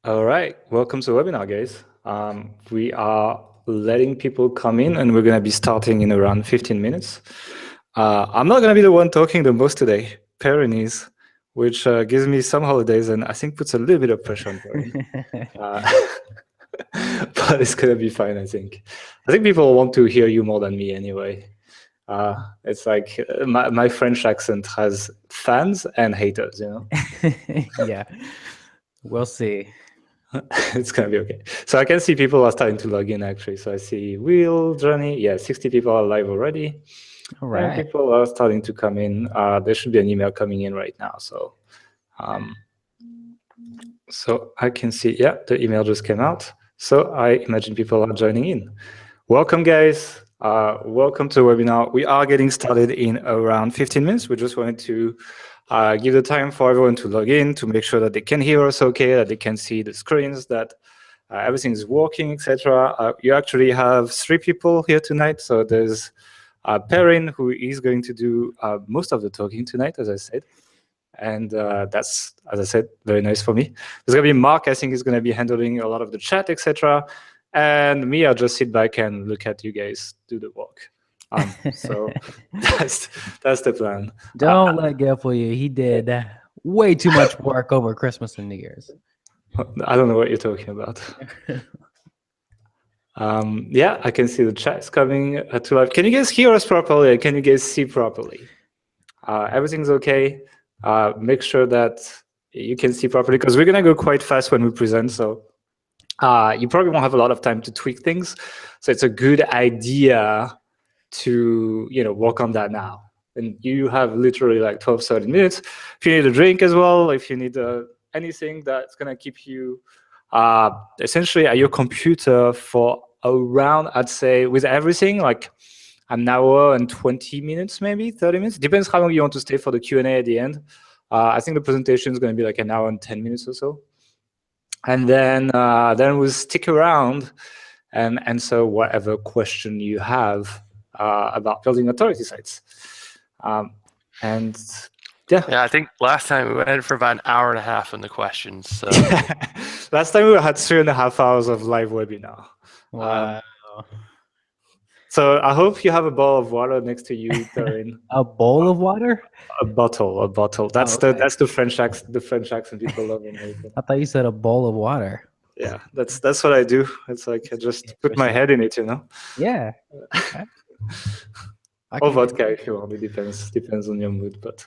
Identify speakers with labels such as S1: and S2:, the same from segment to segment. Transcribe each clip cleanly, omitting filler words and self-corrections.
S1: All right, welcome to the webinar, guys. We are letting people come in, and we're going to be starting in around 15 minutes. I'm not going to be the one talking the most today. Perrin is, which gives me some holidays, and I think puts a little bit of pressure on Perrin. But it's going to be fine, I think. I think people want to hear you more than me anyway. It's like my French accent has fans and haters, you know?
S2: Yeah, we'll see.
S1: It's gonna be okay. So I can see people are starting to log in actually. So I see Will, Johnny, yeah, 60 people are live already.
S2: All
S1: And
S2: right.
S1: people are starting to come in. There should be an email coming in right now. So I can see, yeah, the email just came out. So I imagine people are joining in. Welcome, guys. Welcome to the webinar. We are getting started in around 15 minutes. We just wanted to give the time for everyone to log in, to make sure that they can hear us okay, that they can see the screens, that everything is working, etc. You actually have 3 people here tonight. So there's Perrin, who is going to do most of the talking tonight, as I said. And that's, as I said, very nice for me. There's going to be Mark, I think, is going to be handling a lot of the chat, etc. And me, I'll just sit back and look at you guys do the work. So that's the plan.
S2: Don't let Gail fool you. He did way too much work over Christmas and New Year's.
S1: I don't know what you're talking about. Yeah, I can see the chat's coming to life. Can you guys hear us properly? Can you guys see properly? Everything's okay. Make sure that you can see properly because we're gonna go quite fast when we present. So you probably won't have a lot of time to tweak things. So it's a good idea to work on that now. And you have literally like 12, 13 minutes. If you need a drink as well, if you need anything that's gonna keep you essentially at your computer for around, I'd say, with everything, like an hour and 20 minutes, maybe 30 minutes. Depends how long you want to stay for the Q&A at the end. I think the presentation is going to be like an hour and 10 minutes or so. And then we'll stick around and answer whatever question you have about building authority sites. And yeah.
S3: Yeah, I think last time we went for about an hour and a half on the questions. So
S1: last time we had 3.5 hours of live webinar.
S2: Wow.
S1: So I hope you have a bowl of water next to you, Perrin.
S2: A bowl of water?
S1: A bottle. That's the French accent. The French accent people love in America.
S2: I thought you said a bowl of water.
S1: Yeah, that's what I do. It's like I just put my head in it, you know.
S2: Yeah. Okay.
S1: Or vodka if you want. It depends on your mood, but.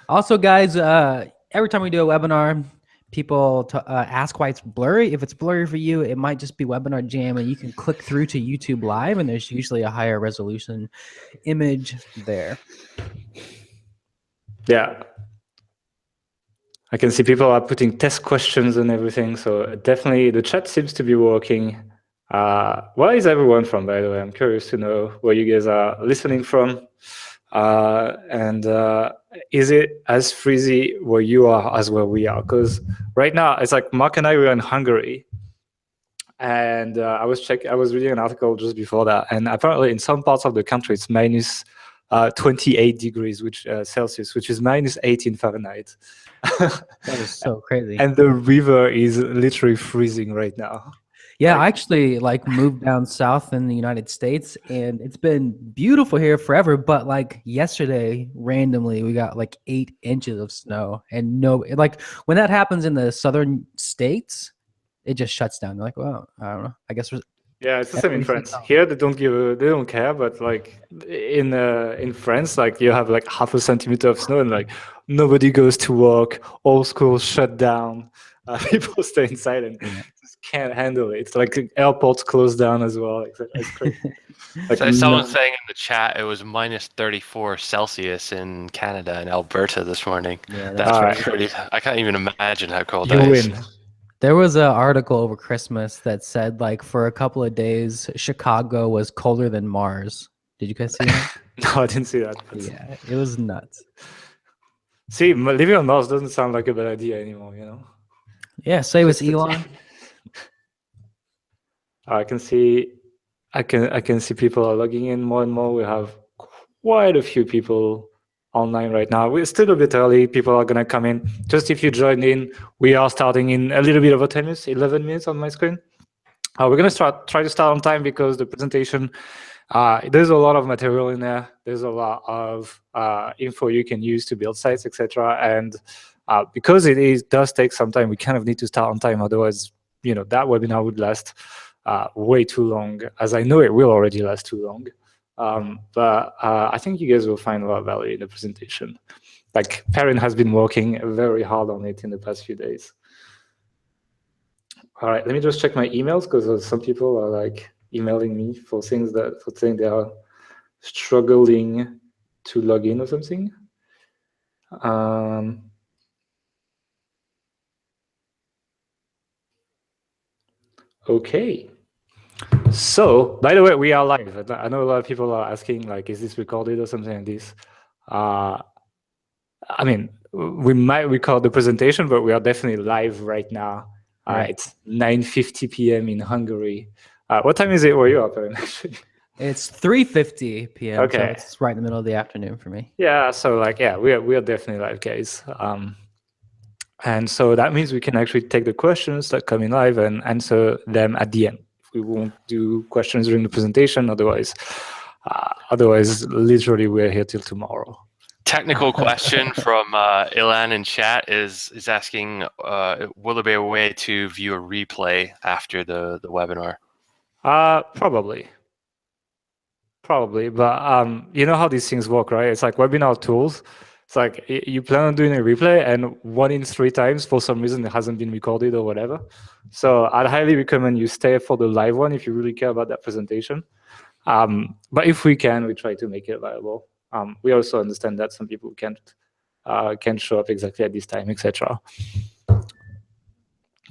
S2: Also, guys, every time we do a webinar, people ask why it's blurry. If it's blurry for you, it might just be Webinar Jam, and you can click through to YouTube Live, and there's usually a higher resolution image there.
S1: Yeah. I can see people are putting test questions and everything, so definitely the chat seems to be working. Where is everyone from, by the way? I'm curious to know where you guys are listening from. And is it as freezy where you are as where we are? Because right now it's like Mark and I were in Hungary, and I was reading an article just before that, and apparently in some parts of the country it's minus 28 degrees, which Celsius, which is minus 18 Fahrenheit.
S2: That is so crazy.
S1: And the river is literally freezing right now.
S2: Yeah, I actually moved down south in the United States, and it's been beautiful here forever. But like yesterday, randomly, we got like 8 inches of snow, and when that happens in the southern states, it just shuts down. They're like, well, I don't know. I guess
S1: yeah, it's the same in France. Here they don't care, but like in France, like you have like half a centimeter of snow, and like nobody goes to work. All schools shut down. People stay inside and just can't handle it. It's like airports close down as well. It's crazy.
S3: So someone's saying in the chat it was minus 34 Celsius in Canada and Alberta this morning.
S2: Yeah,
S3: that's pretty. I can't even imagine how cold
S1: you
S3: that
S1: win.
S3: is.
S2: There was an article over Christmas that said like for a couple of days, Chicago was colder than Mars. Did you guys see that?
S1: No, I didn't see that. But...
S2: Yeah, it was nuts.
S1: See, living on Mars doesn't sound like a bad idea anymore, you know?
S2: Yeah, say with Elon.
S1: I can see people are logging in more and more. We have quite a few people online right now. We're still a bit early. People are gonna come in. Just if you join in, we are starting in a little bit over 10 minutes, 11 minutes on my screen. We're gonna try to start on time because the presentation, there's a lot of material in there. There's a lot of info you can use to build sites, etc. And because it does take some time, we kind of need to start on time. Otherwise, that webinar would last way too long, as I know it will already last too long. But I think you guys will find a lot of value in the presentation. Like Perrin has been working very hard on it in the past few days. All right, let me just check my emails because some people are like emailing me for saying they are struggling to log in or something. Okay. So, by the way, we are live. I know a lot of people are asking, like, is this recorded or something like this? I mean, we might record the presentation, but we are definitely live right now. Right. It's 9:50 p.m. in Hungary. What time is it where you are, Perrin?
S2: It's 3:50 p.m.
S1: Okay.
S2: So it's right in the middle of the afternoon for me.
S1: Yeah. So like, yeah, we are definitely live, guys. And so that means we can actually take the questions that come in live and answer them at the end. We won't do questions during the presentation, otherwise, literally we're here till tomorrow.
S3: Technical question from Ilan in chat is asking, will there be a way to view a replay after the webinar?
S1: Probably, but you know how these things work, right? It's like webinar tools. It's like you plan on doing a replay, and 1 in 3 times, for some reason, it hasn't been recorded or whatever. So I'd highly recommend you stay for the live one if you really care about that presentation. But if we can, we try to make it available. We also understand that some people can't show up exactly at this time, etc.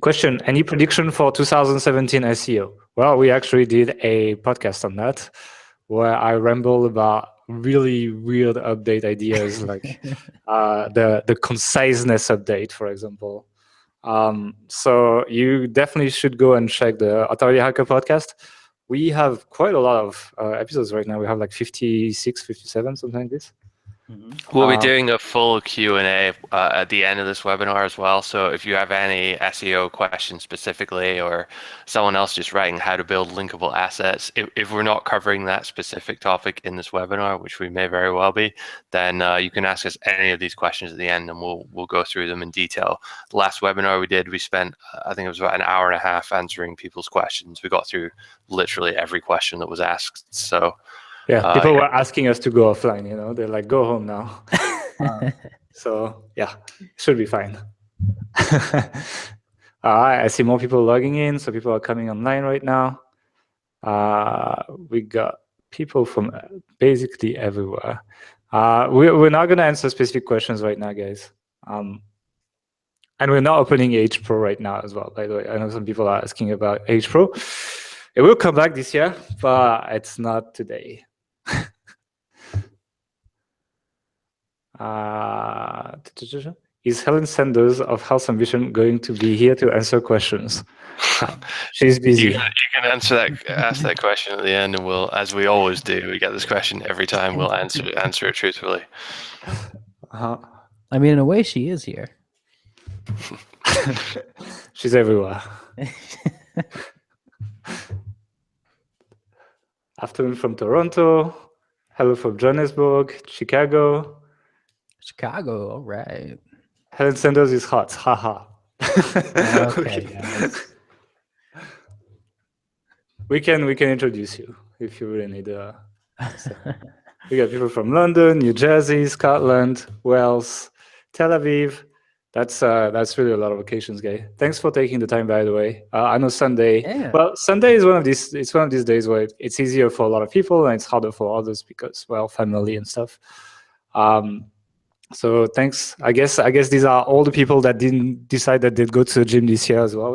S1: Question: any prediction for 2017 SEO? Well, we actually did a podcast on that, where I ramble about really weird update ideas, like the conciseness update, for example. So you definitely should go and check the Authority Hacker podcast. We have quite a lot of episodes right now. We have like 56, 57, something like this.
S3: We'll be doing a full Q&A at the end of this webinar as well. So if you have any SEO questions specifically, or someone else just writing how to build linkable assets, if we're not covering that specific topic in this webinar, which we may very well be, then you can ask us any of these questions at the end and we'll go through them in detail. The last webinar we did, we spent, I think it was about an hour and a half answering people's questions. We got through literally every question that was asked. So
S1: yeah, people were asking us to go offline, they're like, go home now. So yeah, should be fine. I see more people logging in, so people are coming online right now. We got people from basically everywhere. We're not going to answer specific questions right now, guys. And we're not opening H Pro right now as well, by the way. I know some people are asking about H Pro. It will come back this year, but it's not today. Is Helen Sanders of Health Ambition going to be here to answer questions? She's busy.
S3: You can ask that question at the end, and we'll, as we always do, we get this question every time. We'll answer it truthfully.
S2: I mean, in a way, she is here.
S1: She's everywhere. Afternoon from Toronto. Hello from Johannesburg, Chicago.
S2: Chicago, all right.
S1: Helen Sanders is hot, haha.
S2: Okay. Yes.
S1: We can introduce you if you really need a. We got people from London, New Jersey, Scotland, Wales, Tel Aviv. That's really a lot of occasions, guys. Thanks for taking the time, by the way. I know Sunday. Yeah. Well, Sunday is one of these days where it's easier for a lot of people and it's harder for others because, well, family and stuff. So thanks. I guess these are all the people that didn't decide that they'd go to the gym this year as well,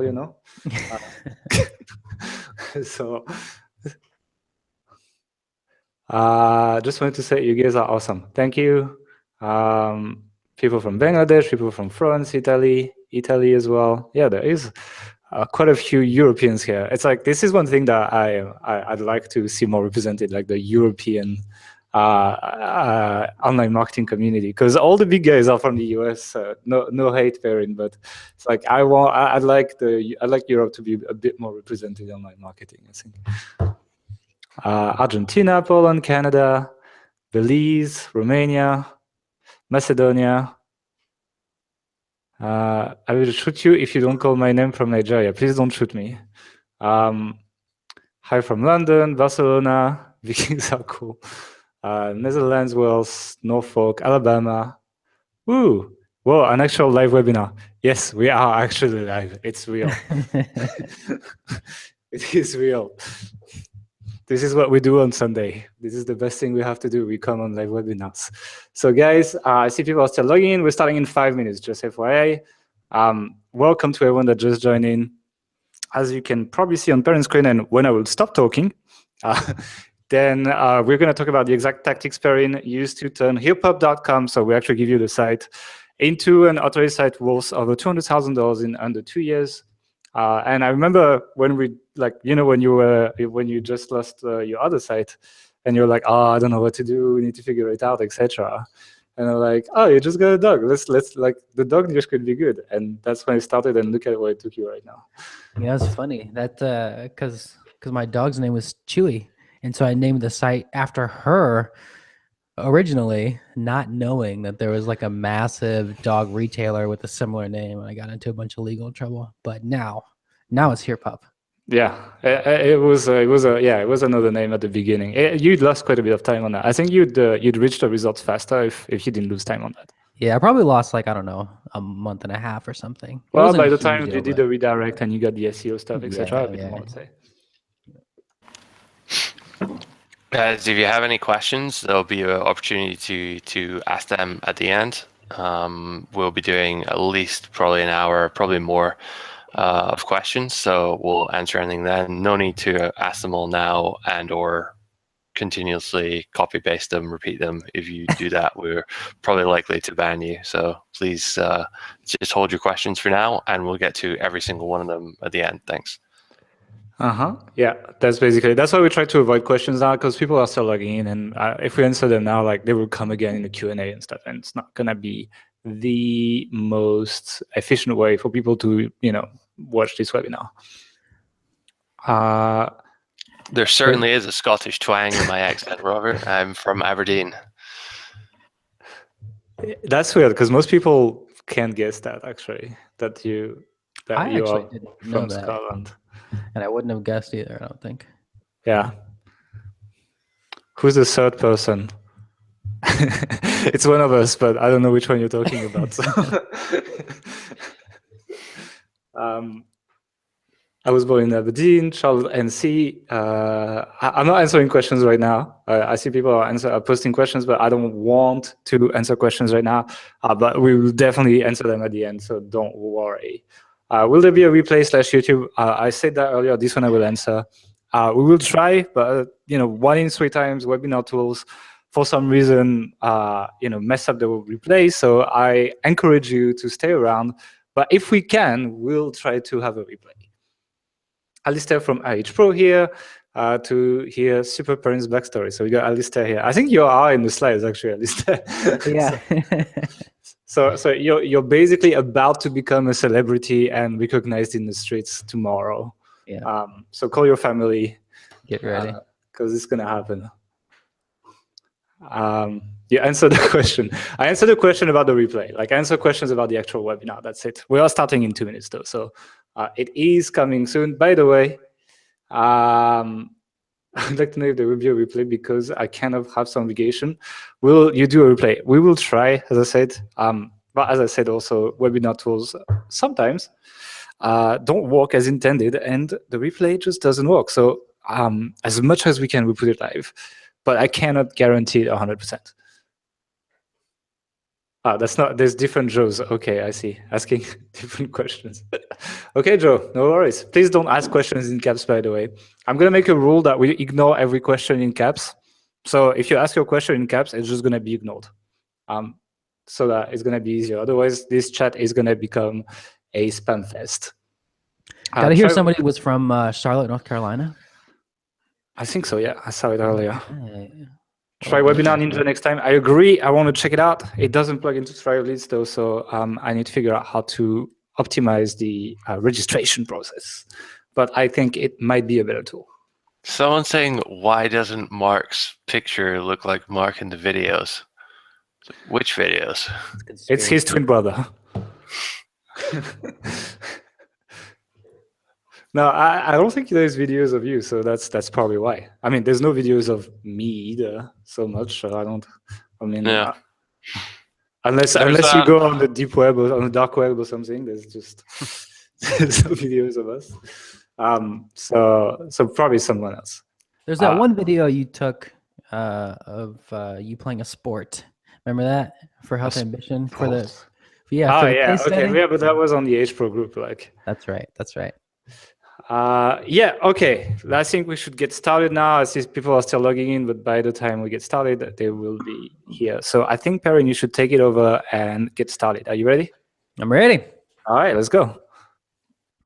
S1: So just wanted to say you guys are awesome. Thank you. People from Bangladesh, people from France, Italy as well. Yeah, there is quite a few Europeans here. It's like, this is one thing that I'd like to see more represented, like the European online marketing community, because all the big guys are from the US. No hate, Perrin, but it's like I'd like Europe to be a bit more represented in online marketing, I think. Argentina, Poland, Canada, Belize, Romania, Macedonia. I will shoot you if you don't call my name from Nigeria. Please don't shoot me. Hi from London, Barcelona. Vikings are cool. Netherlands, Wales, Norfolk, Alabama. Ooh, whoa, an actual live webinar. Yes, we are actually live. It's real. It is real. This is what we do on Sunday. This is the best thing we have to do. We come on live webinars. So guys, I see people are still logging in. We're starting in 5 minutes, just FYI. Welcome to everyone that just joined in. As you can probably see on Perrin's screen, and when I will stop talking, then we're going to talk about the exact tactics Perrin used to turn hillpub.com, so we actually give you the site, into an authorized site worth over $200,000 in under 2 years. And I remember when we, like, you know, when you just lost your other site, and you're like, oh, I don't know what to do. We need to figure it out, etc. And I'm like, oh, you just got a dog. Let's like, the dog news could be good. And that's when I started, and look at where it took you right now.
S2: Yeah, it's funny that because my dog's name was Chewy, and so I named the site after her originally, not knowing that there was like a massive dog retailer with a similar name, and I got into a bunch of legal trouble. But now it's Here Pup.
S1: Yeah, it was another name at the beginning. You'd lost quite a bit of time on that. I think you'd reach the results faster if you didn't lose time on that.
S2: Yeah, I probably lost like, I don't know, a month and a half or something.
S1: Well, by the time you did the redirect and you got the SEO stuff, etc.,
S2: yeah.
S1: I would say.
S3: Guys, if you have any questions, there'll be an opportunity to ask them at the end. We'll be doing at least probably an hour, probably more, of questions, so we'll answer anything then. No need to ask them all now and/or continuously copy paste them, repeat them. If you do that, we're probably likely to ban you. So please just hold your questions for now, and we'll get to every single one of them at the end. Thanks.
S1: Yeah, that's why we try to avoid questions now, because people are still logging in, and if we answer them now, like, they will come again in the Q&A and stuff, and it's not gonna be the most efficient way for people to, you know, watch this webinar.
S3: There certainly is a Scottish twang in my accent, Robert. I'm from Aberdeen.
S1: That's weird, because most people can't guess that, actually, that you
S2: I
S1: are
S2: didn't
S1: from
S2: know that.
S1: Scotland.
S2: And I wouldn't have guessed either, I don't think.
S1: Yeah. Who's the third person? It's one of us, but I don't know which one you're talking about. So. I was born in Aberdeen, Charlotte, NC. I'm not answering questions right now. I see people are posting questions, but I don't want to answer questions right now. But we will definitely answer them at the end, so don't worry. Will there be a replay / YouTube? I said that earlier. This one I will answer. We will try, but 1 in 3 times webinar tools, for some reason, mess up the replay. So I encourage you to stay around. But if we can, we'll try to have a replay. Alistair from IH Pro here to hear Super Perrin's backstory. So we got Alistair here. I think you are in the slides, actually, Alistair.
S2: Yeah.
S1: So you're basically about to become a celebrity and recognized in the streets tomorrow.
S2: Yeah.
S1: So call your family.
S2: Get ready.
S1: Because it's going to happen. You answered the question. I answered the question about the replay. Like, answer questions about the actual webinar. That's it. We are starting in 2 minutes, though. So it is coming soon. By the way, I'd like to know if there will be a replay, because I kind of have some obligation. Will you do a replay? We will try, as I said. But as I said, also, webinar tools sometimes don't work as intended, and the replay just doesn't work. So as much as we can, we put it live. But I cannot guarantee it 100%. That's not, there's different Joes. Okay, I see. Asking different questions. Okay, Joe, no worries. Please don't ask questions in caps, by the way. I'm going to make a rule that we ignore every question in caps. So if you ask your question in caps, it's just going to be ignored. So that it's going to be easier. Otherwise, this chat is going to become a spam fest.
S2: Got to hear somebody was from Charlotte, North Carolina.
S1: I think so, yeah. I saw it earlier.
S2: Okay.
S1: Try Webinar Ninja next time. I agree. I want to check it out. It doesn't plug into Thrive Leads though, so I need to figure out how to optimize the registration process. But I think it might be a better tool.
S3: Someone's saying, why doesn't Mark's picture look like Mark in the videos? Which videos?
S1: It's his twin brother. No, I don't think there's videos of you, so that's probably why. I mean, there's no videos of me either, so much. So
S3: Yeah.
S1: Unless you go on the deep web or on the dark web or something, there's just some videos of us. So probably someone else.
S2: There's that one video you took of you playing a sport. Remember that for Health Ambition for the
S1: taste
S2: okay,
S1: study? Yeah, but that was on the H Pro group, like.
S2: That's right.
S1: Yeah, okay. I think we should get started now. I see people are still logging in, but by the time we get started, they will be here. So I think, Perrin, you should take it over and get started. Are you ready?
S2: I'm ready.
S1: All right, let's go.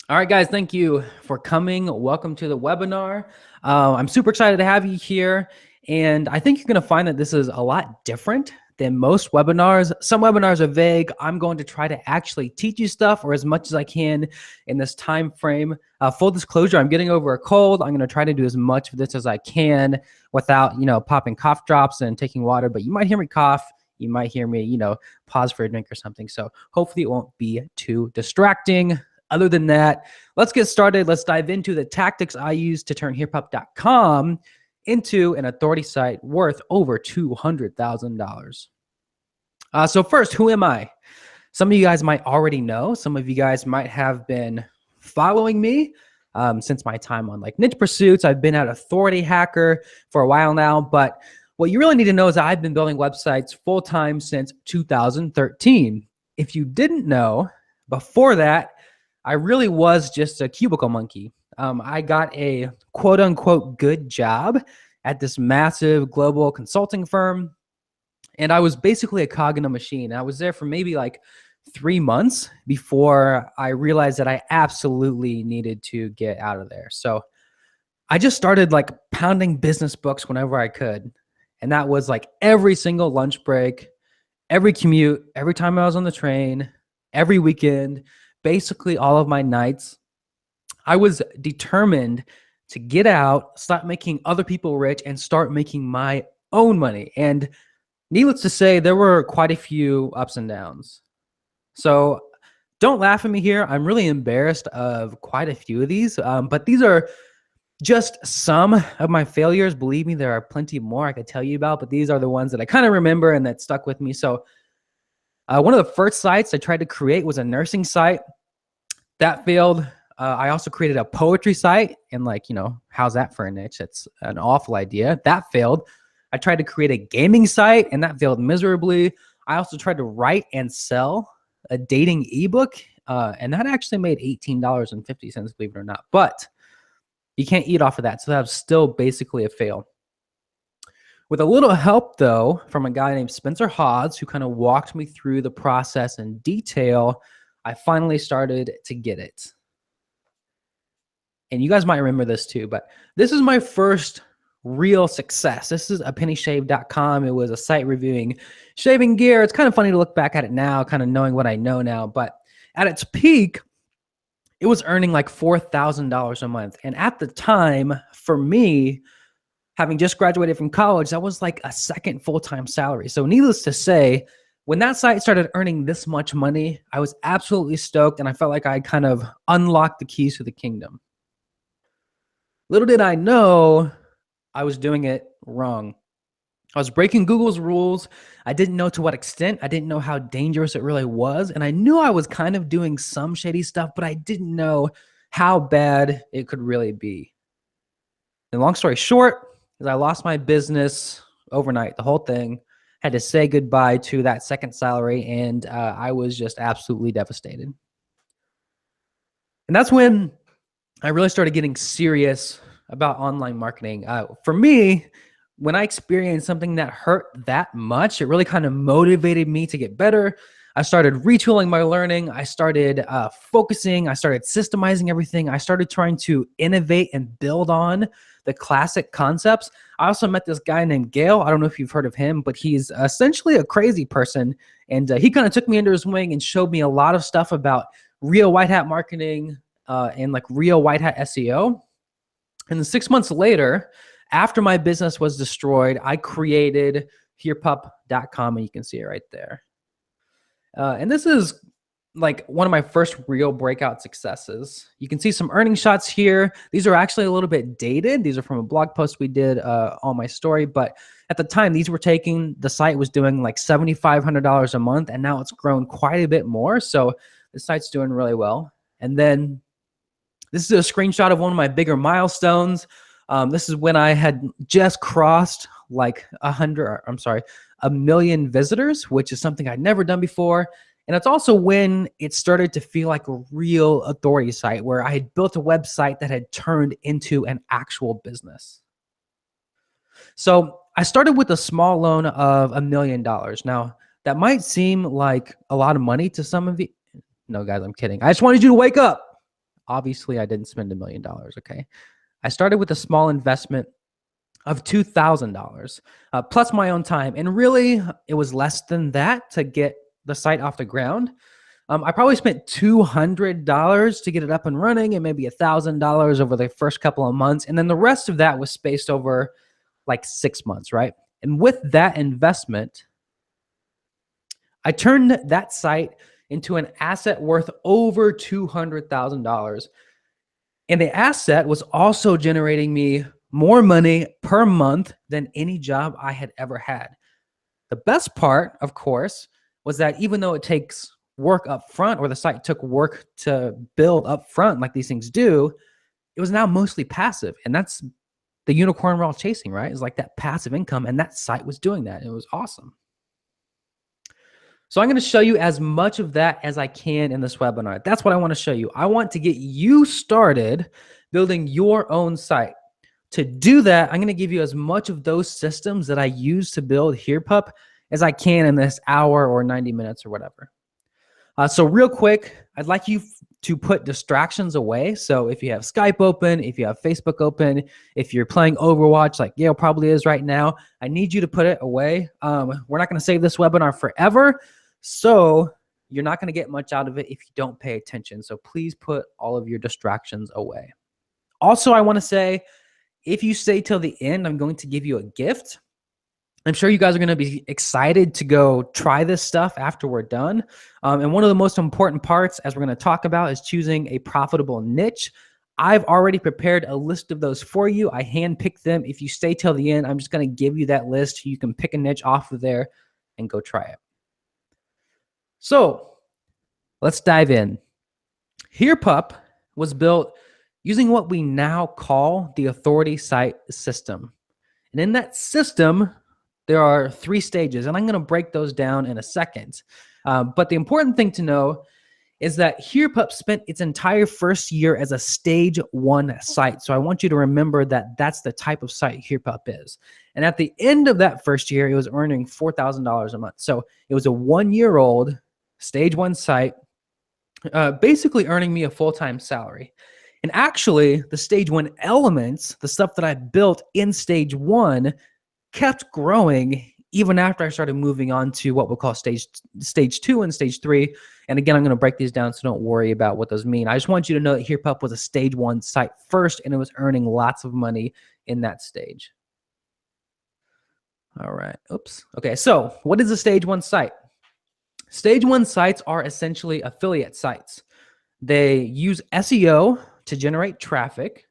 S2: All right, guys, thank you for coming. Welcome to the webinar. I'm super excited to have you here. And I think you're going to find that this is a lot different than most webinars. Some webinars are vague. I'm going to try to actually teach you stuff, or as much as I can in this time frame. Full disclosure, I'm getting over a cold. I'm going to try to do as much of this as I can without, popping cough drops and taking water. But you might hear me cough. You might hear me, pause for a drink or something. So hopefully it won't be too distracting. Other than that, let's get started. Let's dive into the tactics I use to turn hiphop.com into an authority site worth over $200,000. So first, who am I? Some of you guys might already know. Some of you guys might have been following me since my time on like Niche Pursuits. I've been at Authority Hacker for a while now, but what you really need to know is that I've been building websites full-time since 2013. If you didn't know, before that, I really was just a cubicle monkey. I got a quote unquote good job at this massive global consulting firm. And I was basically a cog in a machine. I was there for maybe like 3 months before I realized that I absolutely needed to get out of there. So I just started like pounding business books whenever I could. And that was like every single lunch break, every commute, every time I was on the train, every weekend, basically all of my nights. I was determined to get out, stop making other people rich, and start making my own money. And needless to say, there were quite a few ups and downs. So don't laugh at me here. I'm really embarrassed of quite a few of these, but these are just some of my failures. Believe me, there are plenty more I could tell you about, but these are the ones that I kind of remember and that stuck with me. So one of the first sites I tried to create was a nursing site. That failed. I also created a poetry site, and how's that for a niche? It's an awful idea. That failed. I tried to create a gaming site, and that failed miserably. I also tried to write and sell a dating ebook, and that actually made $18.50, believe it or not. But you can't eat off of that, so that was still basically a fail. With a little help, though, from a guy named Spencer Hodds, who kind of walked me through the process in detail, I finally started to get it. And you guys might remember this too, but this is my first real success. This is a pennyshave.com. It was a site reviewing shaving gear. It's kind of funny to look back at it now, kind of knowing what I know now. But at its peak, it was earning like $4,000 a month. And at the time, for me, having just graduated from college, that was like a second full-time salary. So needless to say, when that site started earning this much money, I was absolutely stoked, and I felt like I kind of unlocked the keys to the kingdom. Little did I know I was doing it wrong. I was breaking Google's rules. I didn't know to what extent. I didn't know how dangerous it really was. And I knew I was kind of doing some shady stuff, but I didn't know how bad it could really be. And long story short, is I lost my business overnight, the whole thing. Had to say goodbye to that second salary, and I was just absolutely devastated. And that's when I really started getting serious about online marketing. For me, when I experienced something that hurt that much, it really kind of motivated me to get better. I started retooling my learning. I started focusing. I started systemizing everything. I started trying to innovate and build on the classic concepts. I also met this guy named Gail. I don't know if you've heard of him, but he's essentially a crazy person. And he kind of took me under his wing and showed me a lot of stuff about real white hat marketing and like real white hat SEO. And then 6 months later, after my business was destroyed, I created herepup.com, and you can see it right there. And this is like one of my first real breakout successes. You can see some earning shots here. These are actually a little bit dated. These are from a blog post we did on my story. But at the time, these were taking, the site was doing like $7,500 a month, and now it's grown quite a bit more. So the site's doing really well. And then this is a screenshot of one of my bigger milestones. This is when I had just crossed like 1 million visitors, which is something I'd never done before. And it's also when it started to feel like a real authority site where I had built a website that had turned into an actual business. So I started with a small loan of $1 million. Now, that might seem like a lot of money to some of you. No, guys, I'm kidding. I just wanted you to wake up. Obviously, I didn't spend $1 million, okay? I started with a small investment of $2,000 plus my own time. And really, it was less than that to get the site off the ground. I probably spent $200 to get it up and running and maybe $1,000 over the first couple of months. And then the rest of that was spaced over like 6 months, right? And with that investment, I turned that site into an asset worth over $200,000. And the asset was also generating me more money per month than any job I had ever had. The best part, of course, was that even though it takes work up front, or the site took work to build up front like these things do, it was now mostly passive. And that's the unicorn we're all chasing, right? It's like that passive income, and that site was doing that. It was awesome. So I'm going to show you as much of that as I can in this webinar. That's what I want to show you. I want to get you started building your own site. To do that, I'm going to give you as much of those systems that I use to build HerePup as I can in this hour or 90 minutes or whatever. So real quick, I'd like you to put distractions away. So if you have Skype open, if you have Facebook open, if you're playing Overwatch like Gail probably is right now, I need you to put it away. We're not going to save this webinar forever, so you're not going to get much out of it if you don't pay attention. So please put all of your distractions away. Also, I want to say, if you stay till the end, I'm going to give you a gift. I'm sure you guys are going to be excited to go try this stuff after we're done. And one of the most important parts, as we're going to talk about, is choosing a profitable niche. I've already prepared a list of those for you. I handpicked them. If you stay till the end, I'm just going to give you that list. You can pick a niche off of there and go try it. So let's dive in. HerePup was built using what we now call the authority site system. And in that system, there are 3 stages, and I'm going to break those down in a second. But the important thing to know is that HerePup spent its entire first year as a stage 1 site. So I want you to remember that that's the type of site HerePup is. And at the end of that first year, it was earning $4,000 a month. So it was a 1-year-old stage 1 site, basically earning me a full-time salary. And actually, the stage 1 elements, the stuff that I built in stage 1, kept growing even after I started moving on to what we'll call stage 2 and stage 3. And again, I'm going to break these down, so don't worry about what those mean. I just want you to know that HerePup was a stage 1 site first, and it was earning lots of money in that stage. All right. Oops. Okay. So what is a stage 1 site? Stage 1 sites are essentially affiliate sites. They use SEO to generate traffic,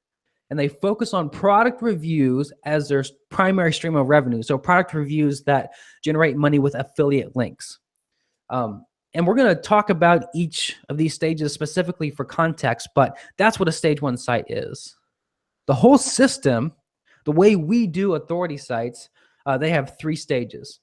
S2: and they focus on product reviews as their primary stream of revenue. So product reviews that generate money with affiliate links. And we're going to talk about each of these stages specifically for context, but that's what a stage 1 site is. The whole system, the way we do authority sites, they have 3 stages.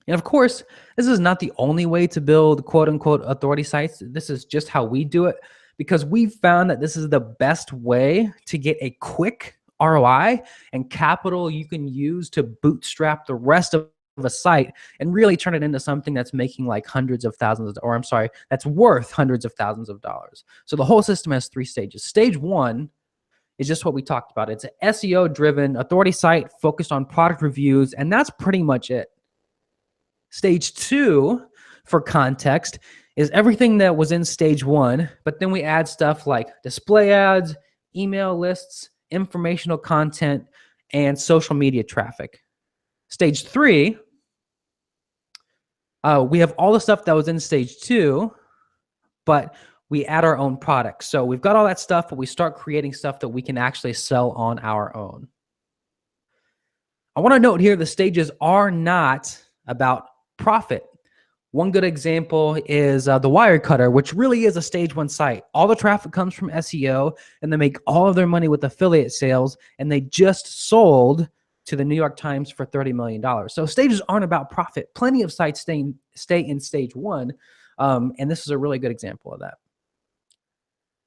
S2: And of course, this is not the only way to build quote unquote authority sites. This is just how we do it, because we've found that this is the best way to get a quick ROI and capital you can use to bootstrap the rest of of a site and really turn it into something that's making like that's worth hundreds of thousands of dollars. So the whole system has 3 stages. Stage 1 is just what we talked about. It's an SEO driven authority site focused on product reviews, and that's pretty much it. Stage 2, for context, is everything that was in stage 1, but then we add stuff like display ads, email lists, informational content, and social media traffic. Stage 3, we have all the stuff that was in stage 2, but we add our own products. So we've got all that stuff, but we start creating stuff that we can actually sell on our own. I want to note here the stages are not about profit. One good example is the Wirecutter, which really is a stage 1 site. All the traffic comes from SEO, and they make all of their money with affiliate sales, and they just sold to the New York Times for $30 million. So stages aren't about profit. Plenty of sites stay in stage 1, and this is a really good example of that.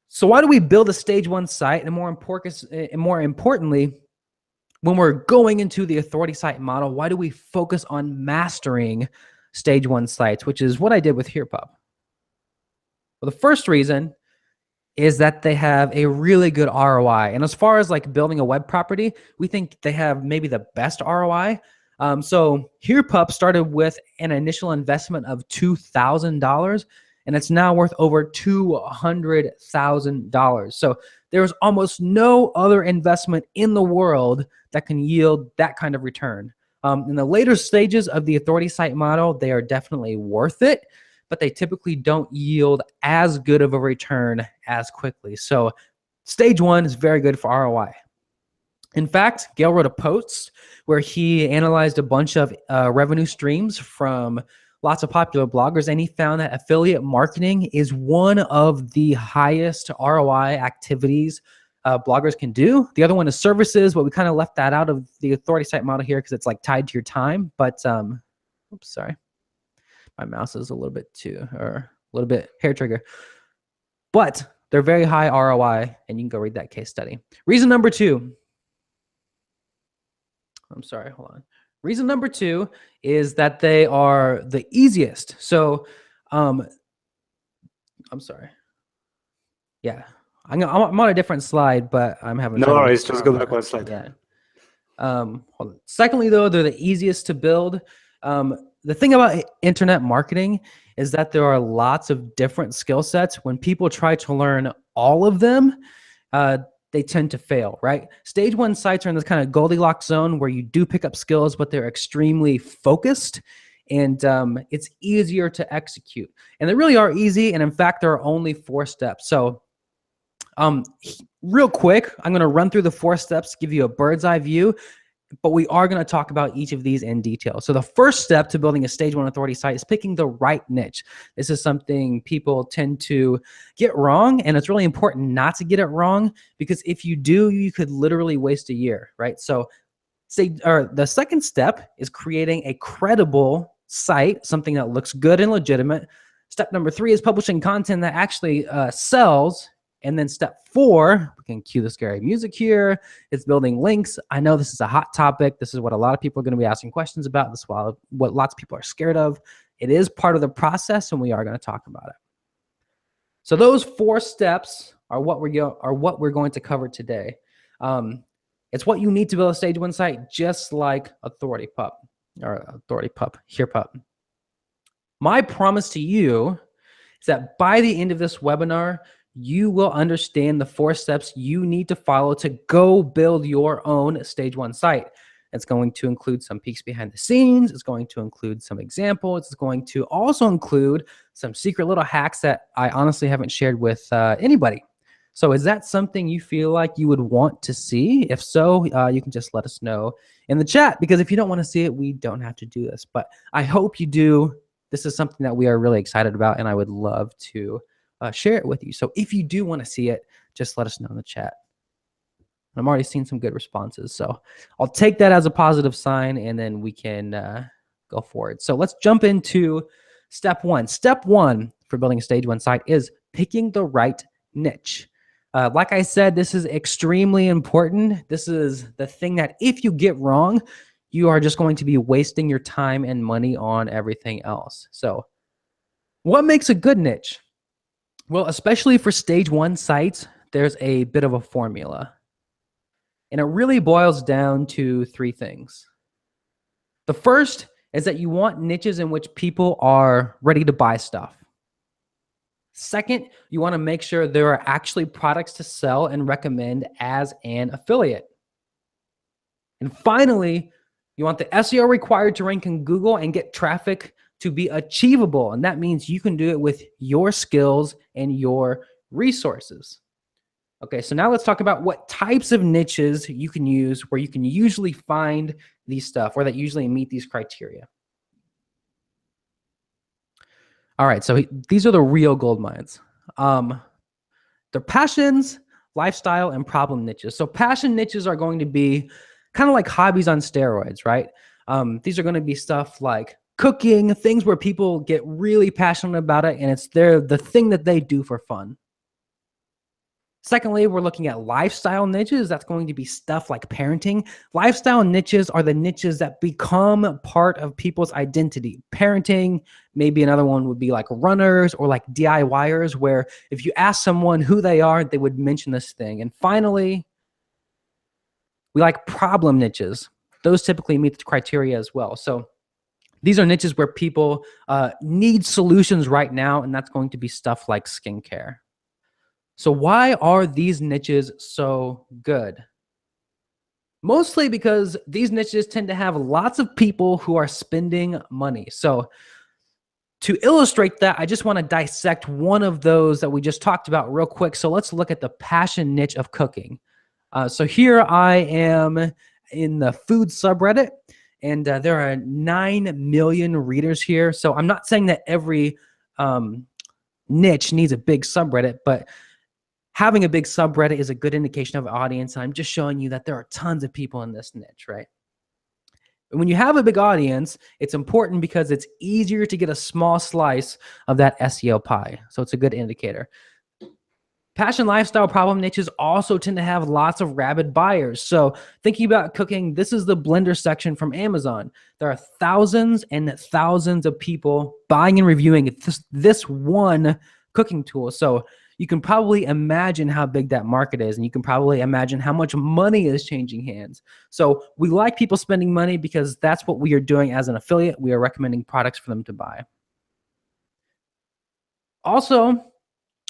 S2: So why do we build a stage 1 site? And more importantly, when we're going into the authority site model, why do we focus on mastering stage 1 sites, which is what I did with HerePub? Well, the first reason is that they have a really good ROI. And as far as like building a web property, we think they have maybe the best ROI. So HerePub started with an initial investment of $2,000, and it's now worth over $200,000. So there's almost no other investment in the world that can yield that kind of return. In the later stages of the authority site model, they are definitely worth it, but they typically don't yield as good of a return as quickly. So stage 1 is very good for ROI. In fact, Gail wrote a post where he analyzed a bunch of revenue streams from lots of popular bloggers, and he found that affiliate marketing is one of the highest ROI activities bloggers can do. The other one is services, but we kind of left that out of the authority site model here because it's like tied to your time. But oops, sorry, my mouse is a little bit hair trigger. But they're very high ROI, and you can go read that case study. Reason number 2. I'm sorry, hold on. Reason number 2 is that they are the easiest. So, I'm sorry. Yeah, I'm on a different slide, but I'm having
S1: no worries. Just go back one slide.
S2: Yeah. Hold on. Secondly, though, they're the easiest to build. The thing about internet marketing is that there are lots of different skill sets. When people try to learn all of them, they tend to fail, right? Stage 1 sites are in this kind of Goldilocks zone where you do pick up skills, but they're extremely focused, and it's easier to execute. And they really are easy, and in fact, there are only 4 steps. So real quick, I'm going to run through the 4 steps, give you a bird's eye view, but we are going to talk about each of these in detail. So the first step to building a stage 1 authority site is picking the right niche. This is something people tend to get wrong, and it's really important not to get it wrong, because if you do, you could literally waste a year, right? So the second step is creating a credible site, something that looks good and legitimate. Step number 3 is publishing content that actually sells. And then step 4, we can cue the scary music here, it's building links. I know this is a hot topic. This is what a lot of people are going to be asking questions about. This is what lots of people are scared of. It is part of the process, and we are going to talk about it. So those 4 steps are what we're going to cover today. It's what you need to build a stage 1 site, just like HerePub. My promise to you is that by the end of this webinar, you will understand the 4 steps you need to follow to go build your own stage 1 site. It's going to include some peeks behind the scenes. It's going to include some examples. It's going to also include some secret little hacks that I honestly haven't shared with anybody. So is that something you feel like you would want to see? If so, you can just let us know in the chat, because if you don't want to see it, we don't have to do this. But I hope you do. This is something that we are really excited about, and I would love to share it with you. So if you do want to see it, just let us know in the chat. I'm already seeing some good responses, so I'll take that as a positive sign, and then we can go forward. So let's jump into step 1. Step 1 for building a stage 1 site is picking the right niche. Like I said, this is extremely important. This is the thing that if you get wrong, you are just going to be wasting your time and money on everything else. So what makes a good niche? Well, especially for stage 1 sites, there's a bit of a formula. And it really boils down to 3 things. The first is that you want niches in which people are ready to buy stuff. Second, you want to make sure there are actually products to sell and recommend as an affiliate. And finally, you want the SEO required to rank in Google and get traffic to be achievable. And that means you can do it with your skills and your resources. Okay, so now let's talk about what types of niches you can use where you can usually find these stuff or that usually meet these criteria. All right, so these are the real gold mines. They're passions, lifestyle, and problem niches. So passion niches are going to be kind of like hobbies on steroids, right? These are going to be stuff like cooking, things where people get really passionate about it, and it's the thing that they do for fun. Secondly, we're looking at lifestyle niches. That's going to be stuff like parenting. Lifestyle niches are the niches that become part of people's identity. Parenting, maybe another one would be like runners or like DIYers, where if you ask someone who they are, they would mention this thing. And finally, we like problem niches. Those typically meet the criteria as well. So these are niches where people need solutions right now, and that's going to be stuff like skincare. So why are these niches so good? Mostly because these niches tend to have lots of people who are spending money. So to illustrate that, I just want to dissect one of those that we just talked about real quick. So let's look at the passion niche of cooking. So here I am in the food subreddit, and there are 9 million readers here. So I'm not saying that every niche needs a big subreddit, but having a big subreddit is a good indication of audience. I'm just showing you that there are tons of people in this niche, right? And when you have a big audience, it's important because it's easier to get a small slice of that SEO pie. So it's a good indicator. Passion, lifestyle, problem niches also tend to have lots of rabid buyers. So thinking about cooking, this is the blender section from Amazon. There are thousands and thousands of people buying and reviewing this one cooking tool. So you can probably imagine how big that market is, and you can probably imagine how much money is changing hands. So we like people spending money because that's what we are doing as an affiliate. We are recommending products for them to buy. Also,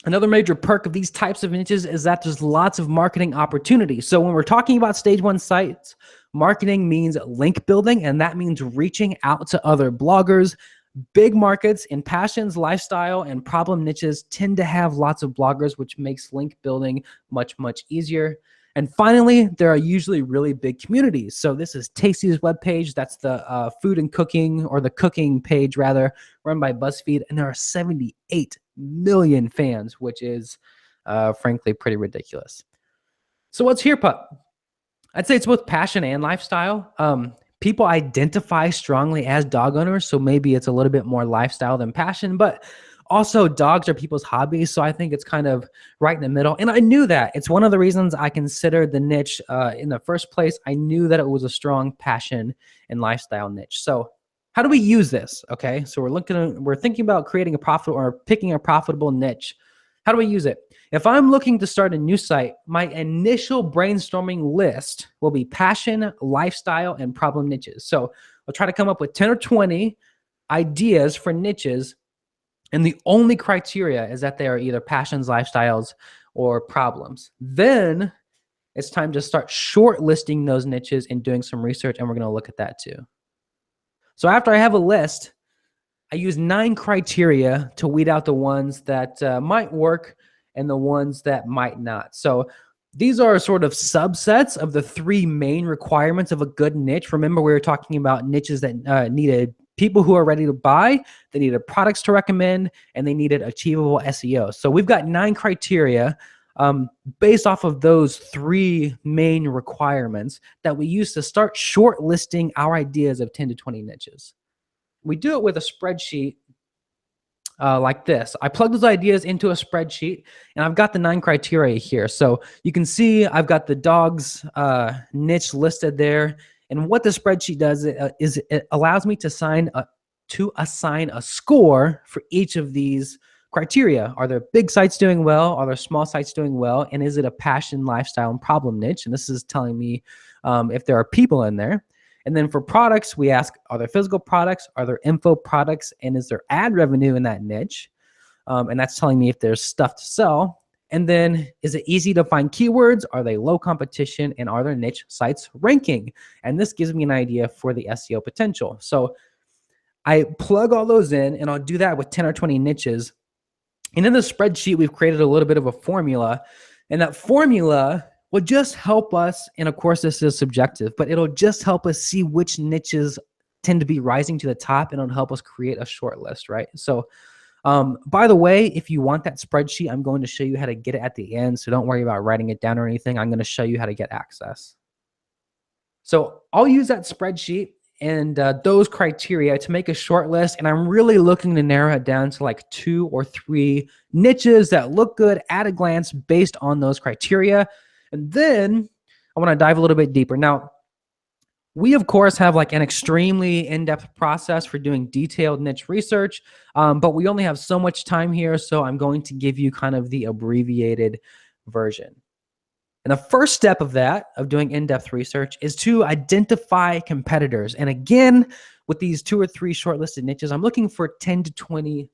S2: another major perk of these types of niches is that there's lots of marketing opportunities. So when we're talking about stage 1 sites, marketing means link building, and that means reaching out to other bloggers. Big markets in passions, lifestyle, and problem niches tend to have lots of bloggers, which makes link building much, much easier. And finally, there are usually really big communities. So this is Tasty's webpage. That's the food and cooking, or the cooking page rather, run by BuzzFeed. And there are 78 million fans, which is frankly pretty ridiculous. So what's here, Pup? I'd say it's both passion and lifestyle. People identify strongly as dog owners, so maybe it's a little bit more lifestyle than passion, but also dogs are people's hobbies, so I think it's kind of right in the middle. And I knew that. It's one of the reasons I considered the niche in the first place. I knew that it was a strong passion and lifestyle niche. So how do we use this? Okay, so we're thinking about creating a profitable or picking a profitable niche. How do we use it? If I'm looking to start a new site, my initial brainstorming list will be passion, lifestyle, and problem niches. So I'll try to come up with 10 or 20 ideas for niches, and the only criteria is that they are either passions, lifestyles, or problems. Then it's time to start shortlisting those niches and doing some research, and we're going to look at that too. So after I have a list, I use 9 criteria to weed out the ones that might work and the ones that might not. So these are sort of subsets of the 3 main requirements of a good niche. Remember, we were talking about niches that needed people who are ready to buy, they needed products to recommend, and they needed achievable SEO. So we've got 9 criteria based off of those 3 main requirements that we use to start shortlisting our ideas of 10 to 20 niches. We do it with a spreadsheet like this. I plug those ideas into a spreadsheet, and I've got the 9 criteria here. So you can see I've got the dogs niche listed there And what the spreadsheet does is it allows me to assign a score for each of these criteria. Are there big sites doing well? Are there small sites doing well? And is it a passion, lifestyle, and problem niche? And this is telling me if there are people in there. And then for products, we ask, are there physical products? Are there info products? And is there ad revenue in that niche? And that's telling me if there's stuff to sell. And then, is it easy to find keywords? Are they low competition? And are there niche sites ranking? And this gives me an idea for the SEO potential. So I plug all those in, and I'll do that with 10 or 20 niches. And in the spreadsheet, we've created a little bit of a formula. And that formula will just help us, and of course this is subjective, but it'll just help us see which niches tend to be rising to the top, and it'll help us create a short list, right? So by the way, if you want that spreadsheet, I'm going to show you how to get it at the end. So don't worry about writing it down or anything. I'm going to show you how to get access. So I'll use that spreadsheet and those criteria to make a short list. And I'm really looking to narrow it down to like 2 or 3 niches that look good at a glance based on those criteria. And then I want to dive a little bit deeper. Now, we, of course, have like an extremely in-depth process for doing detailed niche research, but we only have so much time here, so I'm going to give you kind of the abbreviated version. And the first step of that, of doing in-depth research, is to identify competitors. And again, with these 2 or 3 shortlisted niches, I'm looking for 10 to 20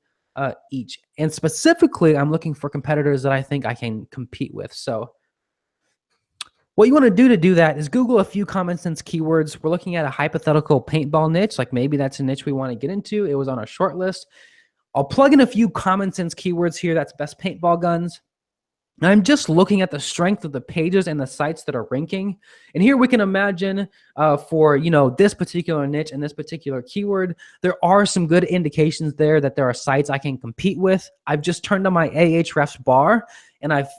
S2: each. And specifically, I'm looking for competitors that I think I can compete with. So what you want to do that is Google a few common sense keywords. We're looking at a hypothetical paintball niche, like maybe that's a niche we want to get into. It was on our short list. I'll plug in a few common sense keywords here. That's best paintball guns. And I'm just looking at the strength of the pages and the sites that are ranking. And here we can imagine for this particular niche and this particular keyword, there are some good indications there that there are sites I can compete with. I've just turned on my Ahrefs bar, and I've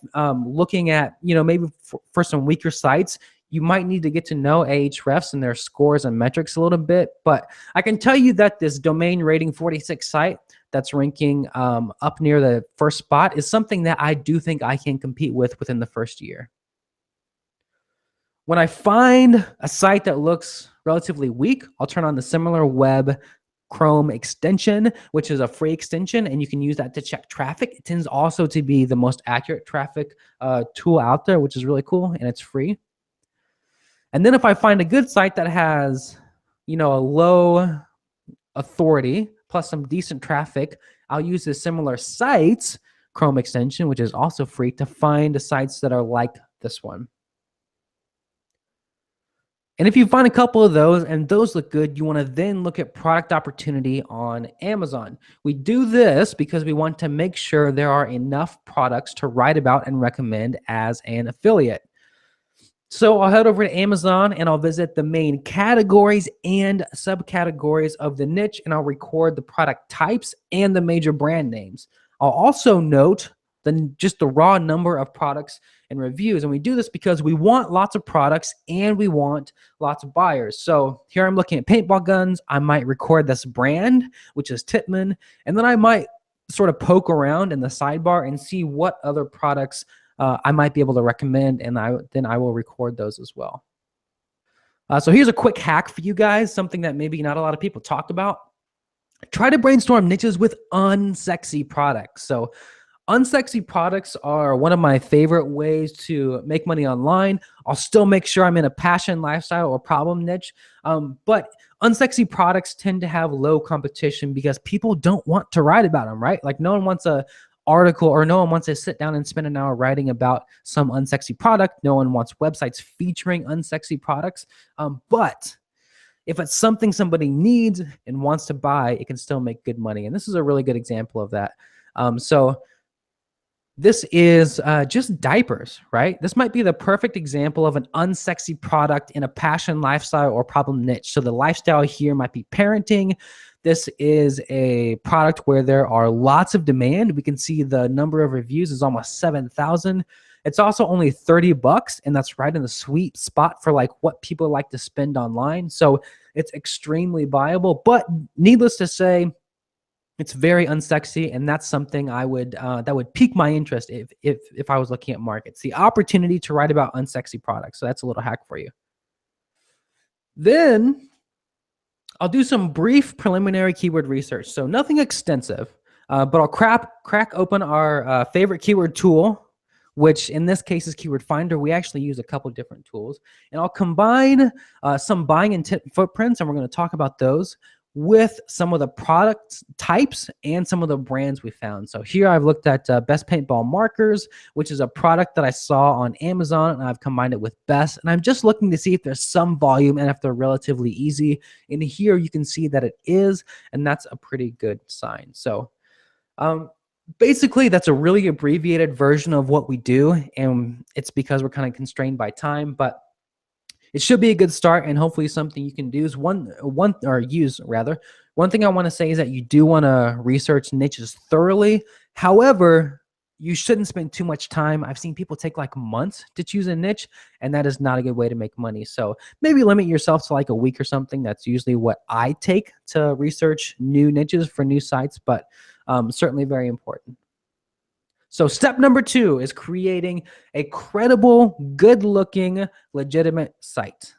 S2: looking at, maybe for some weaker sites, you might need to get to know Ahrefs and their scores and metrics a little bit. But I can tell you that this domain rating 46 site that's ranking up near the first spot is something that I do think I can compete with within the first year. When I find a site that looks relatively weak, I'll turn on the Similar Web Chrome extension, which is a free extension, and you can use that to check traffic. It tends also to be the most accurate traffic tool out there, which is really cool, and it's free. And then if I find a good site that has, a low authority plus some decent traffic, I'll use the Similar Sites Chrome extension, which is also free, to find the sites that are like this one. And if you find a couple of those and those look good, you want to then look at product opportunity on Amazon. We do this because we want to make sure there are enough products to write about and recommend as an affiliate. So I'll head over to Amazon and I'll visit the main categories and subcategories of the niche, and I'll record the product types and the major brand names. I'll also note just the raw number of products and reviews. And we do this because we want lots of products and we want lots of buyers. So here I'm looking at paintball guns. I might record this brand, which is Titman, and then I might sort of poke around in the sidebar and see what other products I might be able to recommend, and then I will record those as well. So here's a quick hack for you guys, something that maybe not a lot of people talked about. Try to brainstorm niches with unsexy products. So unsexy products are one of my favorite ways to make money online. I'll still make sure I'm in a passion, lifestyle, or problem niche. But unsexy products tend to have low competition because people don't want to write about them, right? Like no one wants a article, or no one wants to sit down and spend an hour writing about some unsexy product. No one wants websites featuring unsexy products. But if it's something somebody needs and wants to buy, it can still make good money. And this is a really good example of that. So this is just diapers, right? This might be the perfect example of an unsexy product in a passion, lifestyle, or problem niche. So the lifestyle here might be parenting. This is a product where there are lots of demand. We can see the number of reviews is almost 7,000. It's also only $30, and that's right in the sweet spot for like what people like to spend online. So it's extremely viable, but needless to say, it's very unsexy, and that's something I would that would pique my interest if I was looking at markets. The opportunity to write about unsexy products. So that's a little hack for you. Then I'll do some brief preliminary keyword research. So nothing extensive, but I'll crack open our favorite keyword tool, which in this case is Keyword Finder. We actually use a couple different tools. And I'll combine some buying intent footprints, and we're going to talk about those with some of the product types and some of the brands we found. So here I've looked at Best Paintball Markers, which is a product that I saw on Amazon, and I've combined it with Best. And I'm just looking to see if there's some volume and if they're relatively easy. And here you can see that it is, and that's a pretty good sign. So basically, that's a really abbreviated version of what we do, and it's because we're kind of constrained by time, but it should be a good start, and hopefully something you can do is use rather. One thing I want to say is that you do want to research niches thoroughly. However, you shouldn't spend too much time. I've seen people take like months to choose a niche, and that is not a good way to make money. So maybe limit yourself to like a week or something. That's usually what I take to research new niches for new sites, but certainly very important. So step number 2 is creating a credible, good-looking, legitimate site.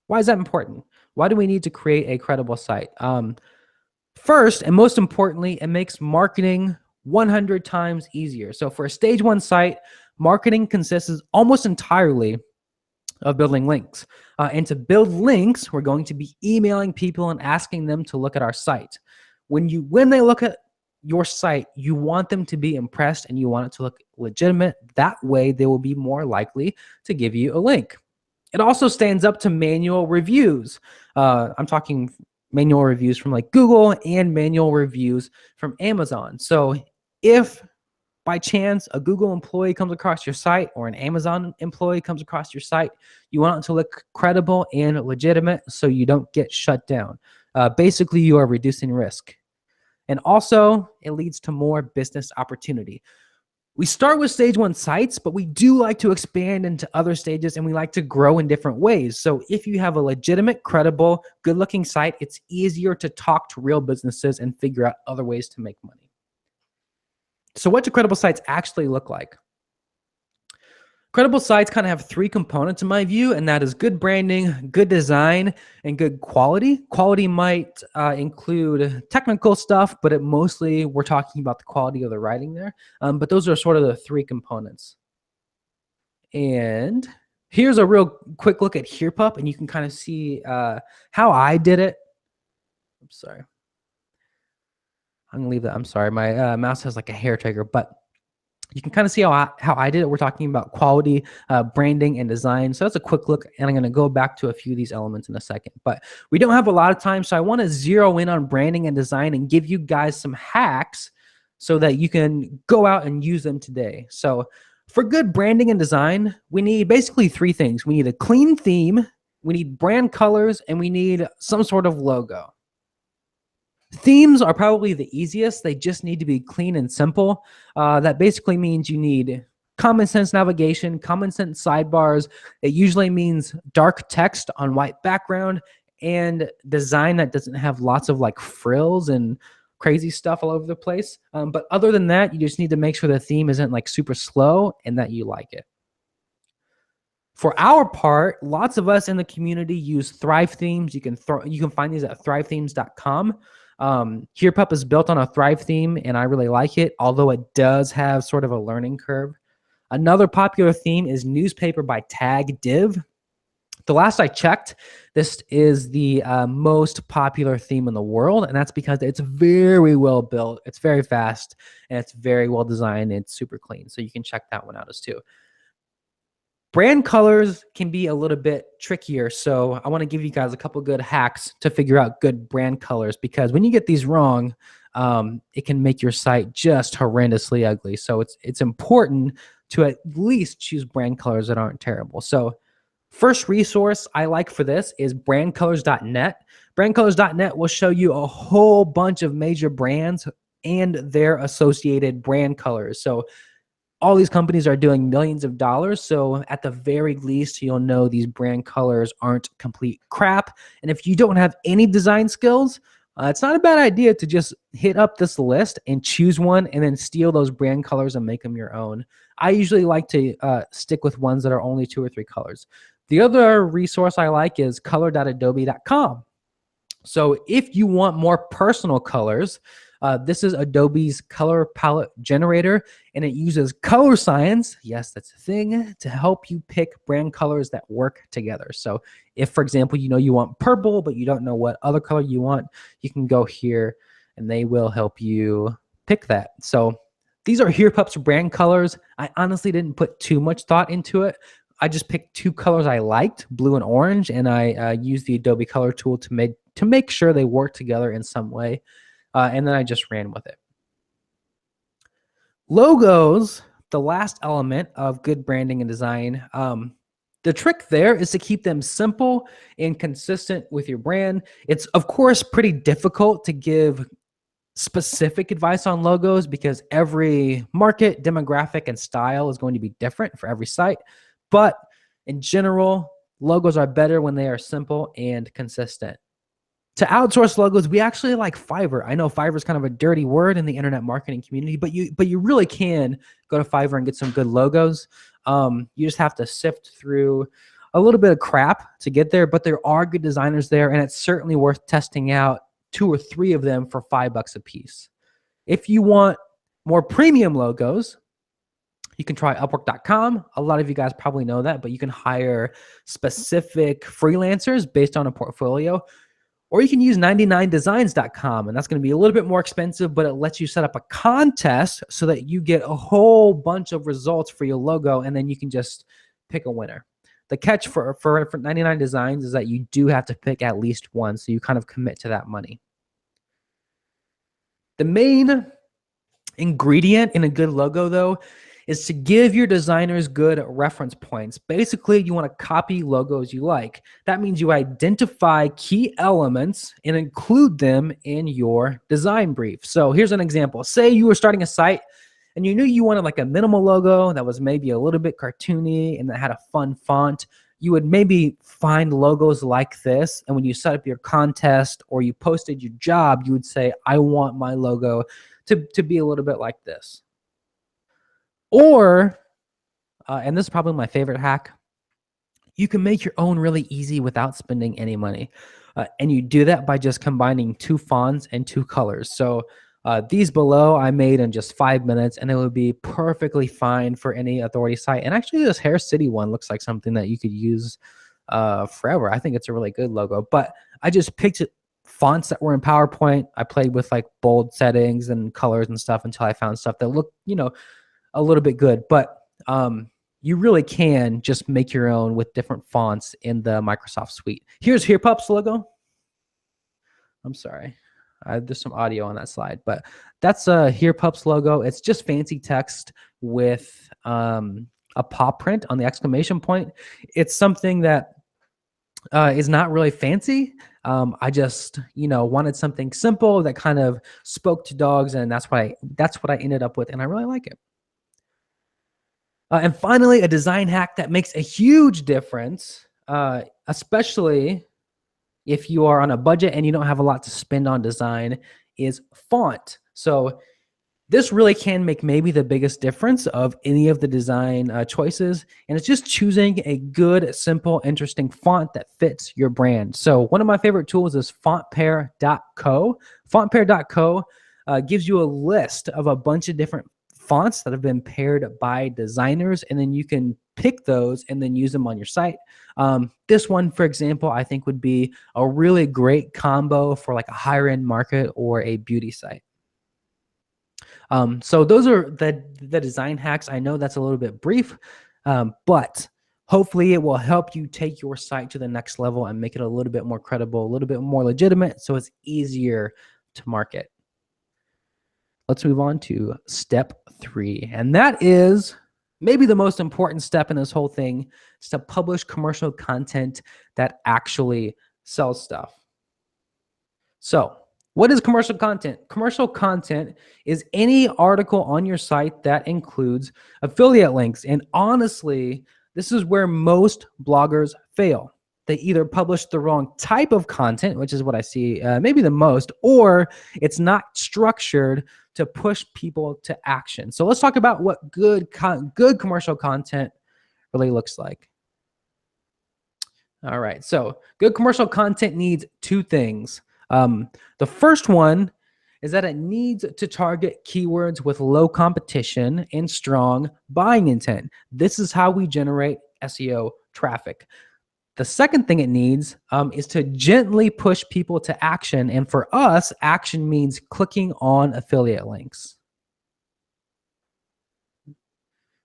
S2: Why is that important? Why do we need to create a credible site? First, and most importantly, it makes marketing 100 times easier. So for a stage 1 site, marketing consists almost entirely of building links. And to build links, we're going to be emailing people and asking them to look at our site. When they look at your site, you want them to be impressed and you want it to look legitimate. That way, they will be more likely to give you a link. It also stands up to manual reviews. I'm talking manual reviews from like Google and manual reviews from Amazon. So if by chance a Google employee comes across your site or an Amazon employee comes across your site, you want it to look credible and legitimate so you don't get shut down. Basically, you are reducing risk. And also, it leads to more business opportunity. We start with stage 1 sites, but we do like to expand into other stages, and we like to grow in different ways. So if you have a legitimate, credible, good-looking site, it's easier to talk to real businesses and figure out other ways to make money. So what do credible sites actually look like? Credible sites kind of have 3 components in my view, and that is good branding, good design, and good quality. Quality might include technical stuff, but we're talking about the quality of the writing there. But those are sort of the 3 components. And here's a real quick look at HerePup, and you can kind of see how I did it. I'm sorry. I'm going to leave that. I'm sorry. My mouse has like a hair trigger, but you can kind of see how I did it. We're talking about quality, branding, and design. So that's a quick look, and I'm going to go back to a few of these elements in a second. But we don't have a lot of time, so I want to zero in on branding and design and give you guys some hacks so that you can go out and use them today. So for good branding and design, we need basically 3 things. We need a clean theme, we need brand colors, and we need some sort of logo. Themes are probably the easiest. They just need to be clean and simple. That basically means you need common sense navigation, common sense sidebars. It usually means dark text on white background and design that doesn't have lots of like frills and crazy stuff all over the place. But other than that, you just need to make sure the theme isn't like super slow and that you like it. For our part, lots of us in the community use Thrive themes. You can find these at thrivethemes.com. HerePup is built on a Thrive theme, and I really like it, although it does have sort of a learning curve. Another popular theme is Newspaper by Tag Div. The last I checked, this is the most popular theme in the world, and that's because it's very well built, it's very fast, and it's very well designed, and it's super clean, so you can check that one out as too. Brand colors can be a little bit trickier, so I want to give you guys a couple good hacks to figure out good brand colors, because when you get these wrong, it can make your site just horrendously ugly. So it's important to at least choose brand colors that aren't terrible. So first resource I like for this is brandcolors.net. Brandcolors.net will show you a whole bunch of major brands and their associated brand colors. So all these companies are doing millions of dollars. So at the very least, you'll know these brand colors aren't complete crap. And if you don't have any design skills, it's not a bad idea to just hit up this list and choose one and then steal those brand colors and make them your own. I usually like to stick with ones that are only 2 or 3 colors. The other resource I like is color.adobe.com. So if you want more personal colors, this is Adobe's color palette generator, and it uses color science, yes, that's a thing, to help you pick brand colors that work together. So if, for example, you know you want purple, but you don't know what other color you want, you can go here and they will help you pick that. So these are HerePups brand colors. I honestly didn't put too much thought into it. I just picked 2 colors I liked, blue and orange, and I used the Adobe Color tool to make sure they work together in some way. And then I just ran with it. Logos, the last element of good branding and design. The trick there is to keep them simple and consistent with your brand. It's, of course, pretty difficult to give specific advice on logos because every market, demographic, and style is going to be different for every site. But in general, logos are better when they are simple and consistent. To outsource logos, we actually like Fiverr. I know Fiverr is kind of a dirty word in the internet marketing community, but you really can go to Fiverr and get some good logos. You just have to sift through a little bit of crap to get there, but there are good designers there, and it's certainly worth testing out 2 or 3 of them for $5 a piece. If you want more premium logos, you can try Upwork.com. A lot of you guys probably know that, but you can hire specific freelancers based on a portfolio. Or you can use 99designs.com, and that's going to be a little bit more expensive, but it lets you set up a contest so that you get a whole bunch of results for your logo, and then you can just pick a winner. The catch for 99 Designs is that you do have to pick at least one, so you kind of commit to that money. The main ingredient in a good logo, though, is to give your designers good reference points. Basically, you want to copy logos you like. That means you identify key elements and include them in your design brief. So here's an example. Say you were starting a site and you knew you wanted like a minimal logo that was maybe a little bit cartoony and that had a fun font. You would maybe find logos like this, and when you set up your contest or you posted your job, you would say, I want my logo to be a little bit like this. Or, and this is probably my favorite hack, you can make your own really easy without spending any money. And you do that by just combining 2 fonts and 2 colors. So these below I made in just 5 minutes, and it would be perfectly fine for any authority site. And actually this Hair City one looks like something that you could use forever. I think it's a really good logo. But I just picked fonts that were in PowerPoint. I played with like bold settings and colors and stuff until I found stuff that looked, a little bit good. But you really can just make your own with different fonts in the Microsoft suite. Here's HerePups logo. I'm sorry. There's some audio on that slide, but that's a HerePups logo. It's just fancy text with a paw print on the exclamation point. It's something that is not really fancy. I just, wanted something simple that kind of spoke to dogs, and that's what I ended up with, and I really like it. And finally, a design hack that makes a huge difference, especially if you are on a budget and you don't have a lot to spend on design, is font. So this really can make maybe the biggest difference of any of the design choices. And it's just choosing a good, simple, interesting font that fits your brand. So one of my favorite tools is fontpair.co. Fontpair.co gives you a list of a bunch of different fonts that have been paired by designers, and then you can pick those and then use them on your site. This one, for example, I think would be a really great combo for like a higher end market or a beauty site. So those are the design hacks. I know that's a little bit brief, but hopefully it will help you take your site to the next level and make it a little bit more credible, a little bit more legitimate, so it's easier to market. Let's move on to step 3. And that is maybe the most important step in this whole thing, is to publish commercial content that actually sells stuff. So what is commercial content? Commercial content is any article on your site that includes affiliate links. And honestly, this is where most bloggers fail. They either publish the wrong type of content, which is what I see maybe the most, or it's not structured to push people to action. So let's talk about what good commercial content really looks like. All right. So good commercial content needs two things. The first one is that it needs to target keywords with low competition and strong buying intent. This is how we generate SEO traffic. The second thing it needs is to gently push people to action. And for us, action means clicking on affiliate links.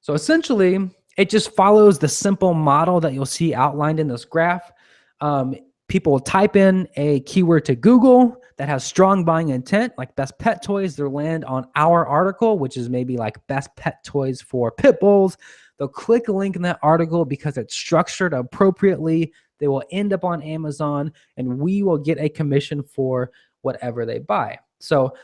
S2: So essentially, it just follows the simple model that you'll see outlined in this graph. People will type in a keyword to Google that has strong buying intent, like best pet toys. They'll land on our article, which is maybe like best pet toys for pit bulls. They'll click a link in that article because it's structured appropriately. They will end up on Amazon, and we will get a commission for whatever they buy. So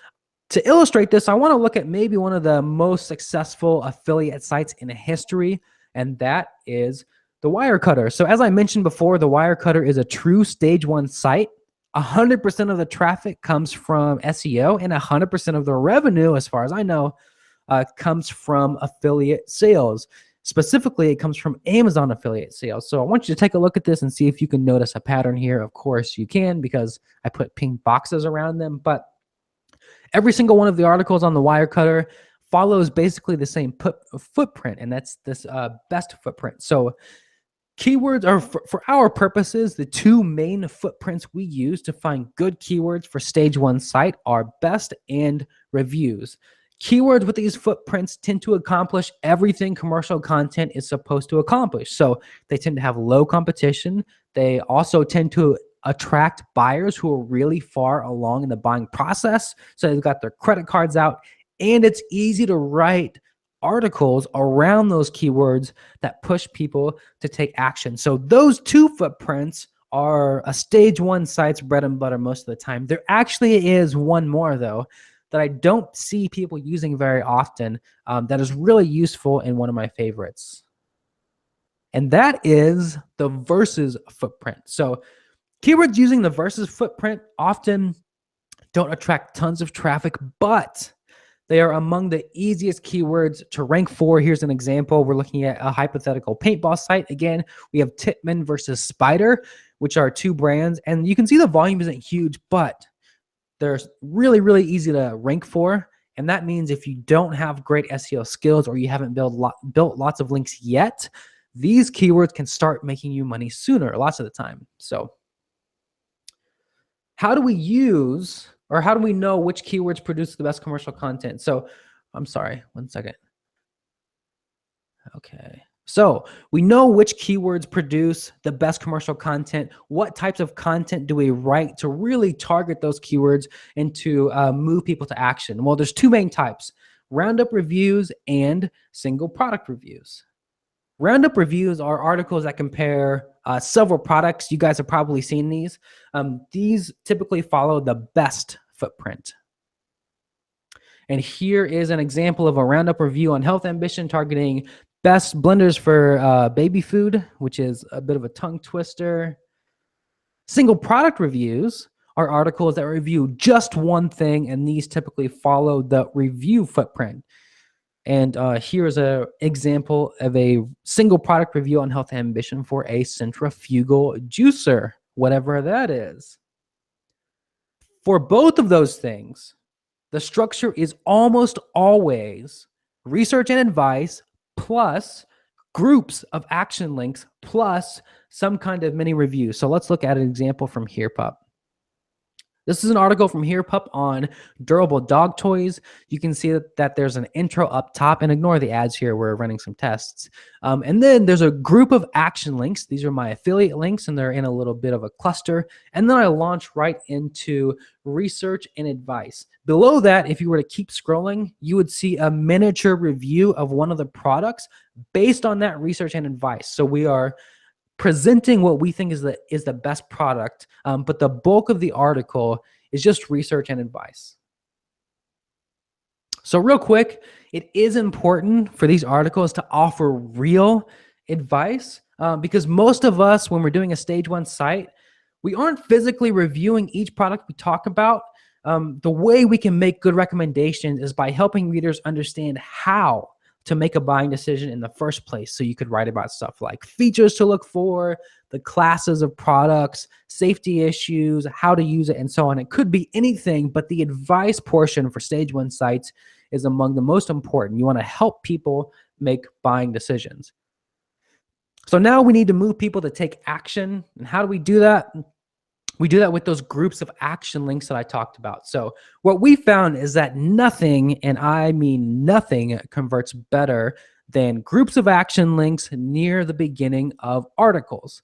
S2: to illustrate this, I want to look at maybe one of the most successful affiliate sites in history, and that is the Wirecutter. So as I mentioned before, the Wirecutter is a true stage 1 site. 100% of the traffic comes from SEO, and 100% of the revenue, as far as I know, comes from affiliate sales. Specifically, it comes from Amazon affiliate sales. So I want you to take a look at this and see if you can notice a pattern here. Of course you can, because I put pink boxes around them, but every single one of the articles on the Wirecutter follows basically the same footprint, and that's this best footprint. So keywords are, for our purposes, the two main footprints we use to find good keywords for stage 1 site are best and reviews. Keywords with these footprints tend to accomplish everything commercial content is supposed to accomplish. So they tend to have low competition. They also tend to attract buyers who are really far along in the buying process. So they've got their credit cards out, and it's easy to write articles around those keywords that push people to take action. So those two footprints are a stage 1 site's bread and butter most of the time. There actually is one more, though, that I don't see people using very often, that is really useful and one of my favorites. And that is the versus footprint. So keywords using the versus footprint often don't attract tons of traffic, but they are among the easiest keywords to rank for. Here's an example. We're looking at a hypothetical paintball site. Again, we have Titman versus Spider, which are two brands. And you can see the volume isn't huge, but they're really, really easy to rank for. And that means if you don't have great SEO skills or you haven't built lots of links yet, these keywords can start making you money sooner, lots of the time. So how do we use, or how do we know which keywords produce the best commercial content? So I'm sorry, one second. Okay. So we know which keywords produce the best commercial content. What types of content do we write to really target those keywords and to move people to action? Well, there's two main types: roundup reviews and single product reviews. Roundup reviews are articles that compare several products. You guys have probably seen these. These typically follow the best footprint. And here is an example of a roundup review on Health Ambition targeting best blenders for baby food, which is a bit of a tongue twister. Single product reviews are articles that review just one thing, and these typically follow the review footprint. And here's an example of a single product review on Health Ambition for a centrifugal juicer, whatever that is. For both of those things, the structure is almost always research and advice plus groups of action links plus some kind of mini review. So let's look at an example from HerePup. This is an article from HerePup on durable dog toys. You can see that there's an intro up top, and ignore the ads here. We're running some tests. And then there's a group of action links. These are my affiliate links, and they're in a little bit of a cluster. And then I launch right into research and advice. Below that, if you were to keep scrolling, you would see a miniature review of one of the products based on that research and advice. So we are presenting what we think is the best product, but the bulk of the article is just research and advice. So real quick, it is important for these articles to offer real advice because most of us, when we're doing a stage 1 site, we aren't physically reviewing each product we talk about. The way we can make good recommendations is by helping readers understand how to make a buying decision in the first place. So you could write about stuff like features to look for, the classes of products, safety issues, how to use it, and so on. It could be anything, but the advice portion for stage 1 sites is among the most important. You want to help people make buying decisions. So now we need to move people to take action. And how do we do that? We do that with those groups of action links that I talked about. So what we found is that nothing, and I mean nothing, converts better than groups of action links near the beginning of articles.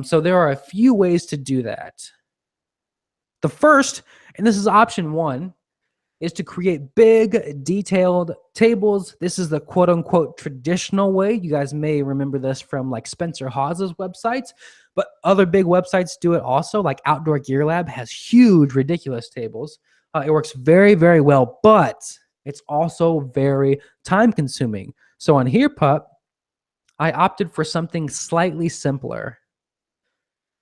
S2: So there are a few ways to do that. The first, and this is option 1, is to create big, detailed tables. This is the quote unquote traditional way. You guys may remember this from like Spencer Hawes's websites, but other big websites do it also. Like Outdoor Gear Lab has huge, ridiculous tables. It works very, very well, but it's also very time consuming. So on HerePup, I opted for something slightly simpler.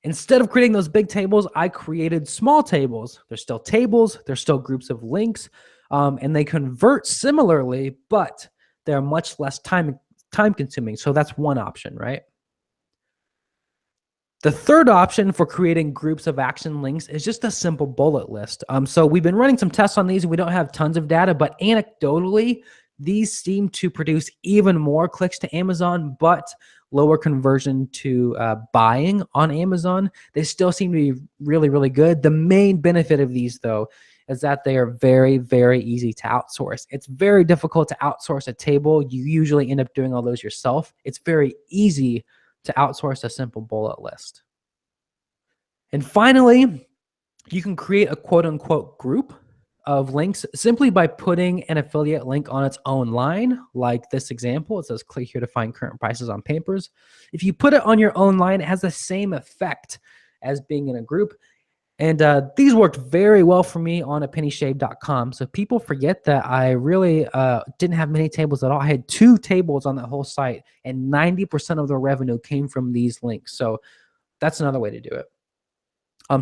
S2: Instead of creating those big tables, I created small tables. They're still tables, they're still groups of links, and they convert similarly, but they're much less time consuming. So that's one option, right? The third option for creating groups of action links is just a simple bullet list. So we've been running some tests on these, and we don't have tons of data, but anecdotally, these seem to produce even more clicks to Amazon, but lower conversion to buying on Amazon. They still seem to be really, really good. The main benefit of these, though, is that they are very, very easy to outsource. It's very difficult to outsource a table. You usually end up doing all those yourself. It's very easy to outsource a simple bullet list. And finally, you can create a quote-unquote group of links simply by putting an affiliate link on its own line, like this example. It says, click here to find current prices on papers. If you put it on your own line, it has the same effect as being in a group. And these worked very well for me on apennyshave.com. So people forget that I really didn't have many tables at all. I had 2 tables on that whole site, and 90% of the revenue came from these links. So that's another way to do it.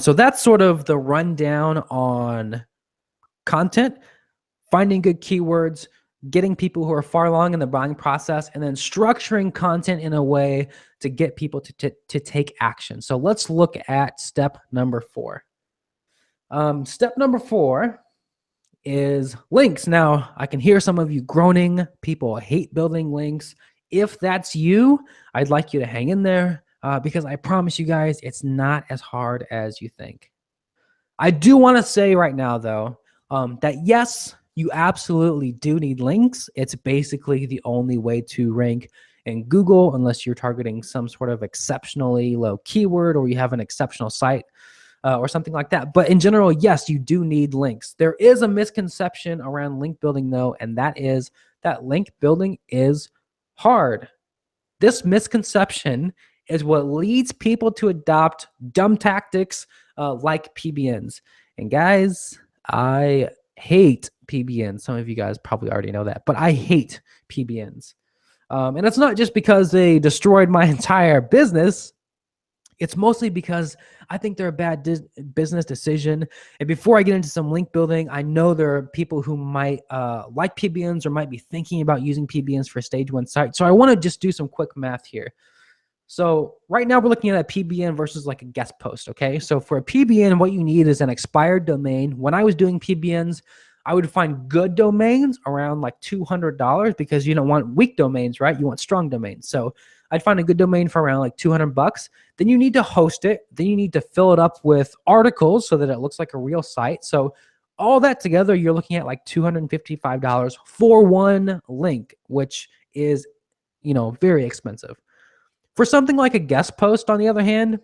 S2: So that's sort of the rundown on content, finding good keywords, getting people who are far along in the buying process, and then structuring content in a way to get people to take action. So let's look at step number 4. Step number 4 is links. Now, I can hear some of you groaning. People hate building links. If that's you, I'd like you to hang in there because I promise you guys, it's not as hard as you think. I do want to say right now, though, that yes, you absolutely do need links. It's basically the only way to rank in Google unless you're targeting some sort of exceptionally low keyword or you have an exceptional site or something like that. But in general, yes, you do need links. There is a misconception around link building, though, and that is that link building is hard. This misconception is what leads people to adopt dumb tactics like PBNs. And guys, I hate PBNs. Some of you guys probably already know that, but I hate PBNs. And it's not just because they destroyed my entire business. It's mostly because I think they're a bad business decision. And before I get into some link building, I know there are people who might like PBNs or might be thinking about using PBNs for a stage 1 site. So I want to just do some quick math here. So right now we're looking at a PBN versus like a guest post, okay? So for a PBN, what you need is an expired domain. When I was doing PBNs, I would find good domains around like $200 because you don't want weak domains, right? You want strong domains. So I'd find a good domain for around like $200. Then you need to host it. Then you need to fill it up with articles so that it looks like a real site. So all that together, you're looking at like $255 for one link, which is, very expensive. For something like a guest post, on the other hand,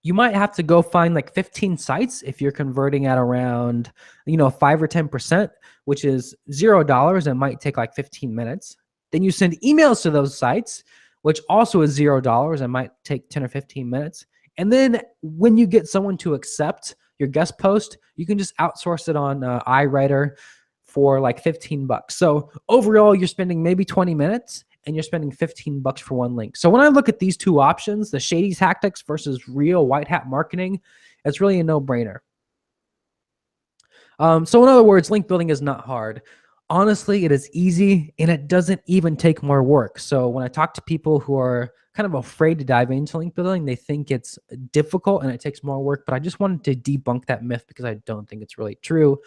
S2: you might have to go find like 15 sites if you're converting at around, 5 or 10%, which is $0 and might take like 15 minutes. Then you send emails to those sites, which also is $0 and might take 10 or 15 minutes. And then when you get someone to accept your guest post, you can just outsource it on iWriter for like $15. So overall, you're spending maybe 20 minutes and you're spending $15 for one link. So when I look at these two options, the shady tactics versus real white hat marketing, it's really a no-brainer. So in other words, link building is not hard. honestly, it is easy and it doesn't even take more work. So when I talk to people who are kind of afraid to dive into link building, they think it's difficult and it takes more work. But I just wanted to debunk that myth because I don't think it's really true.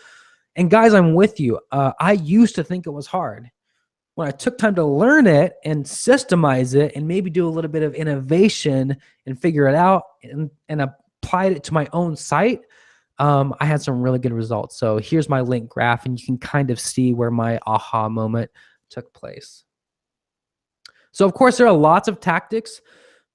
S2: And guys, I'm with you. I used to think it was hard. When I took time to learn it and systemize it and maybe do a little bit of innovation and figure it out and applied it to my own site, I had some really good results. So here's my link graph, and you can kind of see where my aha moment took place. So of course, there are lots of tactics.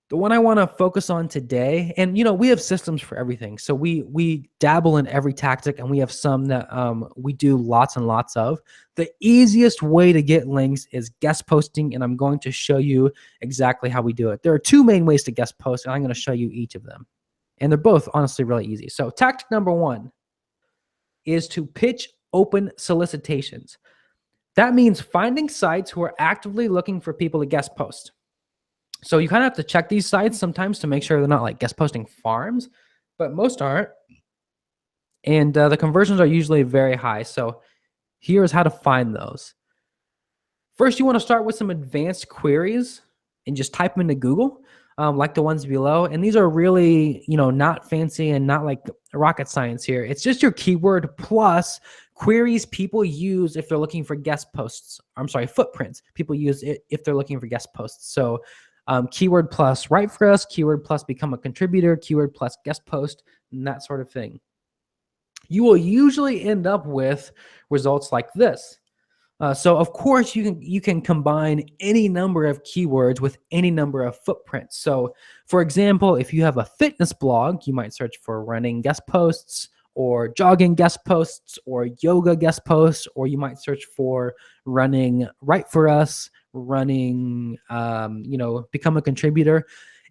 S2: The one I want to focus on today, and we have systems for everything. So we dabble in every tactic, and we have some that we do lots and lots of. The easiest way to get links is guest posting, and I'm going to show you exactly how we do it. There are two main ways to guest post, and I'm going to show you each of them. And they're both honestly really easy. So tactic number one is to pitch open solicitations. That means finding sites who are actively looking for people to guest post. So you kind of have to check these sites sometimes to make sure they're not like guest posting farms, but most aren't. And the conversions are usually very high. So here's how to find those. First, you want to start with some advanced queries and just type them into Google, like the ones below. And these are really, not fancy and not like rocket science here. It's just your keyword plus queries people use if they're looking for guest posts. I'm sorry, footprints. People use it if they're looking for guest posts. So keyword plus write for us, keyword plus become a contributor, keyword plus guest post, and that sort of thing. You will usually end up with results like this. So of course you can combine any number of keywords with any number of footprints. So for example, if you have a fitness blog, you might search for running guest posts or jogging guest posts or yoga guest posts, or you might search for running write for us, running, become a contributor.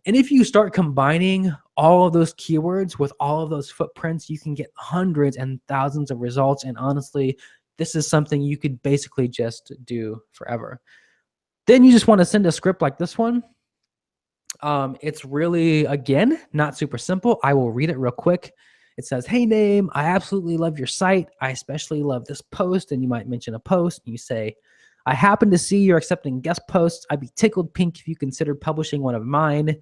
S2: And if you start combining all of those keywords with all of those footprints, you can get hundreds and thousands of results. And honestly, this is something you could basically just do forever. Then you just want to send a script like this one. It's really, again, not super simple. I will read it real quick. It says, "Hey, name, I absolutely love your site. I especially love this post." And you might mention a post. And you say, "I happen to see you're accepting guest posts. I'd be tickled pink if you considered publishing one of mine."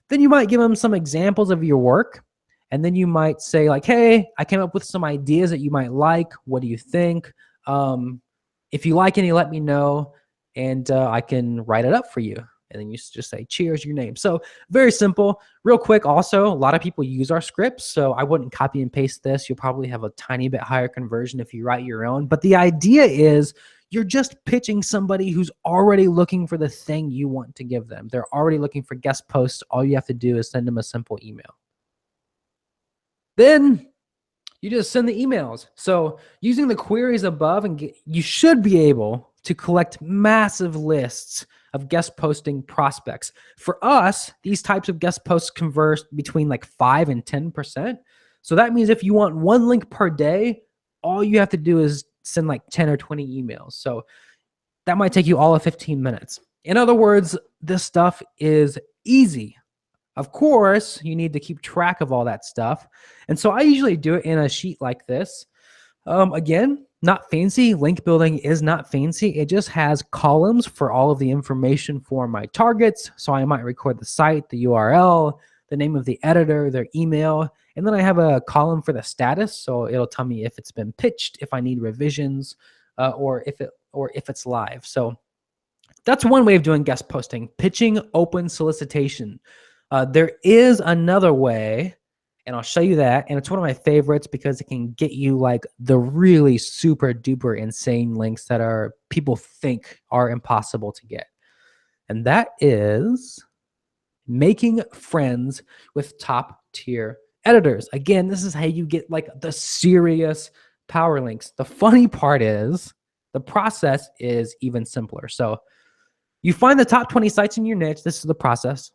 S2: Then you might give them some examples of your work. And then you might say like, "Hey, I came up with some ideas that you might like. What do you think? If you like any, let me know. And I can write it up for you." And then you just say, "Cheers, your name." So very simple. Real quick, also, a lot of people use our scripts, so I wouldn't copy and paste this. You'll probably have a tiny bit higher conversion if you write your own. But the idea is you're just pitching somebody who's already looking for the thing you want to give them. They're already looking for guest posts. All you have to do is send them a simple email. Then you just send the emails. So using the queries above, you should be able to collect massive lists of guest posting prospects. For us, these types of guest posts convert between like 5 and 10%. So that means if you want one link per day, all you have to do is send like 10 or 20 emails. So that might take you all of 15 minutes. In other words, this stuff is easy. Of course, you need to keep track of all that stuff. And so I usually do it in a sheet like this. Again, not fancy. Link building is not fancy. It just has columns for all of the information for my targets. So I might record the site, the URL, the name of the editor, their email, and then I have a column for the status. So it'll tell me if it's been pitched, if I need revisions, or if it's live. So that's one way of doing guest posting, pitching open solicitation. There is another way, and I'll show you that. And it's one of my favorites because it can get you like the really super duper insane links that people think are impossible to get. And that is making friends with top tier editors. Again, this is how you get like the serious power links. The funny part is the process is even simpler. So you find the top 20 sites in your niche. This is the process.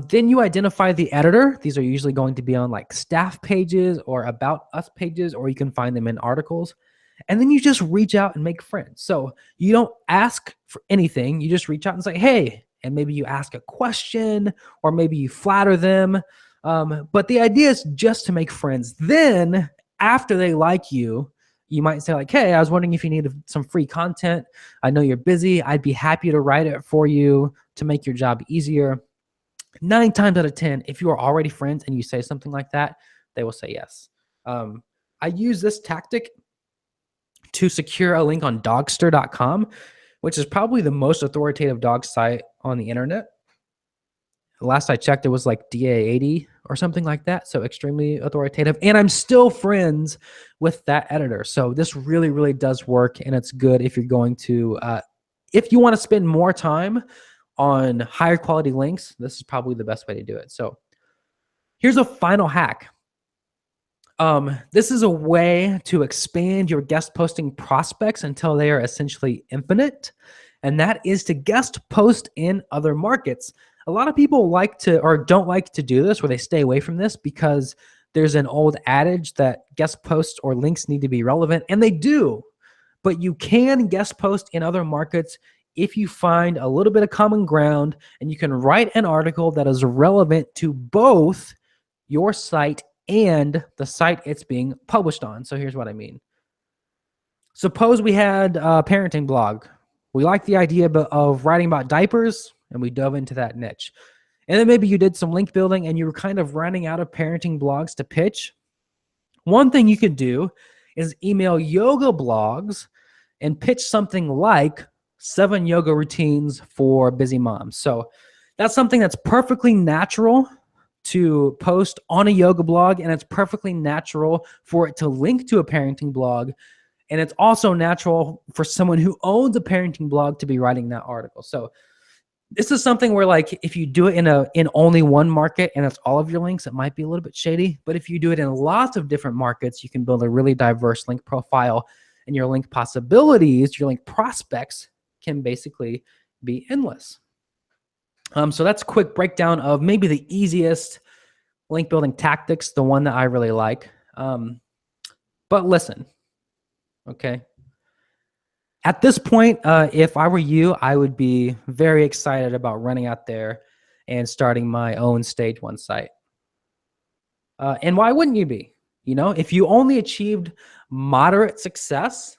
S2: Then you identify the editor. These are usually going to be on like staff pages or about us pages, or you can find them in articles. And then you just reach out and make friends. So you don't ask for anything. You just reach out and say, "Hey," and maybe you ask a question or maybe you flatter them. But the idea is just to make friends. Then after they like you, you might say like, hey, I was wondering if you need some free content. I know you're busy. I'd be happy to write it for you to make your job easier. 9 times out of 10, if you are already friends and you say something like that, they will say yes. I use this tactic to secure a link on Dogster.com, which is probably the most authoritative dog site on the internet. Last I checked, it was like DA80 or something like that. So extremely authoritative. And I'm still friends with that editor. So this really, really does work. And it's good if you're going to, if you want to spend more time on higher quality links, this is probably the best way to do it. So here's a final hack. This is a way to expand your guest posting prospects until they are essentially infinite. And that is to guest post in other markets. A lot of people like to, or don't like to do this, where they stay away from this because there's an old adage that guest posts or links need to be relevant, and they do. But you can guest post in other markets if you find a little bit of common ground and you can write an article that is relevant to both your site and the site it's being published on. So here's what I mean. Suppose we had a parenting blog. We like the idea of writing about diapers, and we dove into that niche. And then maybe you did some link building and you were kind of running out of parenting blogs to pitch. One thing you could do is email yoga blogs and pitch something like 7 yoga routines for busy moms. So that's something that's perfectly natural to post on a yoga blog, and it's perfectly natural for it to link to a parenting blog. And it's also natural for someone who owns a parenting blog to be writing that article. So this is something where, like, if you do it in only one market and it's all of your links, it might be a little bit shady. But if you do it in lots of different markets, you can build a really diverse link profile, and your link possibilities, your link prospects can basically be endless. So that's a quick breakdown of maybe the easiest link building tactics, the one that I really like. But listen, okay. At this point, if I were you, I would be very excited about running out there and starting my own stage 1 site. And why wouldn't you be? You know, if you only achieved moderate success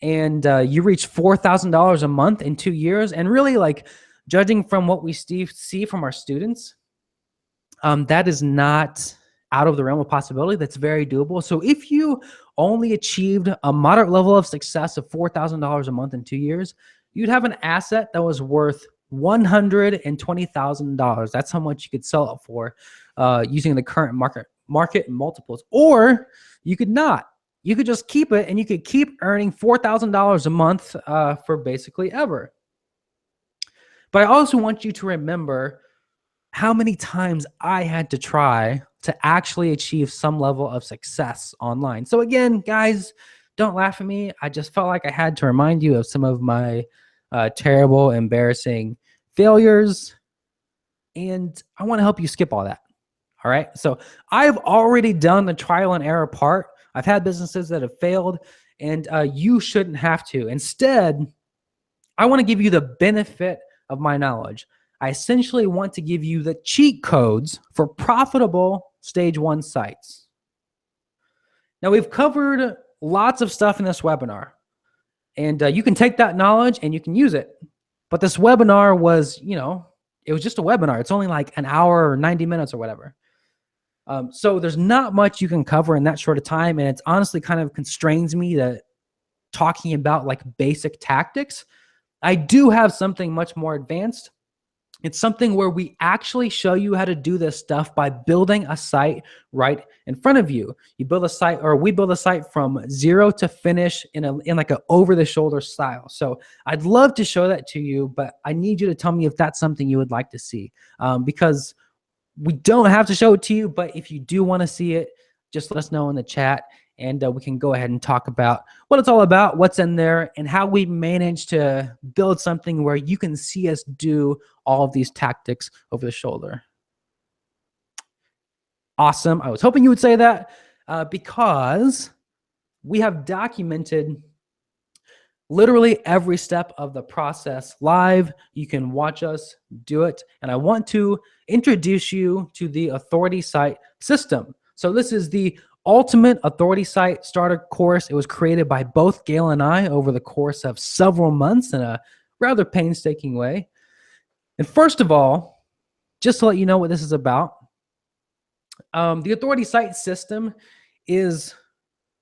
S2: and you reached $4,000 a month in 2 years, and really, like, judging from what we see from our students, that is not out of the realm of possibility. That's very doable. So if you only achieved a moderate level of success of $4,000 a month in 2 years, you'd have an asset that was worth $120,000. That's how much you could sell it for using the current market multiples. Or you could not. You could just keep it, and you could keep earning $4,000 a month for basically ever. But I also want you to remember how many times I had to try to actually achieve some level of success online. So again, guys, don't laugh at me. I just felt like I had to remind you of some of my terrible, embarrassing failures. And I want to help you skip all that. All right. So I've already done the trial and error part. I've had businesses that have failed, and you shouldn't have to. Instead, I want to give you the benefit of my knowledge. I essentially want to give you the cheat codes for profitable stage 1 sites. Now, we've covered lots of stuff in this webinar, and you can take that knowledge and you can use it. But this webinar was, it was just a webinar. It's only like an hour or 90 minutes or whatever. So there's not much you can cover in that short of time, and it's honestly kind of constrains me to talking about like basic tactics. I do have something much more advanced. It's something where we actually show you how to do this stuff by building a site right in front of you. You build a site, or we build a site from zero to finish in like a over-the-shoulder style. So I'd love to show that to you, but I need you to tell me if that's something you would like to see, because we don't have to show it to you. But if you do want to see it, just let us know in the chat, and we can go ahead and talk about what it's all about, what's in there, and how we managed to build something where you can see us do all of these tactics over the shoulder. Awesome. I was hoping you would say that because we have documented literally every step of the process live. You can watch us do it. And I want to introduce you to the authority site system. So this is the Ultimate Authority Site Starter Course. It was created by both Gail and I over the course of several months in a rather painstaking way. And first of all, just to let you know what this is about, the Authority Site system is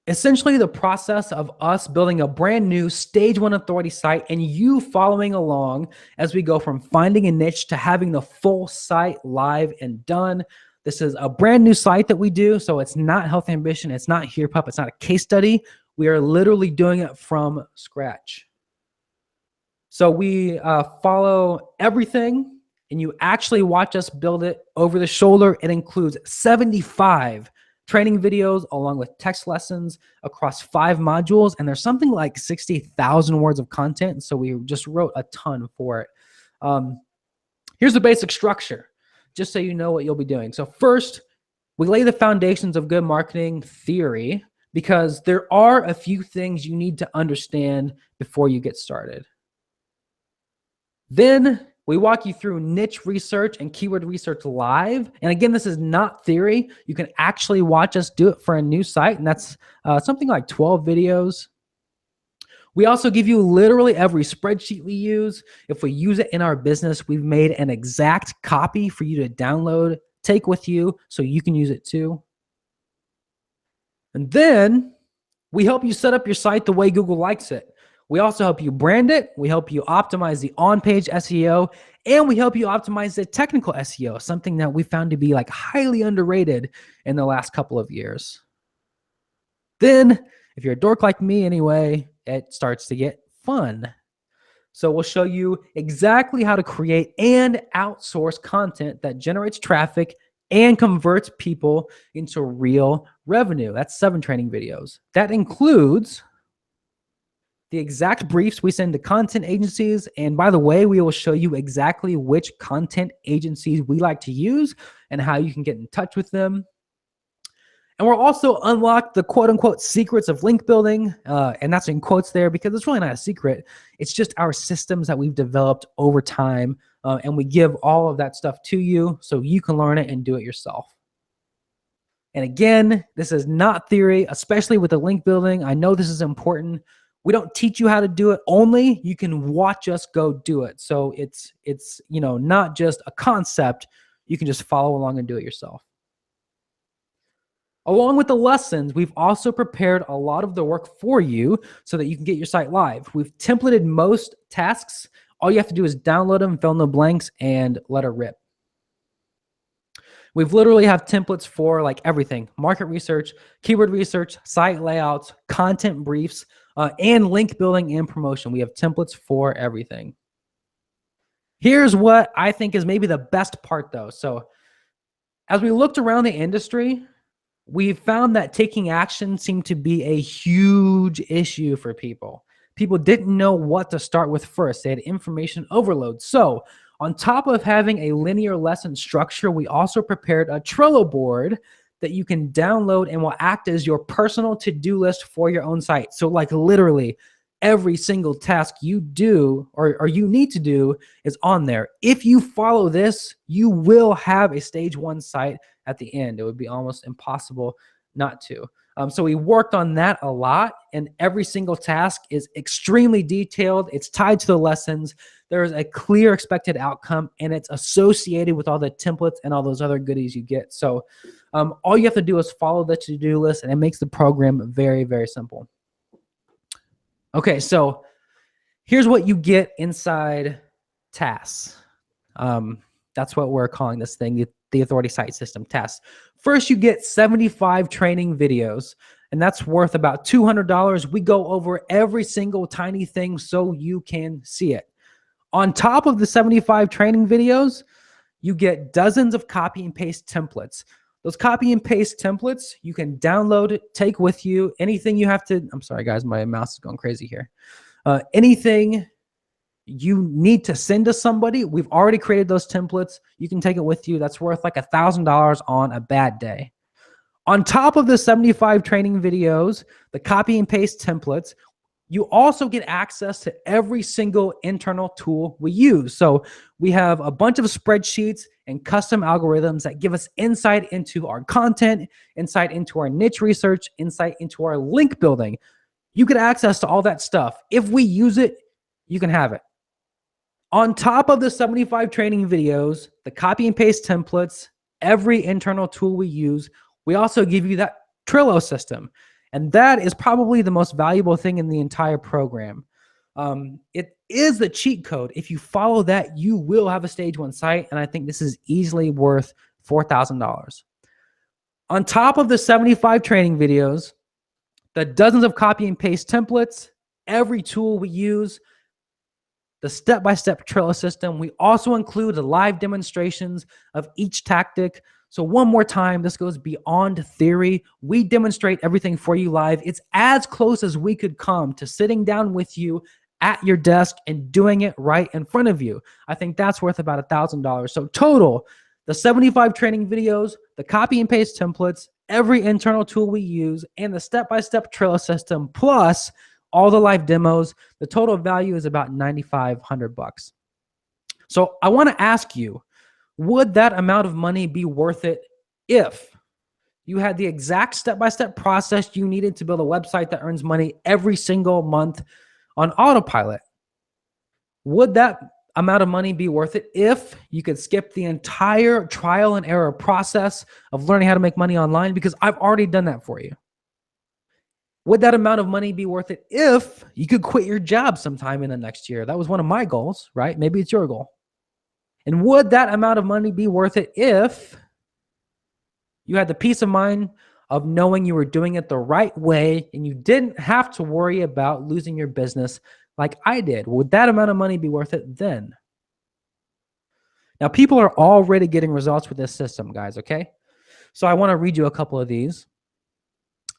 S2: essentially the process of us building a brand new stage 1 authority site and you following along as we go from finding a niche to having the full site live and done. This is a brand new site that we do, so it's not Health Ambition, it's not HerePup, it's not a case study. We are literally doing it from scratch. So we follow everything, and you actually watch us build it over the shoulder. It includes 75 training videos along with text lessons across 5 modules, and there's something like 60,000 words of content, so we just wrote a ton for it. Here's the basic structure, just so you know what you'll be doing. So first, we lay the foundations of good marketing theory because there are a few things you need to understand before you get started. Then we walk you through niche research and keyword research live. And again, this is not theory. You can actually watch us do it for a new site, and that's something like 12 videos. We also give you literally every spreadsheet we use. If we use it in our business, we've made an exact copy for you to download, take with you, so you can use it too. And then we help you set up your site the way Google likes it. We also help you brand it. We help you optimize the on-page SEO, and we help you optimize the technical SEO, something that we found to be like highly underrated in the last couple of years. Then, if you're a dork like me anyway, it starts to get fun. So we'll show you exactly how to create and outsource content that generates traffic and converts people into real revenue. That's 7 training videos. That includes the exact briefs we send to content agencies. And by the way, we will show you exactly which content agencies we like to use and how you can get in touch with them. And we'll also unlock the quote unquote secrets of link building. And that's in quotes there because it's really not a secret. It's just our systems that we've developed over time. And we give all of that stuff to you so you can learn it and do it yourself. And again, this is not theory, especially with the link building. I know this is important. We don't teach you how to do it only. You can watch us go do it. So it's not just a concept. You can just follow along and do it yourself. Along with the lessons, we've also prepared a lot of the work for you so that you can get your site live. We've templated most tasks. All you have to do is download them, fill in the blanks, and let it rip. We've literally have templates for like everything: market research, keyword research, site layouts, content briefs, and link building and promotion. We have templates for everything. Here's what I think is maybe the best part though. So as we looked around the industry, we found that taking action seemed to be a huge issue for people. People didn't know what to start with first. They had information overload. So on top of having a linear lesson structure, we also prepared a Trello board that you can download and will act as your personal to-do list for your own site. So like literally every single task you do or you need to do is on there. If you follow this, you will have a stage 1 site at the end. It would be almost impossible not to. So we worked on that a lot, and every single task is extremely detailed. It's tied to the lessons. There's a clear expected outcome, and it's associated with all the templates and all those other goodies you get. So all you have to do is follow the to-do list, and it makes the program very, very simple. Okay, so here's what you get inside tasks. That's what we're calling this thing, the Authority Site System tasks. First, you get 75 training videos, and that's worth about $200. We go over every single tiny thing so you can see it. On top of the 75 training videos, you get dozens of copy and paste templates. Those copy and paste templates, you can download, take with you. Anything you have to, I'm sorry guys, my mouse is going crazy here. Anything you need to send to somebody, we've already created those templates. You can take it with you. That's worth like $1,000 on a bad day. On top of the 75 training videos, the copy and paste templates, you also get access to every single internal tool we use. So we have a bunch of spreadsheets and custom algorithms that give us insight into our content, insight into our niche research, insight into our link building. You get access to all that stuff. If we use it, you can have it. On top of the 75 training videos, the copy and paste templates, every internal tool we use, we also give you that Trello system. And that is probably the most valuable thing in the entire program. It is the cheat code. If you follow that, you will have a stage 1 site. And I think this is easily worth $4,000. On top of the 75 training videos, the dozens of copy and paste templates, every tool we use, the step-by-step Trello system. We also include the live demonstrations of each tactic. So one more time, this goes beyond theory. We demonstrate everything for you live. It's as close as we could come to sitting down with you at your desk and doing it right in front of you. I think that's worth about $1,000. So total, the 75 training videos, the copy and paste templates, every internal tool we use, and the step-by-step Trello system, plus all the live demos, the total value is about $9,500. So I want to ask you, would that amount of money be worth it if you had the exact step-by-step process you needed to build a website that earns money every single month on autopilot? Would that amount of money be worth it if you could skip the entire trial and error process of learning how to make money online? Because I've already done that for you. Would that amount of money be worth it if you could quit your job sometime in the next year? That was one of my goals, right? Maybe it's your goal. And would that amount of money be worth it if you had the peace of mind of knowing you were doing it the right way and you didn't have to worry about losing your business like I did? Would that amount of money be worth it then? Now, people are already getting results with this system, guys, okay? So I want to read you a couple of these.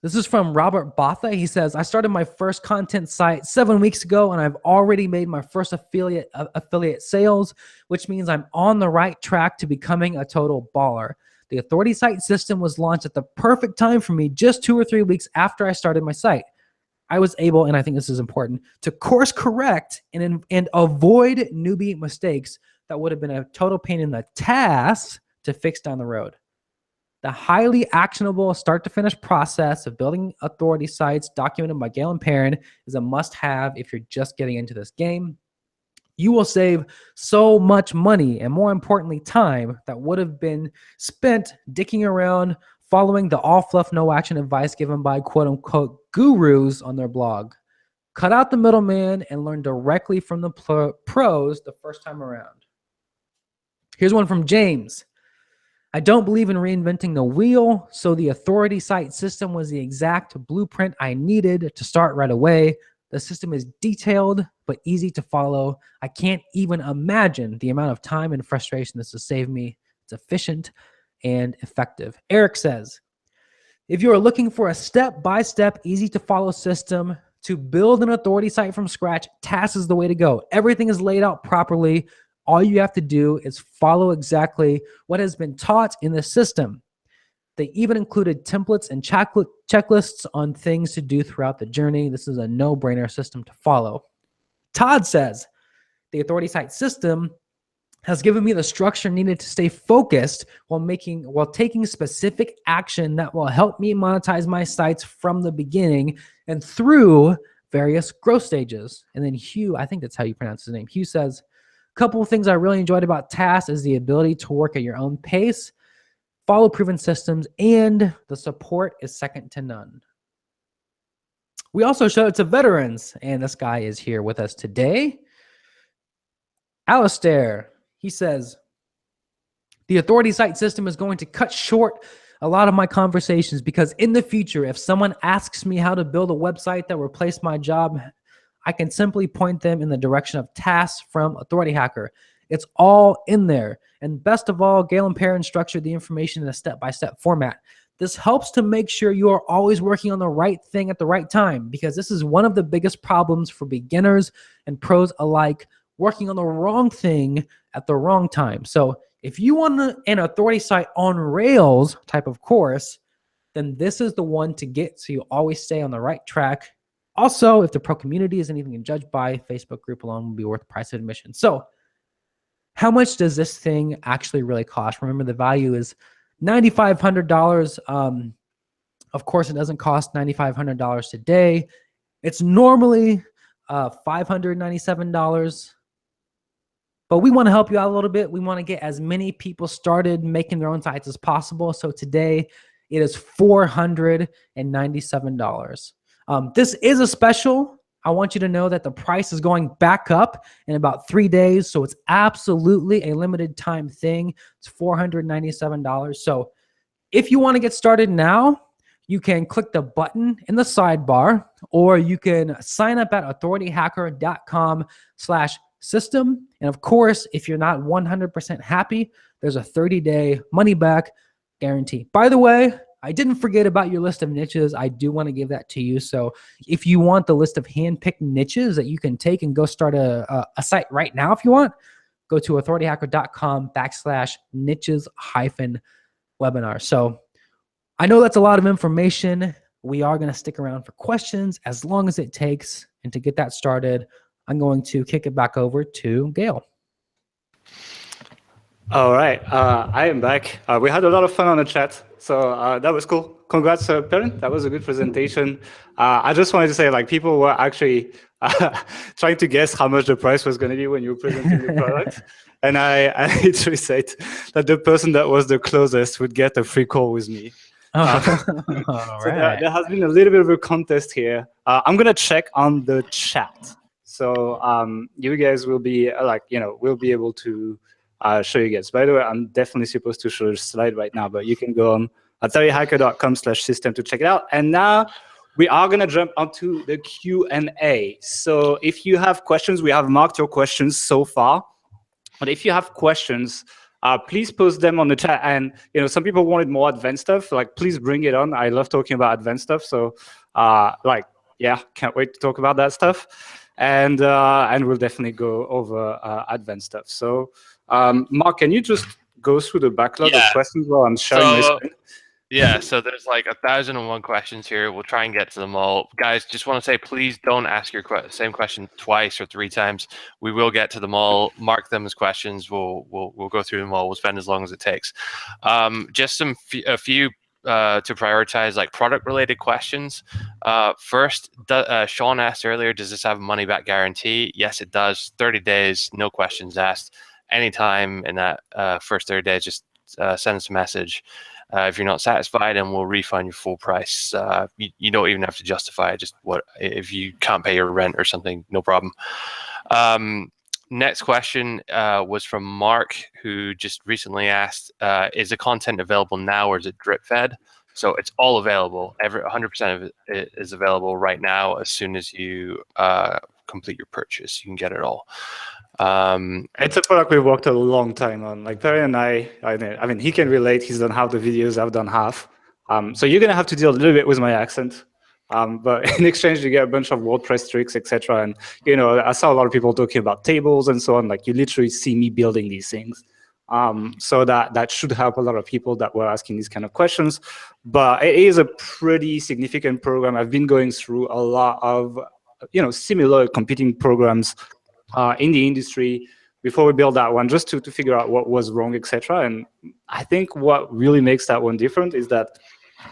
S2: This is from Robert Botha. He says, I started my first content site 7 weeks ago, and I've already made my first affiliate sales, which means I'm on the right track to becoming a total baller. The authority site system was launched at the perfect time for me just 2 or 3 weeks after I started my site. I was able, and I think this is important, to course correct and avoid newbie mistakes that would have been a total pain in the ass to fix down the road. The highly actionable start-to-finish process of building authority sites documented by Gail and Perrin is a must-have if you're just getting into this game. You will save so much money and, more importantly, time that would have been spent dicking around following the all-fluff, no-action advice given by quote-unquote gurus on their blog. Cut out the middleman and learn directly from the pros the first time around. Here's one from James. I don't believe in reinventing the wheel, so the authority site system was the exact blueprint I needed to start right away. The system is detailed but easy to follow. I can't even imagine the amount of time and frustration this has saved me. It's efficient and effective. Eric says, if you are looking for a step-by-step, easy-to-follow system to build an authority site from scratch, TAS is the way to go. Everything is laid out properly. All you have to do is follow exactly what has been taught in the system. They even included templates and checklists on things to do throughout the journey. This is a no-brainer system to follow. Todd says, the authority site system has given me the structure needed to stay focused while taking specific action that will help me monetize my sites from the beginning and through various growth stages. And then Hugh, I think that's how you pronounce his name. Hugh says, couple of things I really enjoyed about TAS is the ability to work at your own pace, follow proven systems, and the support is second to none. We also showed it to veterans, and this guy is here with us today. Alistair, he says, the authority site system is going to cut short a lot of my conversations because in the future, if someone asks me how to build a website that replaced my job, I can simply point them in the direction of TAS from Authority Hacker. It's all in there. And best of all, Gail and Perrin structured the information in a step-by-step format. This helps to make sure you are always working on the right thing at the right time, because this is one of the biggest problems for beginners and pros alike, working on the wrong thing at the wrong time. So if you want an authority site on Rails type of course, then this is the one to get so you always stay on the right track. Also, if the pro community is anything to judge by, Facebook group alone will be worth the price of admission. So how much does this thing actually really cost? Remember, the value is $9,500. Of course, it doesn't cost $9,500 today. It's normally $597. But we want to help you out a little bit. We want to get as many people started making their own sites as possible. So today it is $497. This is a special. I want you to know that the price is going back up in about 3 days. So it's absolutely a limited time thing. It's $497. So if you want to get started now, you can click the button in the sidebar, or you can sign up at authorityhacker.com/system. And of course, if you're not 100% happy, there's a 30-day money back guarantee. By the way, I didn't forget about your list of niches. I do want to give that to you. So if you want the list of hand-picked niches that you can take and go start a site right now, if you want, go to authorityhacker.com/niches-webinar. So I know that's a lot of information. We are going to stick around for questions as long as it takes. And to get that started, I'm going to kick it back over to Gail.
S1: All right, I am back. We had a lot of fun on the chat, so that was cool. Congrats, Perrin. That was a good presentation. I just wanted to say, like, people were actually trying to guess how much the price was going to be when you were presenting the product. And I literally said that the person that was the closest would get a free call with me.
S2: All
S1: So
S2: right.
S1: there has been a little bit of a contest here. I'm going to check on the chat. So you guys will be we'll be able to show you guys. By the way, I'm definitely supposed to show the slide right now, but you can go on authorityhacker.com/system to check it out. And now we are going to jump onto the Q&A. So if you have questions, we have marked your questions so far. But if you have questions, please post them on the chat. And some people wanted more advanced stuff. Like, please bring it on. I love talking about advanced stuff. So can't wait to talk about that stuff. And we'll definitely go over advanced stuff. So Mark, can you just go through the backlog of questions while I'm sharing my screen?
S3: Yeah, so there's like 1,001 questions here. We'll try and get to them all. Guys, just want to say, please don't ask your same question twice or 3 times. We will get to them all. Mark them as questions. We'll go through them all. We'll spend as long as it takes. Just a few to prioritize, like product-related questions. First, Sean asked earlier, does this have a money-back guarantee? Yes, it does. 30 days, no questions asked. Anytime in that first 30 days, just send us a message. If you're not satisfied, and we'll refund your full price. You don't even have to justify it. Just if you can't pay your rent or something, no problem. Next question was from Mark, who just recently asked, is the content available now, or is it drip fed? So it's all available. 100% of it is available right now. As soon as you complete your purchase, you can get it all.
S1: It's a product we've worked a long time on. Like Perrin and I mean, he can relate. He's done half the videos. I've done half. So you're gonna have to deal a little bit with my accent. But in exchange, you get a bunch of WordPress tricks, etc. And I saw a lot of people talking about tables and so on. Like, you literally see me building these things. So that should help a lot of people that were asking these kind of questions. But it is a pretty significant program. I've been going through a lot of similar competing programs in the industry before we built that one, just to figure out what was wrong, etc. And I think what really makes that one different is that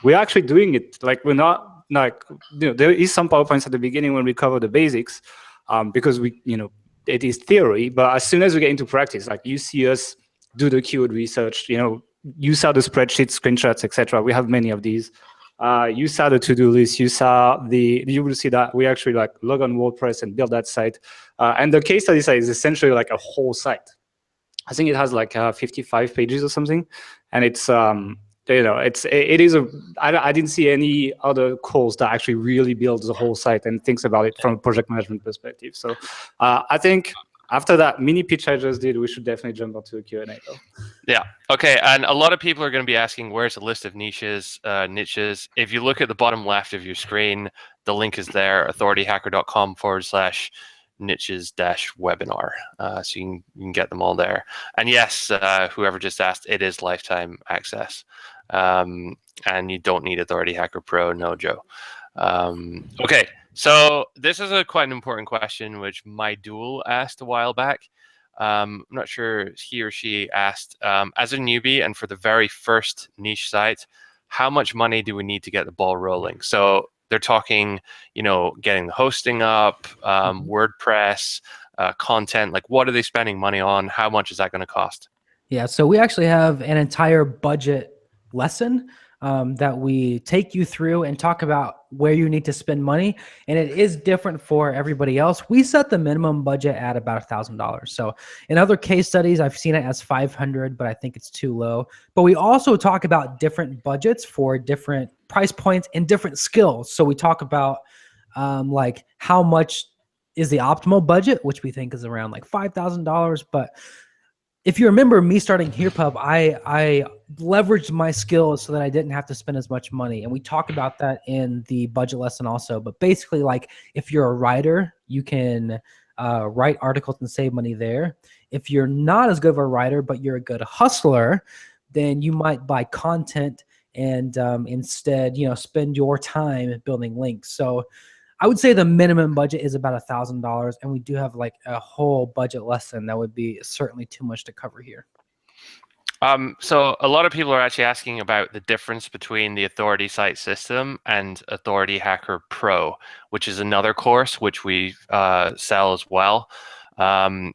S1: we're actually doing it. Like, we're not like, there is some PowerPoints at the beginning when we cover the basics, because it is theory. But as soon as we get into practice, like, you see us do the keyword research, you saw the spreadsheet screenshots, etc. We have many of these. You saw the to-do list. You will see that we actually like log on WordPress and build that site. And the case study site is essentially like a whole site. I think it has like 55 pages or something, and it's it is a. I didn't see any other course that actually really builds the whole site and thinks about it from a project management perspective. So I think after that mini pitch I just did, we should definitely jump onto a Q&A though.
S3: Yeah. Okay. And a lot of people are going to be asking, where's the list of niches? If you look at the bottom left of your screen, the link is there, authorityhacker.com/niches-webinar. So you can get them all there. And yes, whoever just asked, it is lifetime access. And you don't need Authority Hacker Pro, no, Joe. Okay. So this is quite an important question, which my dual asked a while back. I'm not sure he or she asked, as a newbie and for the very first niche site, how much money do we need to get the ball rolling? So they're talking, getting the hosting up, WordPress, content. Like, what are they spending money on? How much is that going to cost?
S2: Yeah, so we actually have an entire budget lesson that we take you through and talk about where you need to spend money. And it is different for everybody else. We set the minimum budget at about $1,000. So in other case studies, I've seen it as 500, but I think it's too low. But we also talk about different budgets for different price points and different skills. So we talk about like how much is the optimal budget, which we think is around like $5,000. But if you remember me starting HerePub, I leveraged my skills so that I didn't have to spend as much money. And we talk about that in the budget lesson also. But basically, like if you're a writer, you can write articles and save money there. If you're not as good of a writer, but you're a good hustler, then you might buy content and instead, spend your time building links. So I would say the minimum budget is about $1,000, and we do have like a whole budget lesson that would be certainly too much to cover here.
S3: So a lot of people are actually asking about the difference between the Authority Site System and Authority Hacker Pro, which is another course which we sell as well.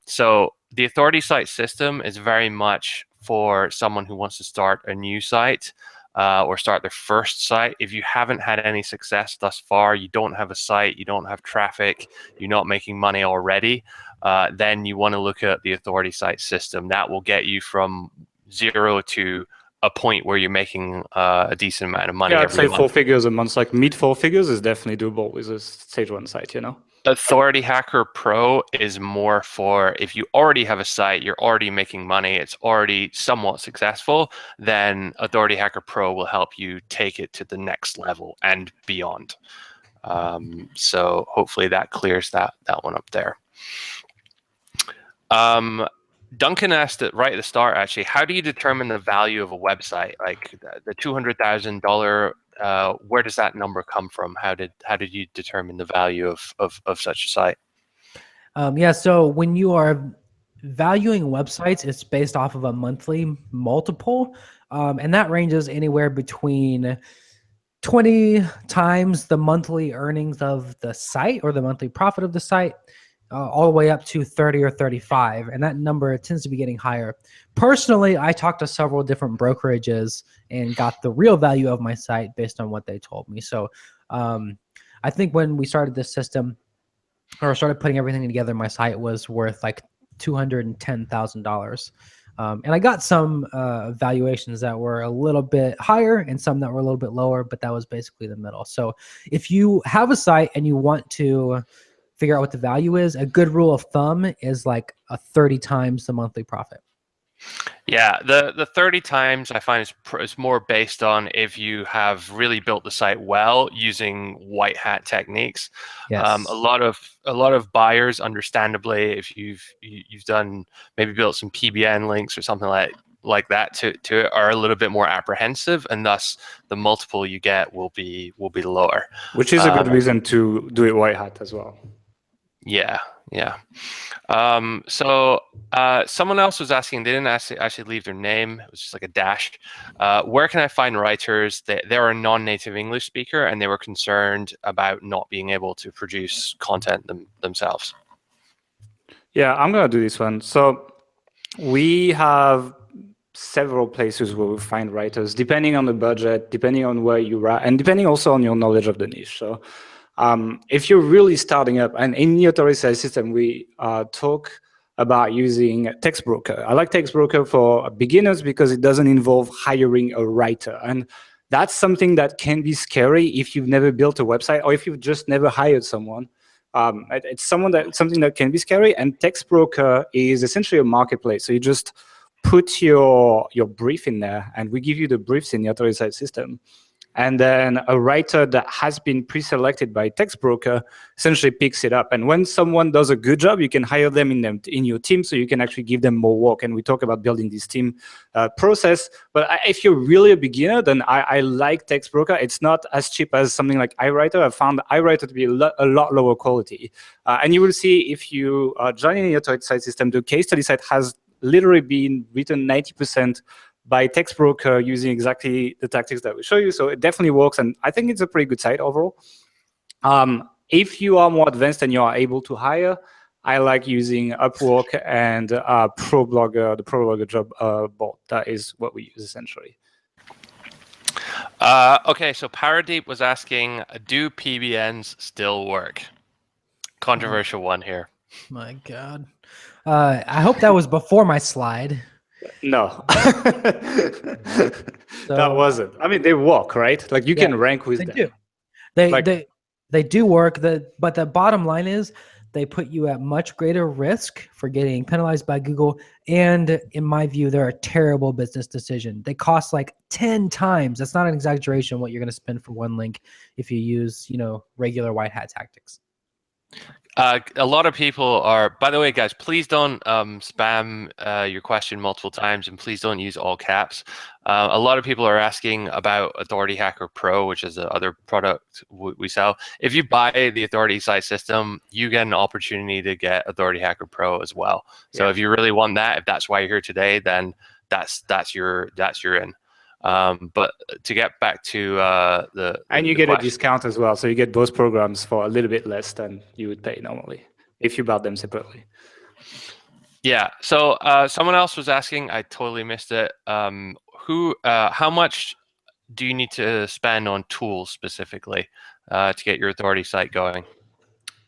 S3: So the Authority Site System is very much for someone who wants to start a new site. Or start their first site. If you haven't had any success thus far, you don't have a site, you don't have traffic, you're not making money already, then you want to look at the Authority Site System. That will get you from 0 to a point where you're making a decent amount of money.
S1: Yeah, I'd say
S3: every month.
S1: 4 figures a month, like mid 4 figures is definitely doable with a stage 1 site,
S3: Authority Hacker Pro is more for if you already have a site, you're already making money, it's already somewhat successful, then Authority Hacker Pro will help you take it to the next level and beyond. So hopefully that clears that one up there. Duncan asked it right at the start, actually, how do you determine the value of a website? Like the $200,000, where does that number come from? How did you determine the value of such a site?
S2: Yeah, so when you are valuing websites, it's based off of a monthly multiple, and that ranges anywhere between 20 times the monthly earnings of the site or the monthly profit of the site, all the way up to 30 or 35. And that number tends to be getting higher. Personally, I talked to several different brokerages and got the real value of my site based on what they told me. So I think when we started this system or started putting everything together, my site was worth like $210,000. And I got some valuations that were a little bit higher and some that were a little bit lower, but that was basically the middle. So if you have a site and you want to figure out what the value is, a good rule of thumb is like a 30 times the monthly profit.
S3: Yeah, the 30 times I find is more based on if you have really built the site well using white hat techniques.
S2: Yes.
S3: A lot of buyers, understandably, if you've done maybe built some PBN links or something like that to it, are a little bit more apprehensive, and thus the multiple you get will be lower.
S1: Which is a good reason to do it white hat as well.
S3: Yeah. So someone else was asking, they didn't actually leave their name, it was just like a dash. Where can I find writers that they're a non-native English speaker and they were concerned about not being able to produce content themselves?
S1: Yeah, I'm going to do this one. So we have several places where we find writers, depending on the budget, depending on where you are, and depending also on your knowledge of the niche. So if you're really starting up, and in the Authority Site System, we talk about using Text Broker. I like Text Broker for beginners because it doesn't involve hiring a writer. And that's something that can be scary if you've never built a website or if you've just never hired someone. It's something that can be scary. And Text Broker is essentially a marketplace. So you just put your brief in there, and we give you the briefs in the Authority Site System. and then a writer that has been pre-selected by text broker essentially picks it up. And when someone does a good job, you can hire them in your team, so you can actually give them more work. And we talk about building this team process. But if you're really a beginner, then I like text broker. It's not as cheap as something like iWriter. I found iWriter to be a lot lower quality. And you will see if you join any authority site system, the case study site has literally been written 90% by text broker using exactly the tactics that we show you. So it definitely works, and I think it's a pretty good site overall. If you are more advanced and you are able to hire, I like using Upwork and ProBlogger, the ProBlogger job board. That is what we use essentially.
S3: Okay, so Paradeep was asking, do PBNs still work? Controversial one here.
S2: My God. I hope that was before my slide.
S1: No, that wasn't. I mean, they work, right? Like you can rank with them.
S2: They do work. But the bottom line is they put you at much greater risk for getting penalized by Google. And in my view, they're a terrible business decision. They cost like 10 times. That's not an exaggeration what you're going to spend for one link if you use, regular white hat tactics.
S3: A lot of people are, by the way, guys, please don't spam your question multiple times, and please don't use all caps. A lot of people are asking about Authority Hacker Pro, which is the other product we sell. If you buy the Authority Site System, you get an opportunity to get Authority Hacker Pro as well. So if you really want that, if that's why you're here today, then that's your in. But to get back to
S1: and you get a discount as well, so you get both programs for a little bit less than you would pay normally if you bought them separately.
S3: Yeah. So someone else was asking, I totally missed it. How much do you need to spend on tools specifically to get your authority site going?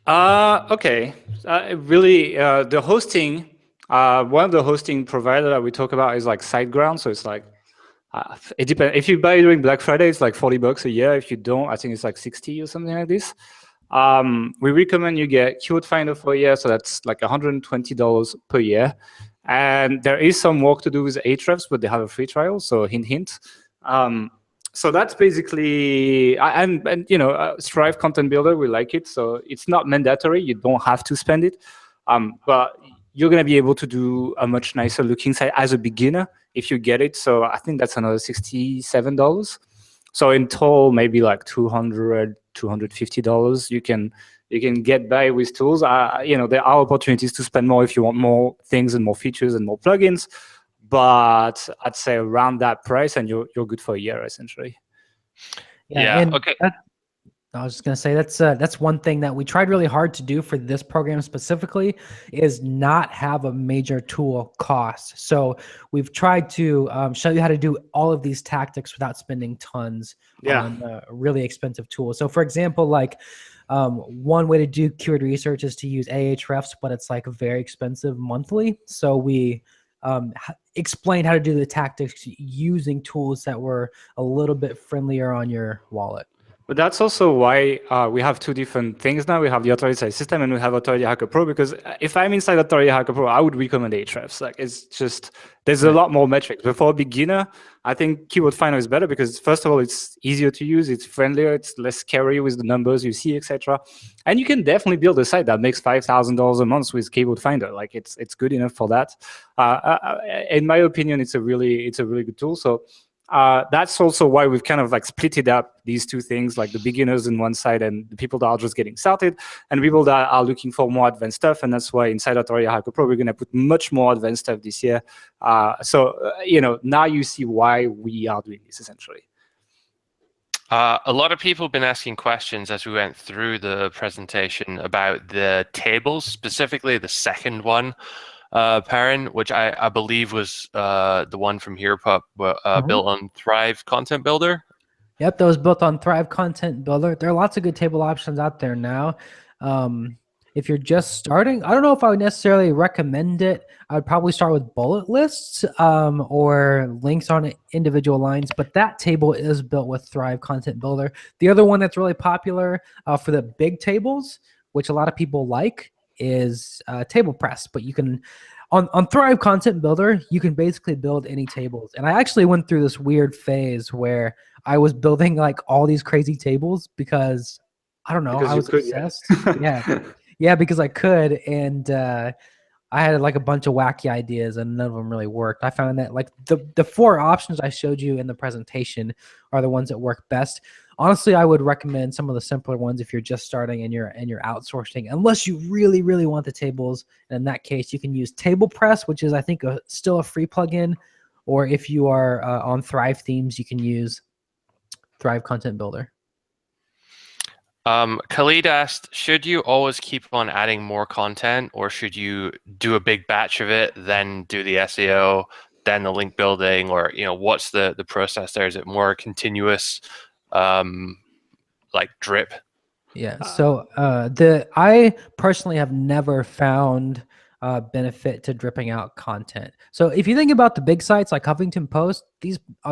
S1: Okay. Really, the hosting. One of the hosting provider that we talk about is like SiteGround, so it's like. It depends. If you buy during Black Friday, it's like $40 a year. If you don't, I think it's like 60 or something like this. We recommend you get Keyword Finder for a year, so that's like $120 per year. And there is some work to do with Ahrefs, but they have a free trial, so hint, hint. So that's basically, and Strive Content Builder, we like it. So it's not mandatory. You don't have to spend it. But you're going to be able to do a much nicer looking site as a beginner if you get it. So I think that's another $67. So in total, maybe like $200, $250 you can get by with tools. There are opportunities to spend more if you want more things and more features and more plugins. But I'd say around that price, and you're good for a year essentially.
S2: Yeah.
S3: Okay.
S2: I was just gonna say that's one thing that we tried really hard to do for this program specifically is not have a major tool cost. So we've tried to show you how to do all of these tactics without spending tons on really expensive tools. So for example, like one way to do keyword research is to use Ahrefs, but it's like very expensive monthly. So we explained how to do the tactics using tools that were a little bit friendlier on your wallet.
S1: But that's also why we have two different things now. We have the Authority Site System and we have Authority Hacker Pro, because if I'm inside Authority Hacker Pro, I would recommend Ahrefs. Like, it's just, there's a lot more metrics. But for a beginner, I think Keyword Finder is better because, first of all, it's easier to use, it's friendlier, it's less scary with the numbers you see, etc. And you can definitely build a site that makes $5,000 a month with Keyword Finder. Like, it's good enough for that. In my opinion, it's a really good tool. So that's also why we've kind of like splitted up these two things, like the beginners on one side and the people that are just getting started, and people that are looking for more advanced stuff. And that's why inside Authority Hacker Pro, we're going to put much more advanced stuff this year. Now you see why we are doing this essentially.
S3: A lot of people have been asking questions as we went through the presentation about the tables, specifically the second one. Perrin, which I believe was the one from HeroPup built on Thrive Content Builder.
S2: Yep, that was built on Thrive Content Builder. There are lots of good table options out there now. If you're just starting, I don't know if I would necessarily recommend it. I would probably start with bullet lists or links on individual lines, but that table is built with Thrive Content Builder. The other one that's really popular for the big tables, which a lot of people like, is table press, but you can on Thrive Content Builder, you can basically build any tables. And I actually went through this weird phase where I was building like all these crazy tables because I don't know,
S1: Because
S2: I
S1: you
S2: was
S1: could,
S2: obsessed. Yeah, because I could, and I had like a bunch of wacky ideas, and none of them really worked. I found that like the 4 options I showed you in the presentation are the ones that work best. Honestly, I would recommend some of the simpler ones if you're just starting and you're outsourcing, unless you really, really want the tables. And in that case, you can use Table Press, which is I think still a free plugin, or if you are on Thrive themes, you can use Thrive Content Builder.
S3: Khalid asked, should you always keep on adding more content, or should you do a big batch of it, then do the SEO, then the link building, or what's the process there? Is it more continuous, like drip?
S2: Yeah. So I personally have never found benefit to dripping out content. So if you think about the big sites like Huffington Post,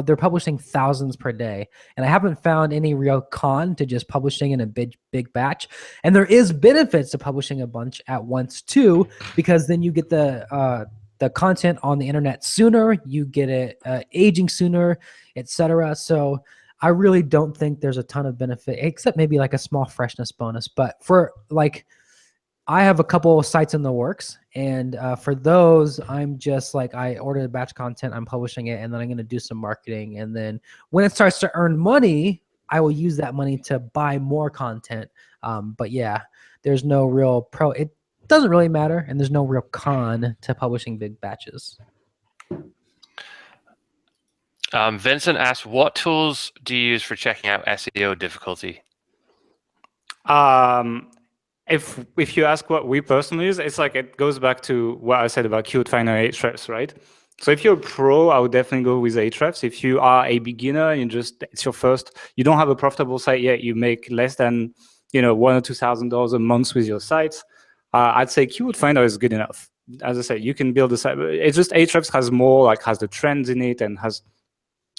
S2: they're publishing thousands per day, and I haven't found any real con to just publishing in a big batch. And there is benefits to publishing a bunch at once too, because then you get the content on the internet sooner, you get it aging sooner, etc. So I really don't think there's a ton of benefit, except maybe like a small freshness bonus. But for like, I have a couple of sites in the works, and for those, I'm just like, I ordered batch content, I'm publishing it, and then I'm going to do some marketing. And then when it starts to earn money, I will use that money to buy more content. But yeah, there's no real pro. It doesn't really matter, and there's no real con to publishing big batches.
S3: Vincent asked, what tools do you use for checking out SEO difficulty?
S1: If you ask what we personally use, it's like it goes back to what I said about Keyword Finder Ahrefs, right? So if you're a pro, I would definitely go with Ahrefs. If you are a beginner and it's your first, you don't have a profitable site yet, you make less than $1,000 or $2,000 a month with your sites, I'd say Keyword Finder is good enough. As I said, you can build a site. It's just Ahrefs has more, has the trends in it and has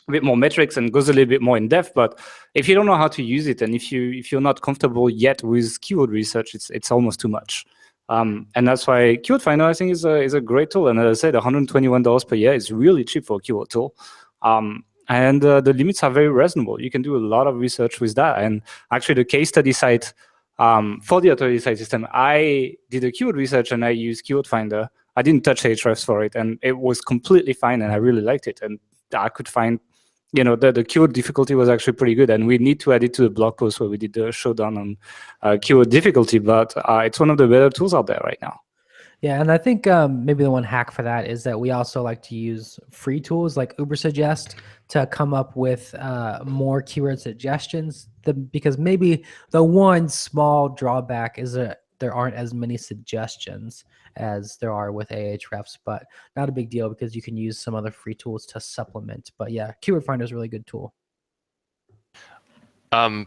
S1: a bit more metrics and goes a little bit more in depth. But if you don't know how to use it, and if you're not comfortable yet with keyword research, it's almost too much. And that's why Keyword Finder, I think, is a great tool. And as I said, $121 per year is really cheap for a keyword tool. And the limits are very reasonable. You can do a lot of research with that. And actually, the case study site for the authority site system, I did a keyword research and I used Keyword Finder. I didn't touch Ahrefs for it, and it was completely fine, and I really liked it. And I could find, the keyword difficulty was actually pretty good, and we need to add it to the blog post where we did the showdown on keyword difficulty, but it's one of the better tools out there right now.
S2: Yeah, and I think maybe the one hack for that is that we also like to use free tools like Ubersuggest to come up with more keyword suggestions. Because maybe the one small drawback is that there aren't as many suggestions as there are with Ahrefs, but not a big deal because you can use some other free tools to supplement. But yeah, Keyword Finder is a really good tool.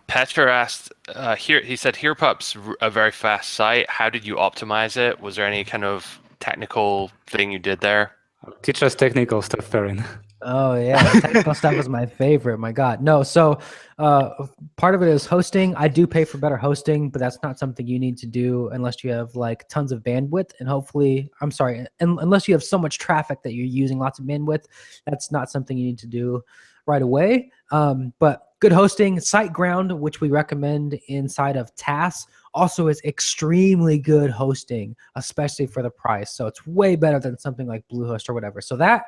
S3: Petra asked, he said, HerePup's a very fast site. How did you optimize it? Was there any kind of technical thing you did there?
S1: Teach us technical stuff, Perrin.
S2: Oh yeah, technical stuff is my favorite. My God, no. So part of it is hosting. I do pay for better hosting, but that's not something you need to do unless you have like tons of bandwidth. And hopefully, unless you have so much traffic that you're using lots of bandwidth, that's not something you need to do right away. But good hosting, SiteGround, which we recommend inside of TAS, also is extremely good hosting, especially for the price. So it's way better than something like Bluehost or whatever. So that.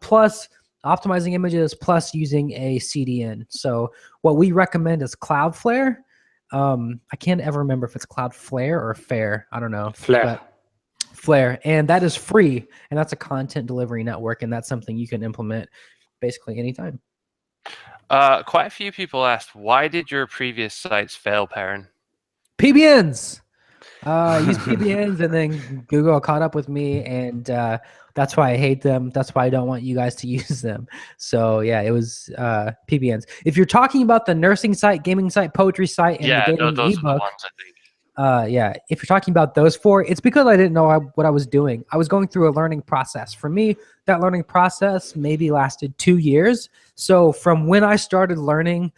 S2: Plus optimizing images, plus using a CDN. So what we recommend is Cloudflare. I can't ever remember if it's Cloudflare or Fair. I don't know. Flare. And that is free. And that's a content delivery network. And that's something you can implement basically anytime.
S3: Quite a few people asked, why did your previous sites fail, Perrin?
S2: PBNs. Use PBNs, and then Google caught up with me, and that's why I hate them. That's why I don't want you guys to use them. So yeah, it was PBNs. If you're talking about the nursing site, gaming site, poetry site, and the dating
S3: those
S2: ebook,
S3: are the ones, I think.
S2: Yeah, if you're talking about those 4, it's because I didn't know what I was doing. I was going through a learning process. For me, that learning process maybe lasted 2 years. So from when I started learning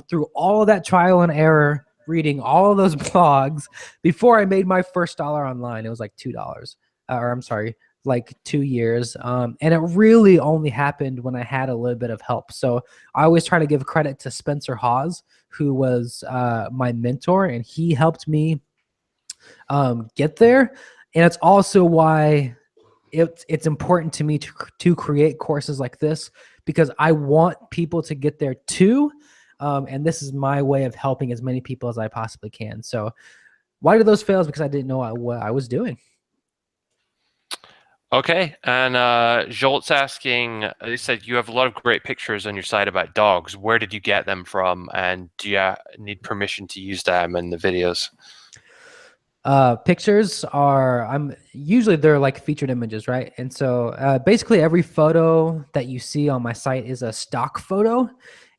S2: through all of that trial and error, reading all of those blogs before I made my first dollar online, it was like $2. Or I'm sorry, like 2 years. And it really only happened when I had a little bit of help. So I always try to give credit to Spencer Hawes, who was my mentor, and he helped me get there. And it's also why it's important to me to create courses like this, because I want people to get there too. And this is my way of helping as many people as I possibly can. So why did those fail? Because I didn't know what I was doing.
S3: Okay, and Jolt's asking, they said you have a lot of great pictures on your site about dogs. Where did you get them from, and do you need permission to use them in the videos?
S2: Pictures they're like featured images, right? And so basically every photo that you see on my site is a stock photo,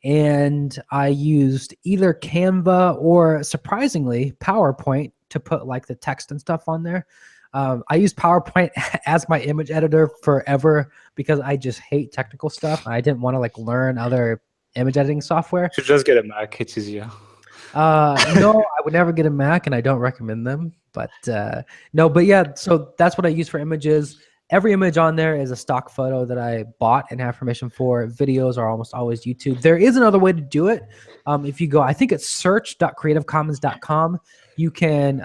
S2: and I used either Canva or, surprisingly, PowerPoint to put like the text and stuff on there. I used PowerPoint as my image editor forever because I just hate technical stuff. I didn't want to like learn other image editing software.
S1: You should just get a Mac. It's easier.
S2: No, I would never get a Mac, and I don't recommend them. But no, but yeah, so that's what I use for images. Every image on there is a stock photo that I bought and have permission for. Videos are almost always YouTube. There is another way to do it. If you go, I think it's search.creativecommons.com. You can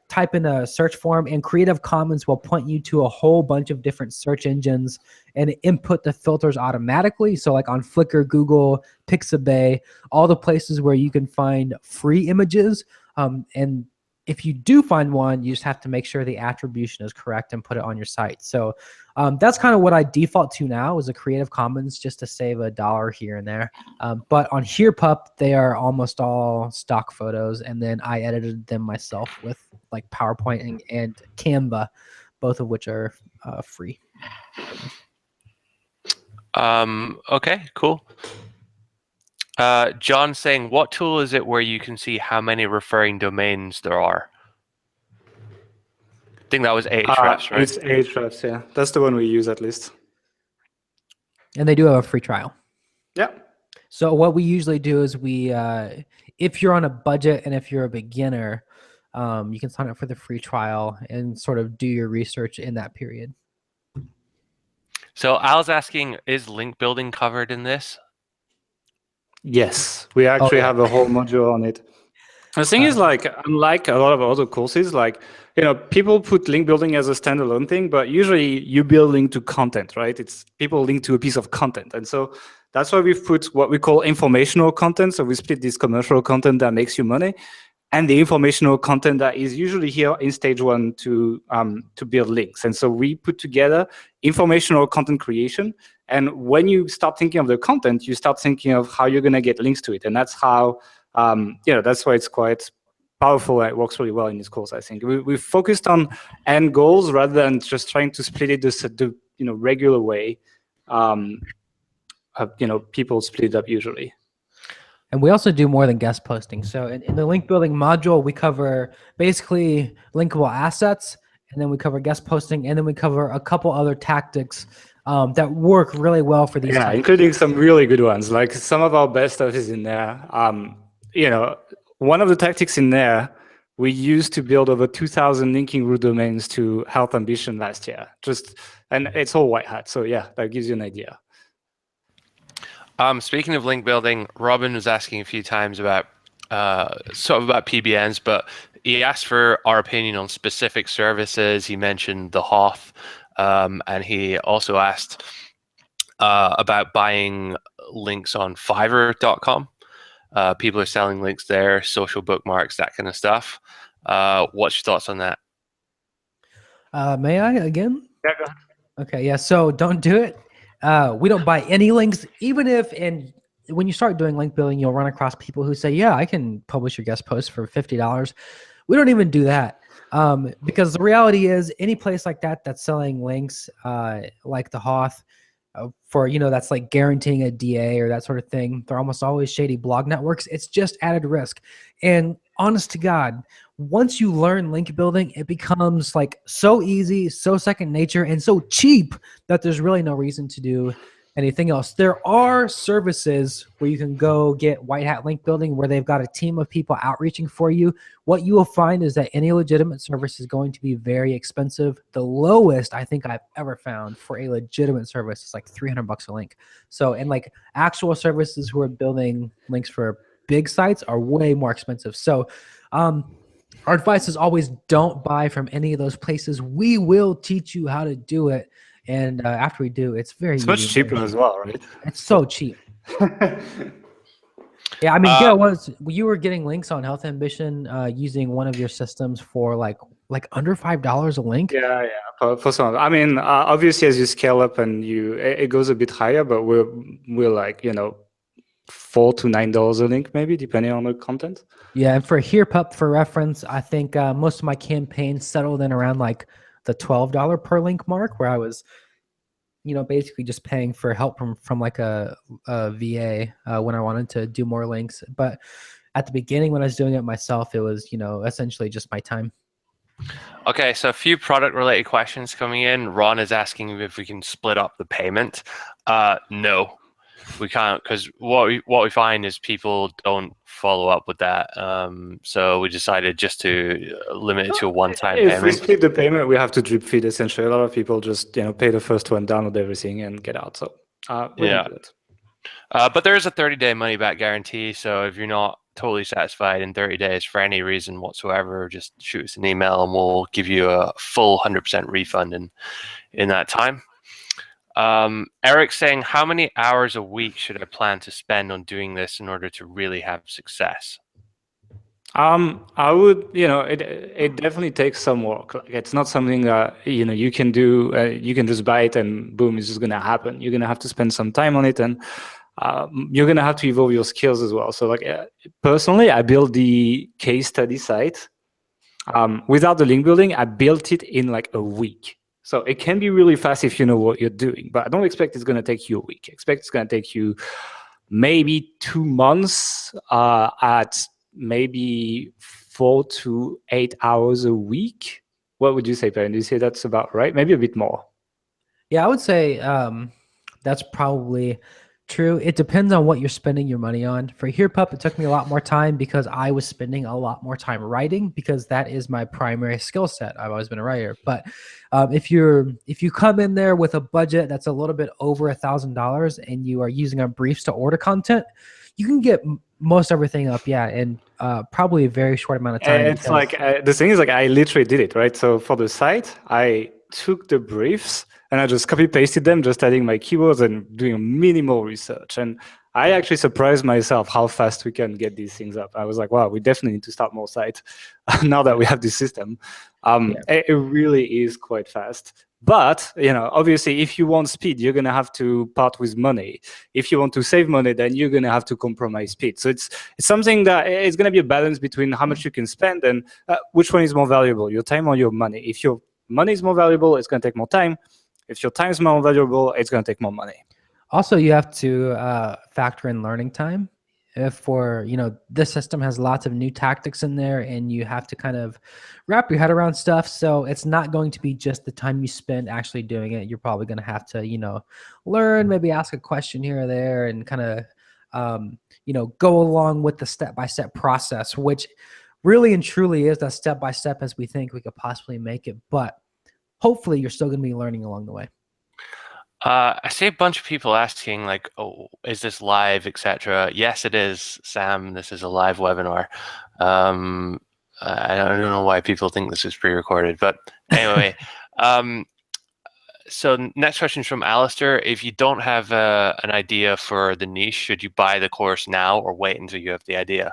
S2: type in a search form, and Creative Commons will point you to a whole bunch of different search engines and input the filters automatically. So like on Flickr, Google, Pixabay, all the places where you can find free images. And if you do find one, you just have to make sure the attribution is correct and put it on your site. So that's kind of what I default to now, is a Creative Commons, just to save $1 here and there. But on HerePup, they are almost all stock photos, and then I edited them myself with like PowerPoint and Canva, both of which are free.
S3: Okay, cool. John saying, what tool is it where you can see how many referring domains there are? I think that was Ahrefs, right?
S1: It's Ahrefs, yeah. That's the one we use at least.
S2: And they do have a free trial.
S1: Yeah.
S2: So what we usually do is if you're on a budget and if you're a beginner, you can sign up for the free trial and sort of do your research in that period.
S3: So Al's asking, is link building covered in this?
S1: Yes, we actually have a whole module on it. The thing is, like, unlike a lot of other courses, like, people put link building as a standalone thing, but usually you build link to content, right? It's people link to a piece of content. And so that's why we've put what we call informational content. So we split this commercial content that makes you money and the informational content that is usually here in stage one to build links. And so we put together informational content creation. And when you start thinking of the content, you start thinking of how you're going to get links to it. And that's how, that's why it's quite powerful. And it works really well in this course, I think. We focused on end goals rather than just trying to split it the regular way. People split it up usually.
S2: And we also do more than guest posting. So in the link building module, we cover basically linkable assets, and then we cover guest posting, and then we cover a couple other tactics that work really well for these.
S1: Yeah, including some really good ones. Like some of our best stuff is in there. One of the tactics in there, we used to build over 2,000 linking root domains to Health Ambition last year. And it's all white hat. So yeah, that gives you an idea.
S3: Speaking of link building, Robin was asking a few times about about PBNs, but he asked for our opinion on specific services. He mentioned the Hoth, and he also asked about buying links on Fiverr.com. People are selling links there, social bookmarks, that kind of stuff. What's your thoughts on that?
S2: May I again?
S1: Yeah, go ahead.
S2: Okay, yeah. So don't do it. We don't buy any links, even if, and when you start doing link building, you'll run across people who say, yeah, I can publish your guest post for $50. We don't even do that. Because the reality is any place like that that's selling links, like the Hoth, for, that's like guaranteeing a DA or that sort of thing, they're almost always shady blog networks. It's just added risk. And honest to God, once you learn link building, it becomes like so easy, so second nature, and so cheap that there's really no reason to do anything else. There are services where you can go get white hat link building where they've got a team of people outreaching for you. What you will find is that any legitimate service is going to be very expensive. The lowest I think I've ever found for a legitimate service is like $300 a link. So, and like actual services who are building links for big sites are way more expensive. So, our advice is always don't buy from any of those places. We will teach you how to do it. And after we do, it's very
S1: It's
S2: easy.
S1: much cheaper as well, right?
S2: It's so cheap. Yeah, I mean, Gail, you were getting links on Health Ambition using one of your systems for like under $5 a link.
S1: Yeah. For some, I mean, obviously, as you scale up and it goes a bit higher, but we're like $4 to $9 a link, maybe depending on the content.
S2: Yeah, and for HerePup, for reference, I think most of my campaigns settled in around like the $12 per link mark, where I was, basically just paying for help from like a VA when I wanted to do more links. But at the beginning, when I was doing it myself, it was, essentially just my time.
S3: Okay, so a few product-related questions coming in. Ron is asking if we can split up the payment. No, we can't, because what we find is people don't follow up with that. So we decided just to limit it to a one-time payment.
S1: If we split the payment, we have to drip feed essentially. A lot of people just pay the first one, download everything, and get out. So we don't do it.
S3: But there is a 30-day money-back guarantee. So if you're not totally satisfied in 30 days for any reason whatsoever, just shoot us an email and we'll give you a full 100% refund in that time. Eric's saying, how many hours a week should I plan to spend on doing this in order to really have success?
S1: I would, it definitely takes some work. Like, it's not something that, you can do, you can just buy it and boom, it's just going to happen. You're going to have to spend some time on it, and you're going to have to evolve your skills as well. So like personally, I built the case study site. Without the link building, I built it in like a week. So it can be really fast if you know what you're doing, but I don't expect it's going to take you a week. I expect it's going to take you maybe 2 months at maybe 4 to 8 hours a week. What would you say, Perrin? Do you say that's about right? Maybe a bit more.
S2: Yeah, I would say that's probably true. It depends on what you're spending your money on. For HerePup, it took me a lot more time because I was spending a lot more time writing, because that is my primary skill set. I've always been a writer. But if you come in there with a budget that's a little bit over $1,000 and you are using our briefs to order content, you can get most everything up, in probably a very short amount of time.
S1: It's like the thing is, like, I literally did it, right? So for the site, I took the briefs and I just copy pasted them, just adding my keywords and doing minimal research. And I actually surprised myself how fast we can get these things up. I was like, wow, we definitely need to start more sites now that we have this system. It really is quite fast. But, obviously, if you want speed, you're going to have to part with money. If you want to save money, then you're going to have to compromise speed. So it's something that it's going to be a balance between how much you can spend and which one is more valuable, your time or your money. If your money is more valuable, it's going to take more time. If your time is more valuable, it's going to take more money.
S2: Also, you have to factor in learning time. This system has lots of new tactics in there, and you have to kind of wrap your head around stuff. So it's not going to be just the time you spend actually doing it. You're probably going to have to, learn, maybe ask a question here or there, and kind of, go along with the step-by-step process, which really and truly is as step-by-step as we think we could possibly make it. But hopefully you're still going to be learning along the way.
S3: I see a bunch of people asking, like, oh, is this live, etc. Yes, it is, Sam. This is a live webinar. I don't know why people think this is pre-recorded, but anyway. So next question is from Alistair. If you don't have an idea for the niche, should you buy the course now or wait until you have the idea?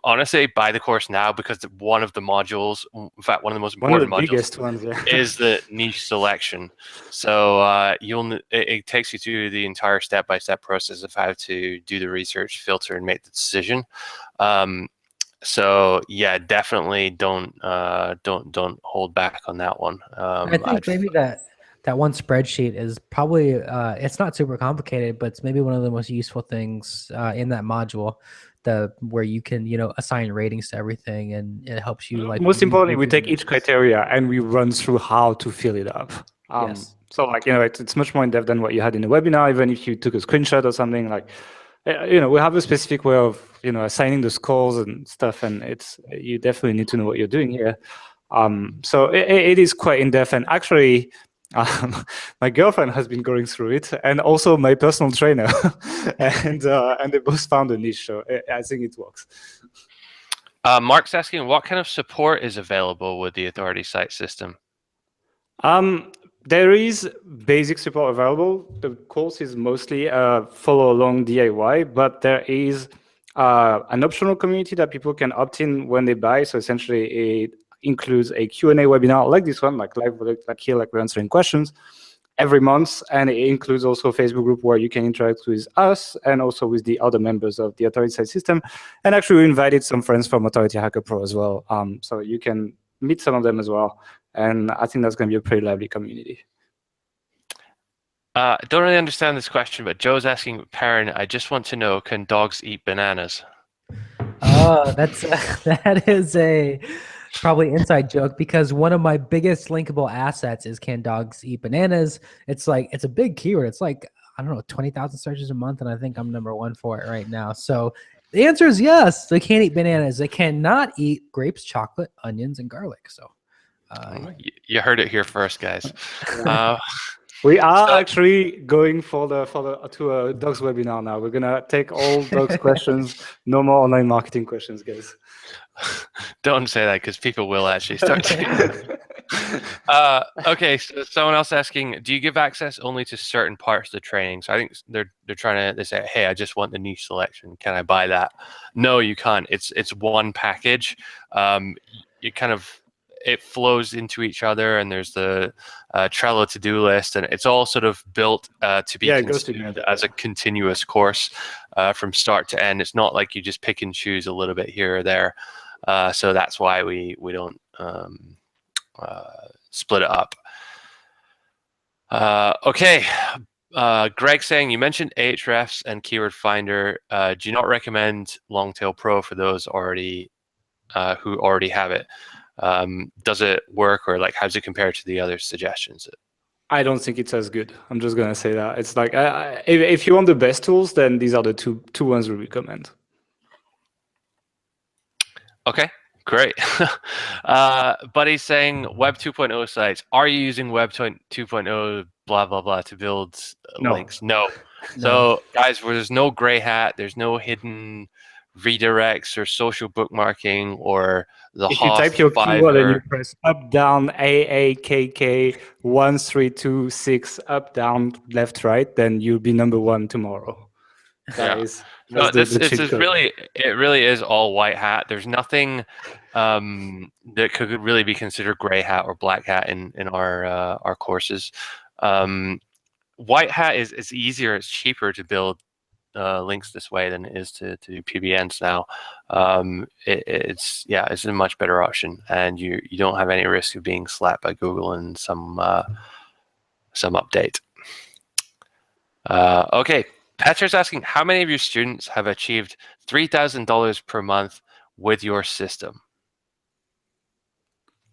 S3: Honestly, buy the course now, because one of the modules, in fact, one of the most important modules, is the niche selection. So it takes you through the entire step-by-step process of how to do the research, filter, and make the decision. So yeah, definitely don't hold back on that one.
S2: I think maybe that one spreadsheet is probably it's not super complicated, but it's maybe one of the most useful things in that module. Where you can assign ratings to everything, and it helps you, like,
S1: most importantly, we take each criteria and we run through how to fill it up.
S2: Yes.
S1: So like, it's much more in depth than what you had in the webinar. Even if you took a screenshot or something, like, we have a specific way of, assigning the scores and stuff, and you definitely need to know what you're doing here. So it is quite in depth, and actually, my girlfriend has been going through it, and also my personal trainer, and they both found a niche. So I think it works.
S3: Mark's asking, what kind of support is available with the Authority site system?
S1: There is basic support available. The course is mostly follow along DIY, but there is an optional community that people can opt in when they buy. So essentially, it includes a Q&A webinar like this one, like live, like here, like we're answering questions every month, and it includes also a Facebook group where you can interact with us and also with the other members of the Authority site system. And actually, we invited some friends from Authority Hacker Pro as well, so you can meet some of them as well. And I think that's going to be a pretty lively community.
S3: Don't really understand this question, but Joe's asking, Perrin, I just want to know, can dogs eat bananas?
S2: Oh, that is a probably inside joke, because one of my biggest linkable assets is can dogs eat bananas? It's a big keyword. It's like, I don't know, 20,000 searches a month, and I think I'm #1 for it right now. So the answer is yes, they can eat bananas. They cannot eat grapes, chocolate, onions, and garlic. So
S3: you heard it here first, guys.
S1: We are actually going to a dogs webinar now. We're gonna take all dogs questions, no more online marketing questions, guys.
S3: Don't say that, because people will actually start to. Okay, so someone else asking, do you give access only to certain parts of the training? So I think they say, hey, I just want the niche selection. Can I buy that? No, you can't. It's one package. It flows into each other, and there's the Trello to-do list, and it's all sort of built to be considered as a continuous course from start to end. It's not like you just pick and choose a little bit here or there. So that's why we don't split it up. Okay. Greg saying, you mentioned Ahrefs and Keyword Finder. Do you not recommend Longtail Pro for those who already have it? Does it work, or like how does it compare to the other suggestions?
S1: I don't think it's as good. I'm just gonna say that. It's like if you want the best tools, then these are the two ones we recommend.
S3: Okay, great. Buddy's saying Web 2.0 sites. Are you using Web 2.0 blah blah blah to build links? No. So guys, there's no gray hat. There's no hidden redirects or social bookmarking or the
S1: if you type your keyword and you press up down AAKK 1326 up down left right, then you'll be #1 tomorrow. It
S3: really is all white hat. There's nothing that could really be considered gray hat or black hat in our courses. White hat is easier. It's cheaper to build links this way than it is to do PBNs now. It's a much better option, and you don't have any risk of being slapped by Google in some update. Okay, Petra's asking, how many of your students have achieved $3,000 per month with your system?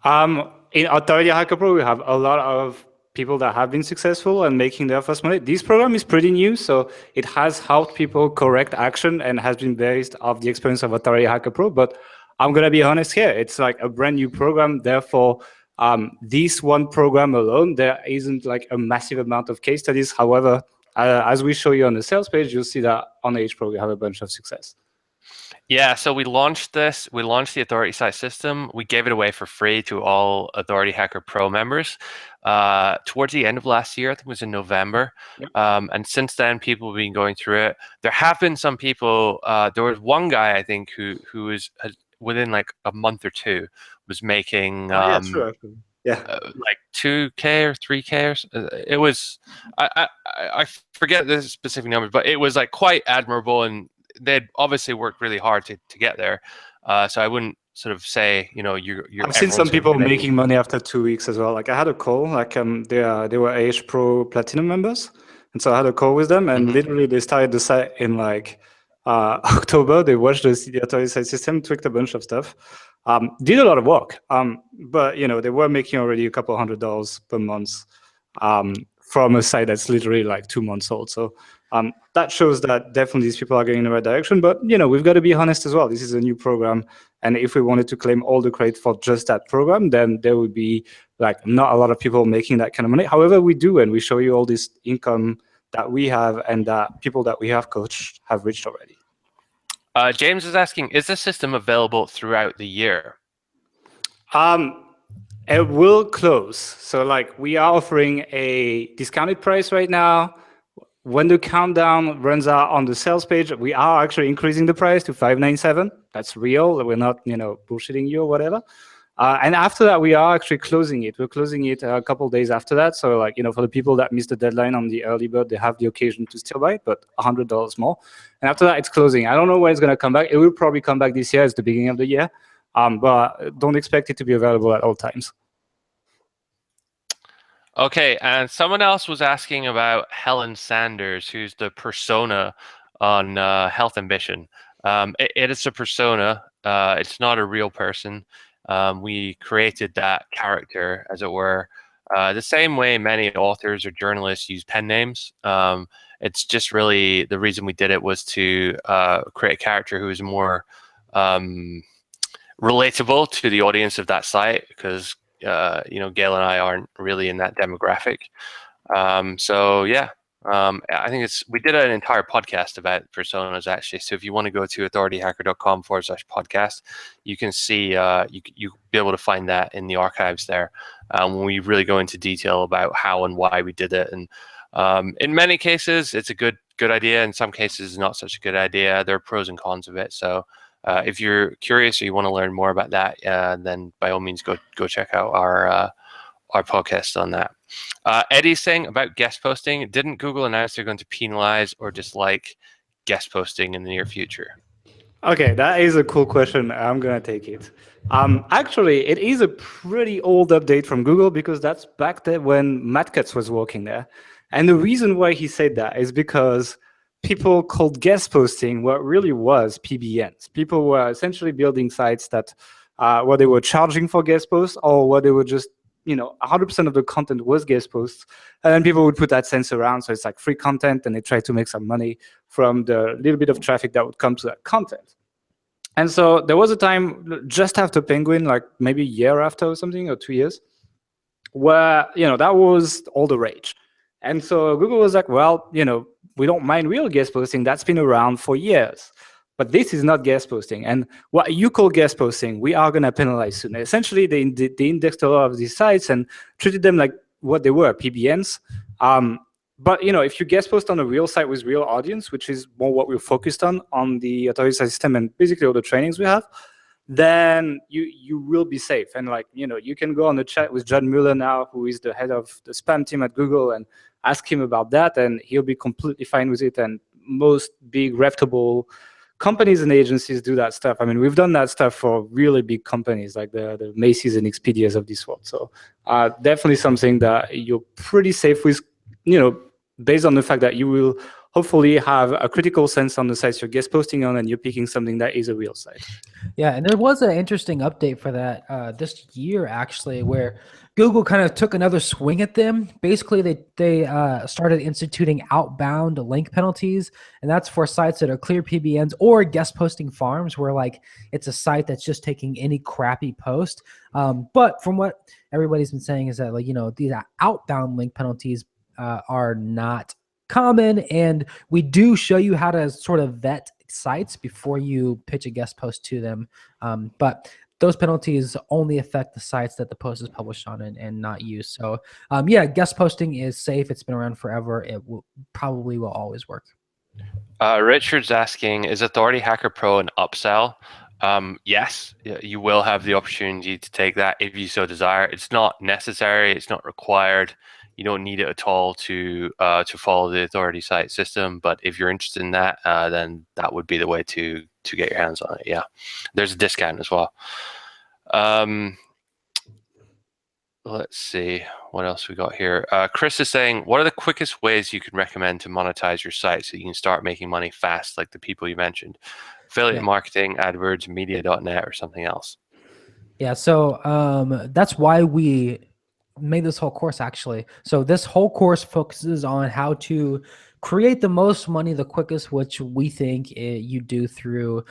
S1: In Authority Hacker Pro, we have a lot of people that have been successful and making their first money. This program is pretty new, so it has helped people correct action and has been based off the experience of Authority Hacker Pro. But I'm gonna be honest here, it's like a brand new program. Therefore, this one program alone, there isn't like a massive amount of case studies. However, as we show you on the sales page, you'll see that on HPro we have a bunch of success.
S3: Yeah, so we launched the Authority site system. We gave it away for free to all Authority Hacker Pro members towards the end of last year. I think it was in November. Yep. And since then, people have been going through it. There have been some people. There was one guy, I think, who was within like a month or two was making
S1: like
S3: 2K or 3K or it was I forget the specific numbers, but it was like quite admirable, and they'd obviously worked really hard to get there. So I wouldn't sort of say, you're
S1: I've seen some people making money after 2 weeks as well. Like I had a call, like they were AH Pro Platinum members. And so I had a call with them, and literally they started the site in like October. They watched the Authority site system, tweaked a bunch of stuff, did a lot of work. But they were making already a couple $100 per month from a site that's literally like 2 months old. So that shows that definitely these people are going in the right direction. But we've got to be honest as well. This is a new program, and if we wanted to claim all the credit for just that program, then there would be like not a lot of people making that kind of money. However, we do, and we show you all this income that we have and that people that we have coached have reached already.
S3: James is asking, is the system available throughout the year?
S1: It will close. So like we are offering a discounted price right now. When the countdown runs out on the sales page, we are actually increasing the price to $597. That's real. We're not, bullshitting you or whatever. And after that, we are actually closing it. We're closing it a couple days after that. So like, for the people that missed the deadline on the early bird, they have the occasion to still buy it, but $100 more. And after that, it's closing. I don't know when it's going to come back. It will probably come back this year. It's the beginning of the year. But don't expect it to be available at all times.
S3: Okay, and someone else was asking about Helen Sanders, who's the persona on Health Ambition. It is a persona. It's not a real person. We created that character, as it were, the same way many authors or journalists use pen names. It's just really the reason we did it was to create a character who is more relatable to the audience of that site, because Gail and I aren't really in that demographic. So yeah, I think we did an entire podcast about personas actually. So if you want to go to authorityhacker.com/podcast, you can see you be able to find that in the archives there when we really go into detail about how and why we did it. And in many cases, it's a good idea. In some cases, not such a good idea. There are pros and cons of it. So if you're curious or you want to learn more about that, then by all means go check out our podcast on that. Eddie's saying about guest posting, didn't Google announce they're going to penalize or dislike guest posting in the near future?
S1: Okay, that is a cool question. I'm gonna take it. Actually, it is a pretty old update from Google because that's back then when Matt Cutts was working there. And the reason why he said that is because people called guest posting what really was PBNs. People were essentially building sites that where they were charging for guest posts or where they were just 100% of the content was guest posts, and then people would put AdSense around, so it's like free content, and they try to make some money from the little bit of traffic that would come to that content. And so there was a time just after Penguin, like maybe a year after or something, or 2 years, where that was all the rage. And so Google was like, well, we don't mind real guest posting. That's been around for years. But this is not guest posting. And what you call guest posting, we are going to penalize soon. Essentially, they indexed a lot of these sites and treated them like what they were, PBNs. But if you guest post on a real site with real audience, which is more what we're focused on the authority system and basically all the trainings we have, then you will be safe. And you can go on the chat with John Mueller now, who is the head of the spam team at Google, and ask him about that, and he'll be completely fine with it. And most big reputable companies and agencies do that stuff. I mean, we've done that stuff for really big companies like the Macy's and Expedias of this world. So definitely something that you're pretty safe with, based on the fact that you will hopefully have a critical sense on the sites you're guest posting on, and you're picking something that is a real site.
S2: Yeah, and there was an interesting update for that this year, actually, where Google kind of took another swing at them. Basically, they started instituting outbound link penalties, and that's for sites that are clear PBNs or guest posting farms, where it's a site that's just taking any crappy post. But from what everybody's been saying is that these outbound link penalties are not common, and we do show you how to sort of vet sites before you pitch a guest post to them. But those penalties only affect the sites that the post is published on and not you. So yeah, guest posting is safe. It's been around forever. It probably will always work.
S3: Richard's asking, is Authority Hacker Pro an upsell? Yes, you will have the opportunity to take that if you so desire. It's not necessary. It's not required. You don't need it at all to follow the Authority site system. But if you're interested in that, then that would be the way to get your hands on it. Yeah, there's a discount as well. Let's see what else we got here. Chris is saying, what are the quickest ways you can recommend to monetize your site so you can start making money fast, like the people you mentioned? Affiliate marketing, AdWords, media.net, or something else?
S2: Yeah, so that's why we made this whole course actually. So this whole course focuses on how to create the most money the quickest, which we think you do through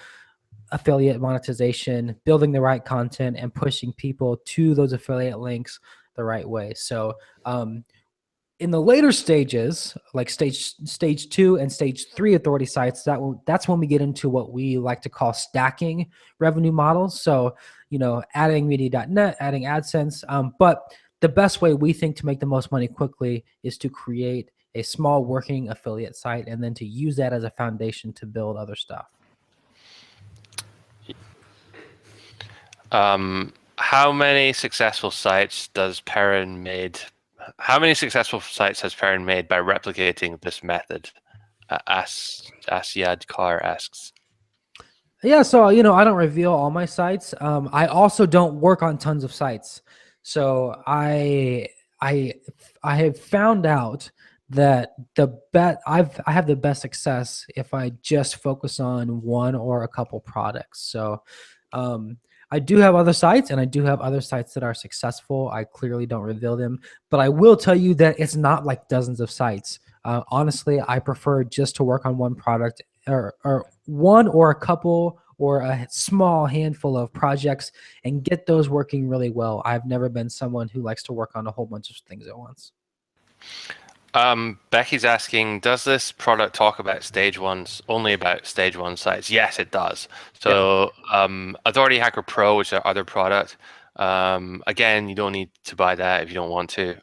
S2: affiliate monetization, building the right content, and pushing people to those affiliate links the right way. So in the later stages, like stage 2 and stage 3 authority sites, that's when we get into what we like to call stacking revenue models. So, adding media.net, adding AdSense. But the best way we think to make the most money quickly is to create a small working affiliate site and then to use that as a foundation to build other stuff.
S3: How many successful sites has Perrin made by replicating this method? Asyad Kar asks.
S2: Yeah, so I don't reveal all my sites. I also don't work on tons of sites. So I have found out that I have the best success if I just focus on one or a couple products. So I do have other sites, and I do have other sites that are successful. I clearly don't reveal them, but I will tell you that it's not like dozens of sites. Honestly, I prefer just to work on one product or one or a couple or a small handful of projects and get those working really well. I've never been someone who likes to work on a whole bunch of things at once.
S3: Becky's asking, does this product talk about only about stage 1 sites? Yes, it does. So Authority Hacker Pro, which is our other product, again, you don't need to buy that if you don't want to.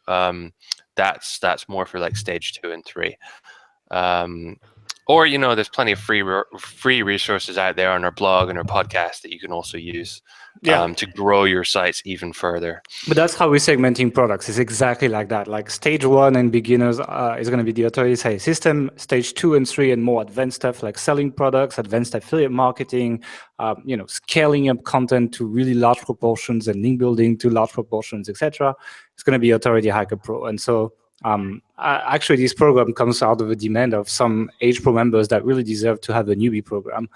S3: That's more for like stage 2 and 3. Or there's plenty of free resources out there on our blog and our podcast that you can also use to grow your sites even further.
S1: But that's how we're segmenting products. It's exactly like that. Like stage 1 and beginners is going to be the authority site system. Stage 2 and 3 and more advanced stuff like selling products, advanced affiliate marketing, scaling up content to really large proportions and link building to large proportions, etc. It's going to be Authority Hacker Pro. And so actually, this program comes out of a demand of some age pro members that really deserve to have a newbie program.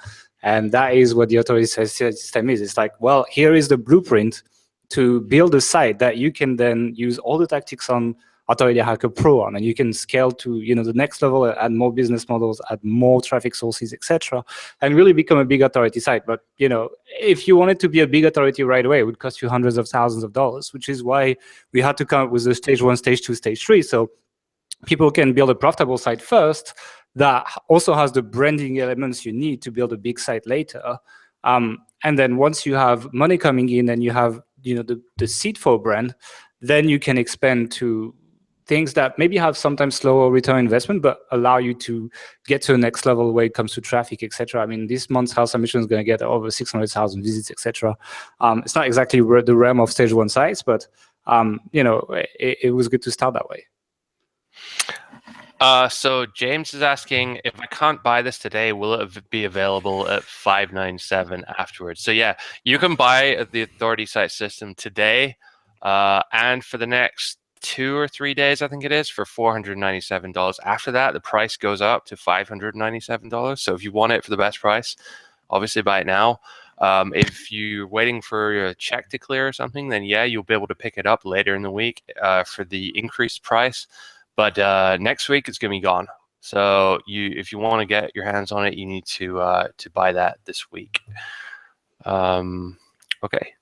S1: And that is what the authority system is. It's like, well, here is the blueprint to build a site that you can then use all the tactics on Authority Hacker Pro on, and you can scale to the next level, add more business models, add more traffic sources, etc., and really become a big authority site. But if you wanted to be a big authority right away, it would cost you hundreds of thousands of dollars, which is why we had to come up with the stage 1, stage 2, stage 3. So people can build a profitable site first that also has the branding elements you need to build a big site later. And then once you have money coming in and you have the seed for a brand, then you can expand to things that maybe have sometimes slower return investment, but allow you to get to the next level when it comes to traffic, etc. I mean, this month's House Ambition is going to get over 600,000 visits, etc. It's not exactly the realm of stage 1 sites, but it was good to start that way.
S3: So James is asking, if I can't buy this today, will it be available at $597 afterwards? So yeah, you can buy the Authority Site System today, and for the next 2 or 3 days, I think it is, for $497. After that, the price goes up to $597. So if you want it for the best price, obviously buy it now. If you're waiting for your check to clear or something, then yeah, you'll be able to pick it up later in the week for the increased price. But next week it's going to be gone. So if you want to get your hands on it, you need to buy that this week. Okay.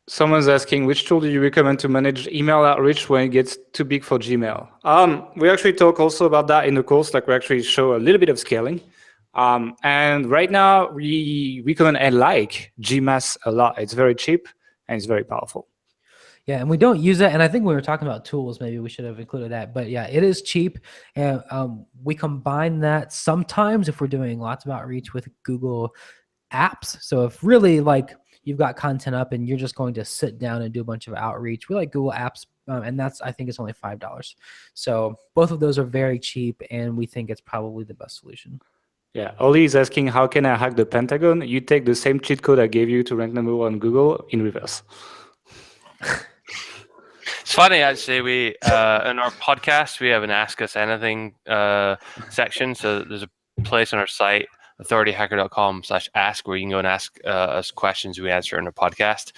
S1: Someone's asking, which tool do you recommend to manage email outreach when it gets too big for Gmail? We actually talk also about that in the course. Like we actually show a little bit of scaling. And right now we recommend and like Gmass a lot. It's very cheap and it's very powerful.
S2: Yeah, and we don't use it. And I think when we were talking about tools, maybe we should have included that. But yeah, it is cheap. And we combine that sometimes if we're doing lots of outreach with Google Apps. So if really you've got content up and you're just going to sit down and do a bunch of outreach, we like Google Apps. And I think it's only $5. So both of those are very cheap. And we think it's probably the best solution.
S1: Yeah, Oli is asking, how can I hack the Pentagon? You take the same cheat code I gave you to rank number 1 on Google in reverse.
S3: It's funny, actually. We in our podcast we have an Ask Us Anything section. So there's a place on our site authorityhacker.com/ask, where you can go and ask us questions we answer in a podcast.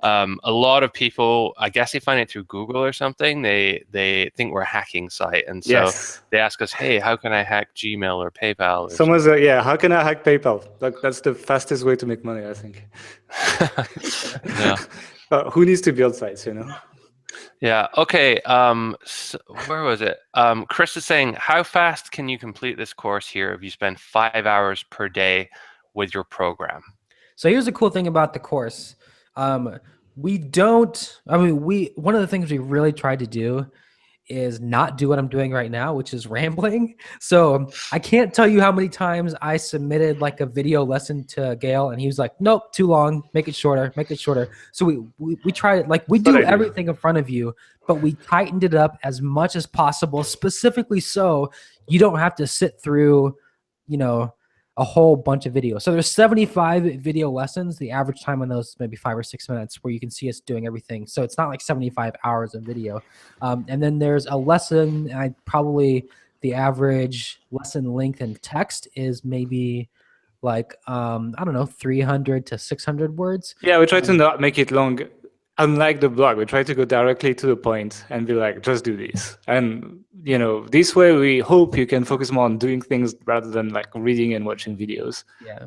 S3: A lot of people, I guess they find it through Google or something. They think we're a hacking site, and so they ask us, hey, how can I hack Gmail or PayPal or
S1: Someone's how can I hack PayPal? Like, that's the fastest way to make money, I think.
S3: Yeah.
S1: Who needs to build sites, you know?
S3: Yeah. Okay. So where was it? Chris is saying, how fast can you complete this course here if you spend 5 hours per day with your program?
S2: So here's the cool thing about the course. We don't, I mean, one of the things we really tried to do is not do what I'm doing right now, which is rambling. So I can't tell you how many times I submitted like a video lesson to Gail and he was like, nope, too long, make it shorter, make it shorter. So we tried it, like we do everything in front of you, but we tightened it up as much as possible, specifically so you don't have to sit through, you know, a whole bunch of videos. So there's 75 video lessons. The average time on those is maybe 5 or 6 minutes, where you can see us doing everything. So it's not like 75 hours of video. And then there's a lesson. The average lesson length in text is maybe like, I don't know, 300 to 600 words.
S1: Yeah, we try to not make it long. Unlike the blog, we try to go directly to the point and be like, just do this. And, you know, this way we hope you can focus more on doing things rather than like reading and watching videos.
S2: Yeah.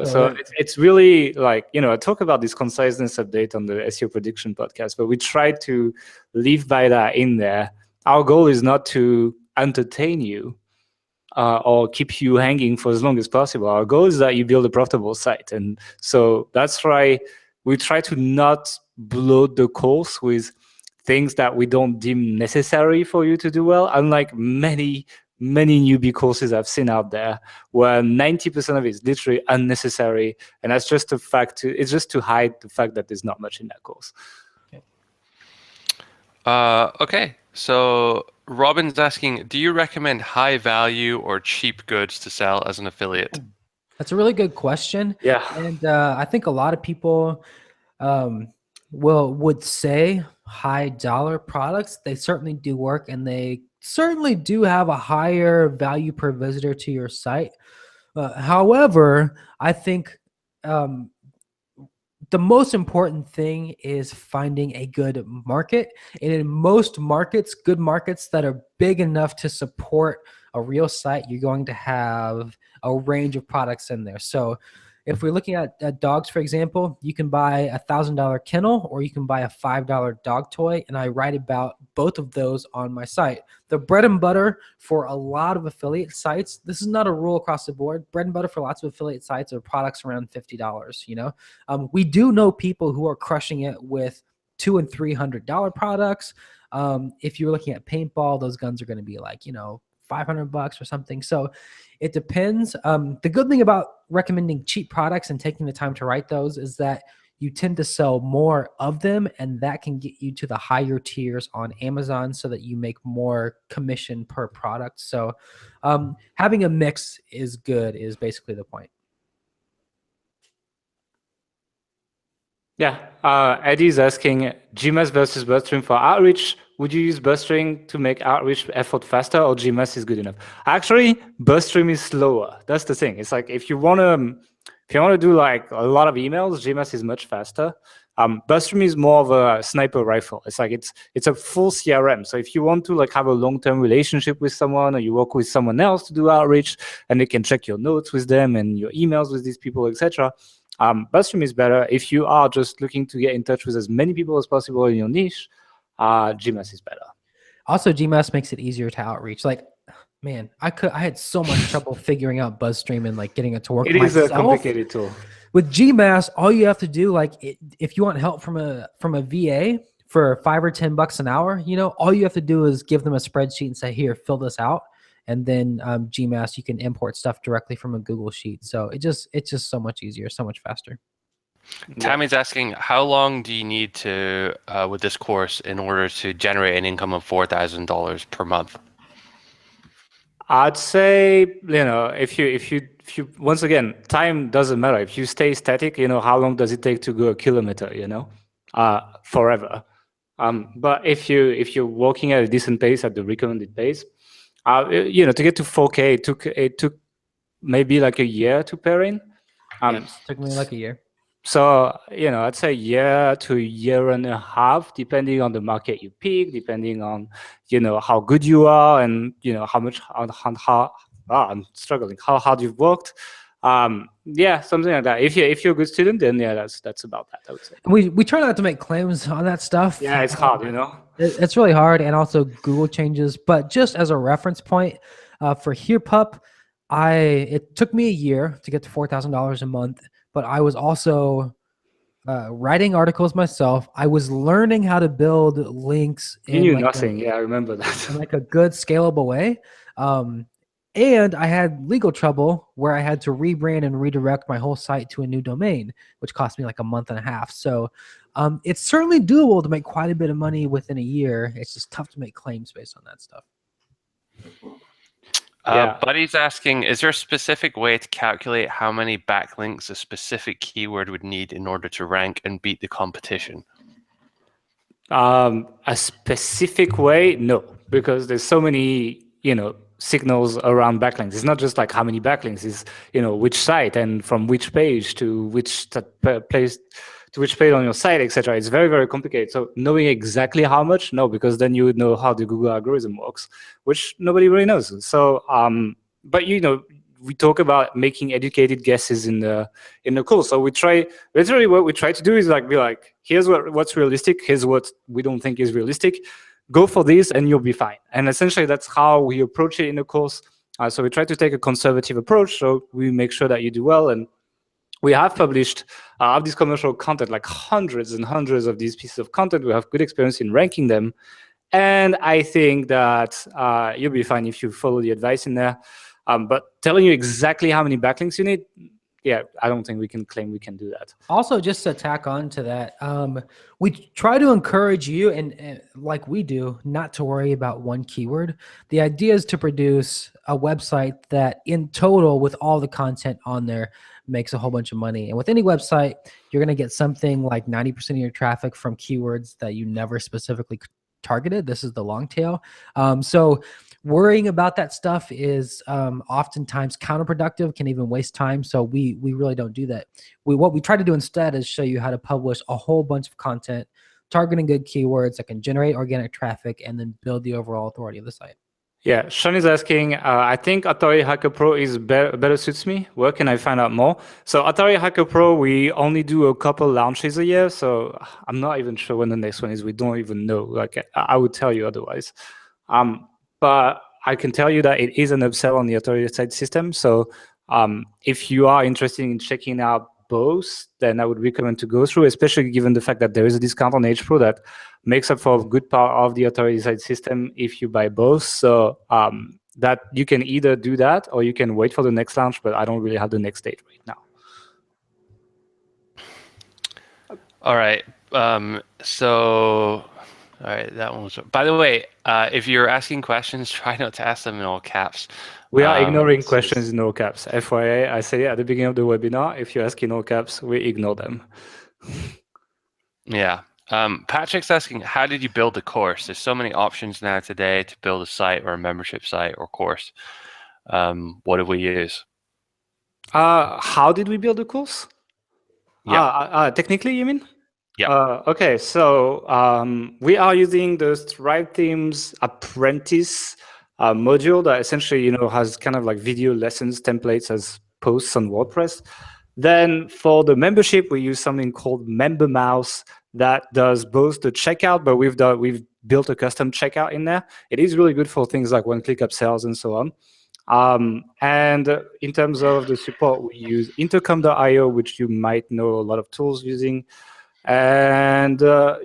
S1: So it's really like, you know, I talk about this conciseness update on the SEO prediction podcast, but we try to live by that in there. Our goal is not to entertain you or keep you hanging for as long as possible. Our goal is that you build a profitable site. And so that's why we try to not bloat the course with things that we don't deem necessary for you to do well, unlike many newbie courses I've seen out there where 90% of it is literally unnecessary, and that's just a fact. It's just to hide the fact that there's not much in that course.
S3: Okay, so Robin's asking, do you recommend high value or cheap goods to sell as an affiliate?
S2: That's a really good question.
S1: Yeah.
S2: And I think a lot of people would say high dollar products. They certainly do work, and they certainly do have a higher value per visitor to your site. However, I think the most important thing is finding a good market. And in most markets, good markets that are big enough to support a real site, you're going to have a range of products in there. So if we're looking at dogs, for example, you can buy $1,000 kennel or you can buy a $5 dog toy. And I write about both of those on my site. The bread and butter for a lot of affiliate sites, this is not a rule across the board. Bread and butter for lots of affiliate sites are products around $50. You know, we do know people who are crushing it with $200 and $300 products. If you're looking at paintball, those guns are going to be like, you know, $500 or something. So it depends. The good thing about recommending cheap products and taking the time to write those is that you tend to sell more of them, and that can get you to the higher tiers on Amazon so that you make more commission per product. So having a mix is good, is basically the point.
S1: Yeah, Eddie's asking, GMS versus BuzzStream for outreach. Would you use BuzzStream to make outreach effort faster, or GMS is good enough? Actually, BuzzStream is slower. That's the thing. It's like if you want to do like a lot of emails, GMS is much faster. BuzzStream is more of a sniper rifle. It's like it's a full CRM. So if you want to like have a long-term relationship with someone, or you work with someone else to do outreach, and they can check your notes with them and your emails with these people, etc. BuzzStream is better. If you are just looking to get in touch with as many people as possible in your niche, GMS is better.
S2: Also, GMS makes it easier to outreach. Like, man, I had so much trouble figuring out BuzzStream and like getting it to work.
S1: It is a complicated tool.
S2: With GMS, all you have to do, like, if you want help from a VA for $5 or $10 an hour, you know, all you have to do is give them a spreadsheet and say, here, fill this out. And then GMS, you can import stuff directly from a Google Sheet. So it's just so much easier, so much faster.
S3: Tammy's asking, how long do you need to with this course in order to generate an income of $4,000 per month?
S1: I'd say, you know, if you once again, time doesn't matter. If you stay static, you know, how long does it take to go a kilometer? You know, forever. But if you're walking at a decent pace, at the recommended pace, you know, to get to 4K, it took maybe like a year to Perrin.
S2: Yes, took me like a year.
S1: So, I'd say year to a year and a half, depending on the market you pick, depending on, how good you are and, how much, I'm struggling, how hard you've worked. Yeah, something like that. If you're a good student, then yeah, that's about that, I would say.
S2: We try not to make claims on that stuff.
S1: Yeah, it's hard,
S2: It's really hard, and also Google changes. But just as a reference point, for HerePup, it took me a year to get to $4,000 a month, but I was also writing articles myself. I was learning how to build links
S1: You
S2: in
S1: knew
S2: like
S1: nothing. Yeah, I remember that.
S2: in like a good scalable way. And I had legal trouble where I had to rebrand and redirect my whole site to a new domain, which cost me like a month and a half. So it's certainly doable to make quite a bit of money within a year. It's just tough to make claims based on that stuff.
S1: Yeah.
S3: Buddy's asking, is there a specific way to calculate how many backlinks a specific keyword would need in order to rank and beat the competition?
S1: A specific way? No, because there's so many, signals around backlinks. It's not just like how many backlinks, it's, which site and from which page to which place to which page on your site, etc. It's very, very complicated. So knowing exactly how much, no, because then you would know how the Google algorithm works, which nobody really knows. So, but we talk about making educated guesses in the course. So we try, literally what we try to do is be like, here's what's realistic, here's what we don't think is realistic. Go for this and you'll be fine. And essentially that's how we approach it in the course. So we try to take a conservative approach. So we make sure that you do well. And we have published this commercial content, like hundreds and hundreds of these pieces of content. We have good experience in ranking them. And I think that you'll be fine if you follow the advice in there. But telling you exactly how many backlinks you need, yeah, I don't think we can claim we can do that.
S2: Also, just to tack on to that, we try to encourage you, and like we do, not to worry about one keyword. The idea is to produce a website that in total, with all the content on there, makes a whole bunch of money. And with any website, you're going to get something like 90% of your traffic from keywords that you never specifically targeted. This is the long tail. So worrying about that stuff is oftentimes counterproductive, can even waste time. So we really don't do that. What we try to do instead is show you how to publish a whole bunch of content, targeting good keywords that can generate organic traffic and then build the overall authority of the site.
S1: Yeah, Sean is asking, I think Atari Hacker Pro is better suits me. Where can I find out more? So Atari Hacker Pro, we only do a couple launches a year. So I'm not even sure when the next one is. We don't even know. Like I would tell you otherwise. But I can tell you that it is an upsell on the Atari side system. So if you are interested in checking out both, then I would recommend to go through, especially given the fact that there is a discount on H Pro that makes up for a good part of the Atari side system if you buy both. So that you can either do that or you can wait for the next launch, but I don't really have the next date right now.
S3: All right. All right, that one was. By the way, if you're asking questions, try not to ask them in all caps.
S1: We are ignoring questions in all caps. FYI, I said it at the beginning of the webinar. If you ask in all caps, we ignore them.
S3: Yeah. Patrick's asking, how did you build the course? There's so many options now today to build a site or a membership site or course. What did we use?
S1: How did we build the course?
S3: Yeah.
S1: Technically, you mean?
S3: Yeah.
S1: Okay, so we are using the Stripe Themes Apprentice module that essentially, has kind of like video lessons templates as posts on WordPress. Then for the membership, we use something called Member Mouse that does both the checkout, but we've built a custom checkout in there. It is really good for things like one-click upsells and so on. And in terms of the support, we use intercom.io, which you might know a lot of tools using. And to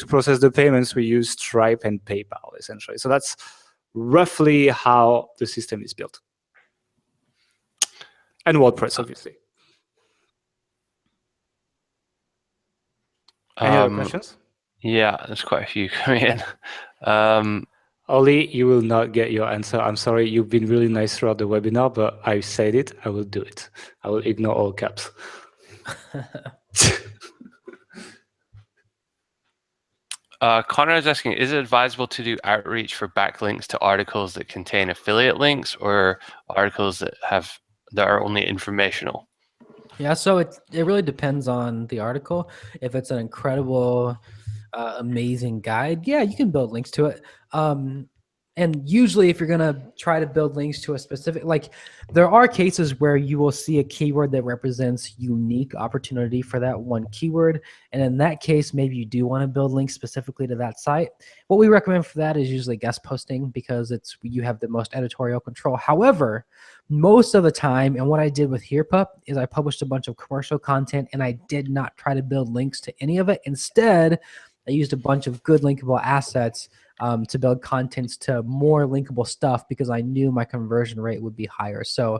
S1: process the payments, we use Stripe and PayPal essentially. So that's roughly how the system is built, and WordPress, obviously. Any other questions?
S3: Yeah, there's quite a few coming in.
S1: Ollie, you will not get your answer. I'm sorry. You've been really nice throughout the webinar, but I said it. I will do it. I will ignore all caps.
S3: Connor is asking, is it advisable to do outreach for backlinks to articles that contain affiliate links or articles that have that are only informational?
S2: Yeah, so it really depends on the article. If it's an incredible, amazing guide, yeah, you can build links to it. And usually, if you're gonna try to build links to a specific, like, there are cases where you will see a keyword that represents unique opportunity for that one keyword, and in that case, maybe you do want to build links specifically to that site. What we recommend for that is usually guest posting because you have the most editorial control. However, most of the time, and what I did with HerePup is I published a bunch of commercial content and I did not try to build links to any of it. Instead, I used a bunch of good linkable assets to build contents to more linkable stuff because I knew my conversion rate would be higher. So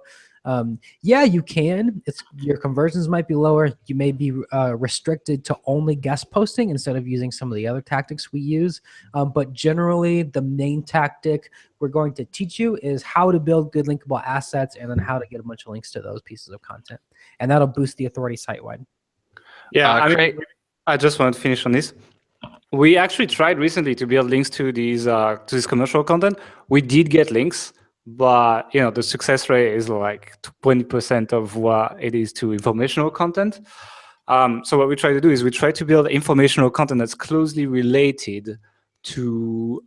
S2: yeah, you can. Your conversions might be lower. You may be restricted to only guest posting instead of using some of the other tactics we use. But generally, the main tactic we're going to teach you is how to build good linkable assets and then how to get a bunch of links to those pieces of content. And that'll boost the authority site-wide.
S1: Yeah, I mean,
S3: Craig,
S1: I just want to finish on this. We actually tried recently to build links to this commercial content. We did get links, but the success rate is like 20% of what it is to informational content. So what we try to do is we try to build informational content that's closely related to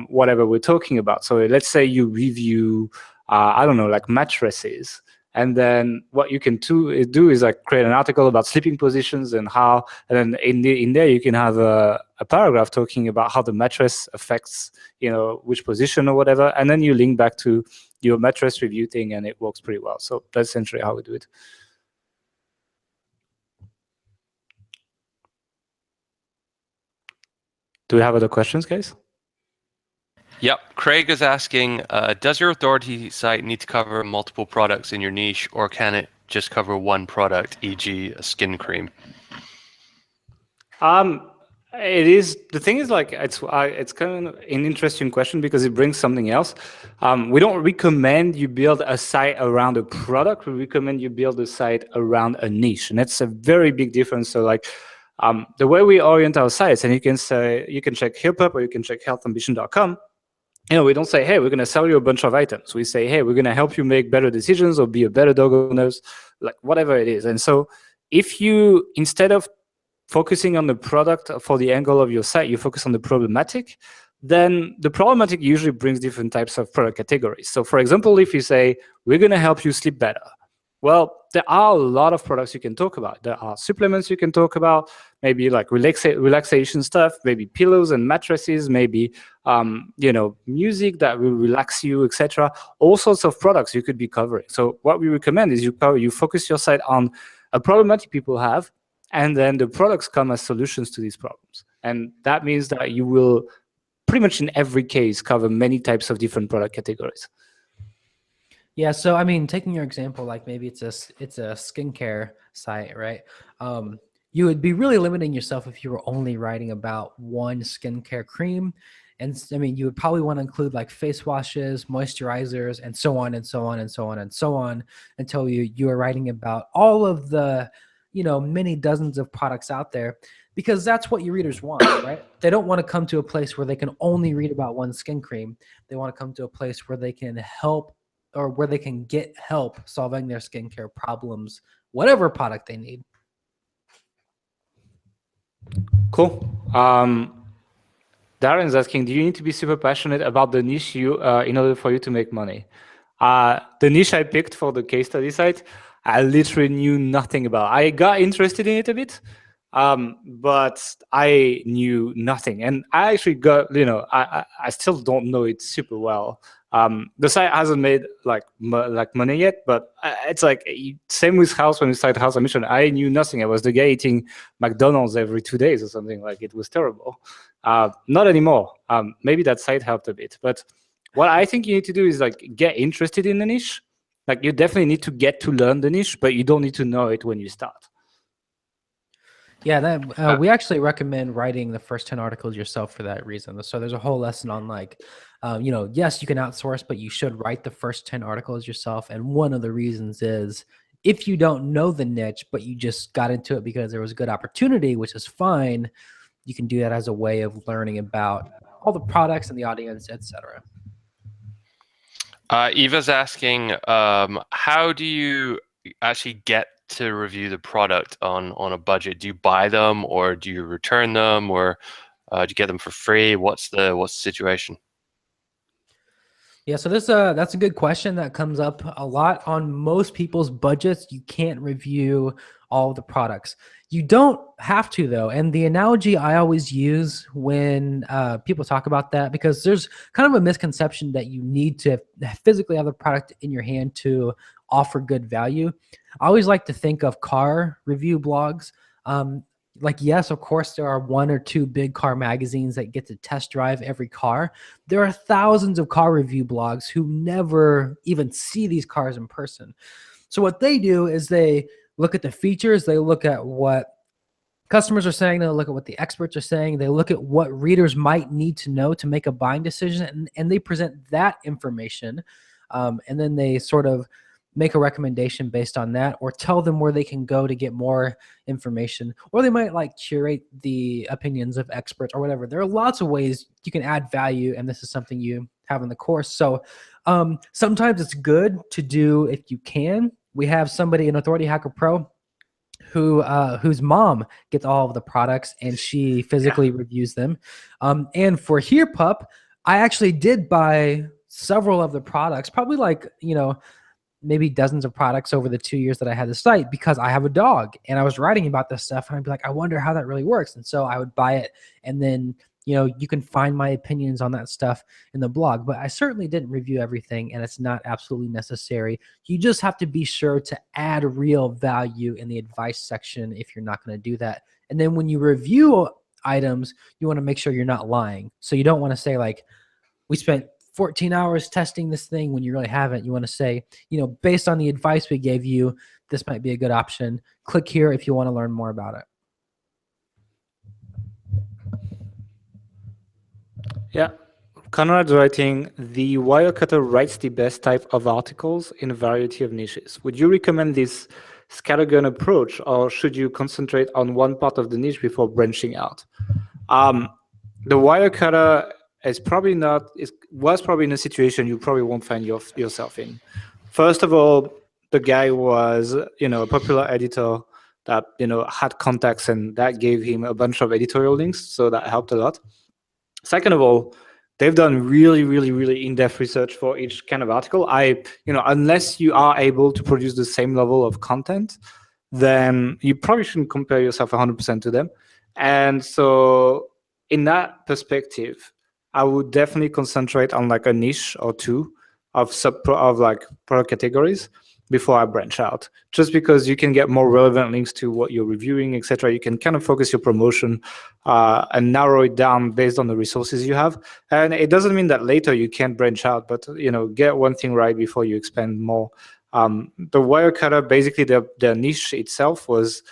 S1: whatever we're talking about. So let's say you review, I don't know, like mattresses. And then what you can do is like create an article about sleeping positions and how, and then in there you can have a paragraph talking about how the mattress affects, which position or whatever. And then you link back to your mattress review thing and it works pretty well. So that's essentially how we do it. Do we have other questions, guys?
S3: Yep. Craig is asking, does your authority site need to cover multiple products in your niche, or can it just cover one product, e.g. a skin cream?
S1: It is. The thing is, like, it's kind of an interesting question because it brings something else. We don't recommend you build a site around a product. We recommend you build a site around a niche, and that's a very big difference. So, like, the way we orient our sites, and you can check HerePup or you can check healthambition.com. We don't say, hey, we're going to sell you a bunch of items. We say, hey, we're going to help you make better decisions or be a better dog owner, like whatever it is. And so if you, instead of focusing on the product for the angle of your site, you focus on the problematic, then the problematic usually brings different types of product categories. So for example, if you say, we're going to help you sleep better, well, there are a lot of products you can talk about. There are supplements you can talk about, maybe like relaxation stuff, maybe pillows and mattresses, maybe music that will relax you, etc. All sorts of products you could be covering. So what we recommend is you focus your site on a problematic people have, and then the products come as solutions to these problems. And that means that you will pretty much in every case cover many types of different product categories.
S2: Yeah, so I mean, taking your example, like maybe it's a skincare site, right? You would be really limiting yourself if you were only writing about one skincare cream. And I mean, you would probably want to include like face washes, moisturizers, and so on and so on and so on and so on until you are writing about all of the, many dozens of products out there, because that's what your readers want, right? They don't want to come to a place where they can only read about one skin cream. They want to come to a place where they can help or where they can get help solving their skincare problems, whatever product they need.
S1: Cool. Darren's asking, do you need to be super passionate about the niche in order for you to make money? The niche I picked for the case study site, I literally knew nothing about. I got interested in it a bit, but I knew nothing. And I actually got, I still don't know it super well. The site hasn't made like money yet, but it's like same with House when we started House Mission. I knew nothing. I was the guy eating McDonald's every 2 days or something. Like it was terrible. Not anymore. Maybe that site helped a bit, but what I think you need to do is like get interested in the niche. Like you definitely need to get to learn the niche, but you don't need to know it when you start.
S2: Yeah, we actually recommend writing the first 10 articles yourself for that reason. So there's a whole lesson on like, yes, you can outsource, but you should write the first 10 articles yourself. And one of the reasons is if you don't know the niche, but you just got into it because there was a good opportunity, which is fine, you can do that as a way of learning about all the products and the audience, etc.
S3: Eva's asking, how do you actually get to review the product on a budget? Do you buy them, or do you return them, or do you get them for free? What's the situation?
S2: Yeah, so that's a good question that comes up a lot on most people's budgets. You can't review all of the products. You don't have to though, and the analogy I always use when people talk about that, because there's kind of a misconception that you need to physically have the product in your hand to offer good value. I always like to think of car review blogs. Like, yes, of course, there are one or two big car magazines that get to test drive every car. There are thousands of car review blogs who never even see these cars in person. So what they do is they look at the features, they look at what customers are saying, they look at what the experts are saying, they look at what readers might need to know to make a buying decision, and they present that information. And then they sort of make a recommendation based on that, or tell them where they can go to get more information, or they might like curate the opinions of experts or whatever. There are lots of ways you can add value, and this is something you have in the course. So sometimes it's good to do if you can. We have somebody in Authority Hacker Pro whose mom gets all of the products and she physically reviews them. And for Here Pup, I actually did buy several of the products, probably like, maybe dozens of products over the 2 years that I had the site, because I have a dog and I was writing about this stuff and I'd be like, I wonder how that really works. And so I would buy it, and then, you can find my opinions on that stuff in the blog, but I certainly didn't review everything, and it's not absolutely necessary. You just have to be sure to add real value in the advice section if you're not going to do that. And then when you review items, you want to make sure you're not lying. So you don't want to say like, we spent 14 hours testing this thing when you really haven't. You want to say, based on the advice we gave you, this might be a good option. Click here if you want to learn more about it.
S1: Yeah. Conrad's writing, the Wirecutter writes the best type of articles in a variety of niches. Would you recommend this scattergun approach, or should you concentrate on one part of the niche before branching out? The Wirecutter was probably in a situation you probably won't find yourself in. First of all, the guy was, a popular editor that, had contacts, and that gave him a bunch of editorial links, so that helped a lot. Second of all, they've done really, really, really in-depth research for each kind of article. Unless you are able to produce the same level of content, then you probably shouldn't compare yourself 100% to them. And so in that perspective, I would definitely concentrate on like a niche or two of like product categories before I branch out, just because you can get more relevant links to what you're reviewing, etc. You can kind of focus your promotion and narrow it down based on the resources you have. And it doesn't mean that later you can't branch out, but get one thing right before you expand more. The Wirecutter, basically their niche itself was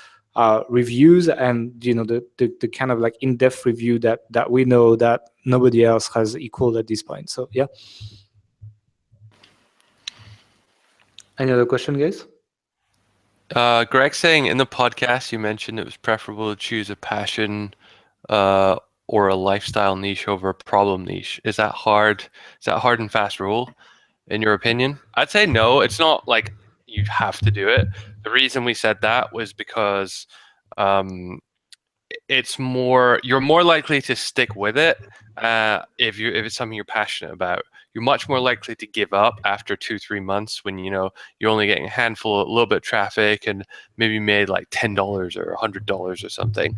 S1: reviews, and the kind of like in-depth review that we know that nobody else has equaled at this point. So yeah. Any other question, guys?
S3: Greg saying, in the podcast you mentioned it was preferable to choose a passion or a lifestyle niche over a problem niche. Is that hard? Is that a hard and fast rule, in your opinion? I'd say no. It's not like you have to do it. The reason we said that was because you're more likely to stick with it if it's something you're passionate about. You're much more likely to give up after 2-3 months when you're only getting a little bit of traffic, and maybe made like $10 or $100 or something.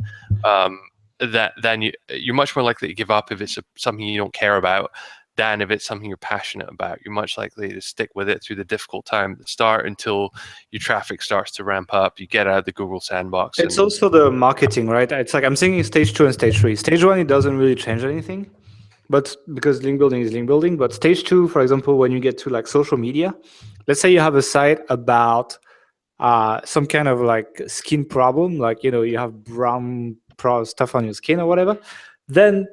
S3: Then you're much more likely to give up if it's something you don't care about than if it's something you're passionate about. You're much likely to stick with it through the difficult time at the start until your traffic starts to ramp up. You get out of the Google sandbox.
S1: It's also the marketing, right? It's like I'm thinking stage 2 and stage 3. Stage 1, it doesn't really change anything, but because link building is link building. But stage 2, for example, when you get to like social media, let's say you have a site about some kind of like skin problem, like you have brown stuff on your skin or whatever, then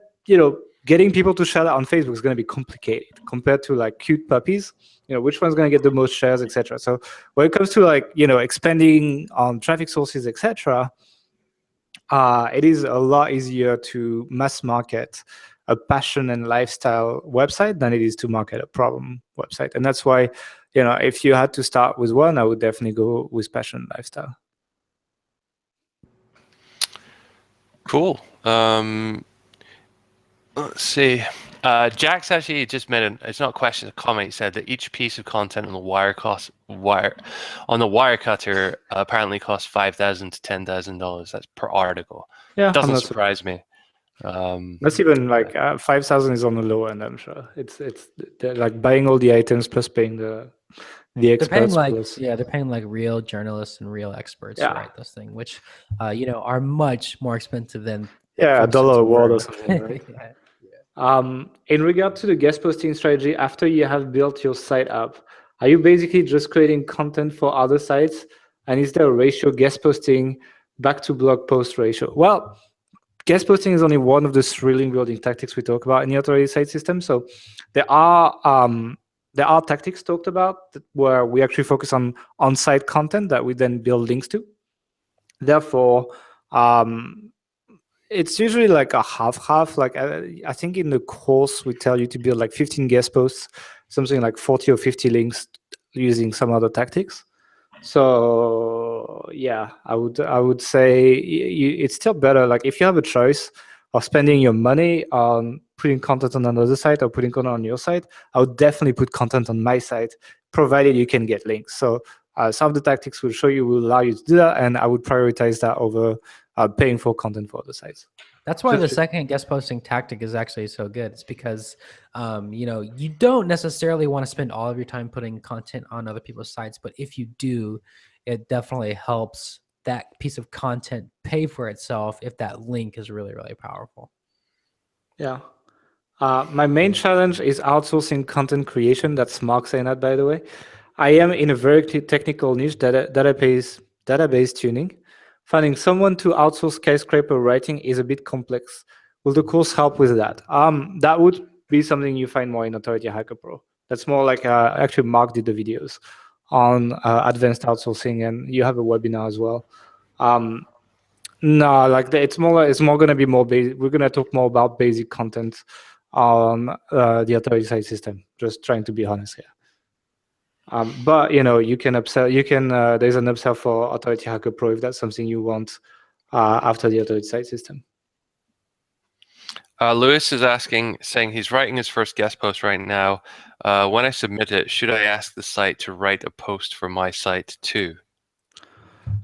S1: getting people to share that on Facebook is going to be complicated compared to like cute puppies. Which one's going to get the most shares, etc. So when it comes to like expanding on traffic sources, etc., it is a lot easier to mass market a passion and lifestyle website than it is to market a problem website. And that's why, if you had to start with one, I would definitely go with passion and lifestyle.
S3: Cool. Let's see. Jack's actually just made it's not a question, a comment. He said that each piece of content on the Wirecutter apparently costs $5,000 to $10,000. That's per article.
S1: Yeah,
S3: Doesn't surprise me.
S1: That's even like 5,000 is on the low end. I'm sure it's like buying all the items plus paying the experts.
S2: They're paying like real journalists and real experts to write this thing, which are much more expensive than
S1: $1 a word or something, right?
S2: Yeah.
S1: In regard to the guest posting strategy, after you have built your site up, are you basically just creating content for other sites? And is there a ratio guest posting back to blog post ratio? Well, guest posting is only one of the 3 link building tactics we talk about in the authority site system. So there are tactics talked about where we actually focus on on-site content that we then build links to. Therefore, it's usually like a half-half. Like I think in the course we tell you to build like 15 guest posts, something like 40 or 50 links using some other tactics. So yeah, I would say it's still better. Like if you have a choice of spending your money on putting content on another site or putting content on your site, I would definitely put content on my site, provided you can get links. So some of the tactics will allow you to do that, and I would prioritize that over paying for content for other sites.
S2: That's why the second guest posting tactic is actually so good. It's because, you don't necessarily want to spend all of your time putting content on other people's sites, but if you do, it definitely helps that piece of content pay for itself if that link is really, really powerful.
S1: Yeah. My main challenge is outsourcing content creation. That's Mark saying that, by the way. I am in a very technical niche, database tuning. Finding someone to outsource skyscraper writing is a bit complex. Will the course help with that? That would be something you find more in Authority Hacker Pro. That's more like actually Mark did the videos on advanced outsourcing, and you have a webinar as well. No, like it's more going to be more basic. We're going to talk more about basic content on the authority site system. Just trying to be honest here. But you can upsell. There's an upsell for Authority Hacker Pro if that's something you want after the authority site system.
S3: Lewis is saying he's writing his first guest post right now. When I submit it, should I ask the site to write a post for my site too?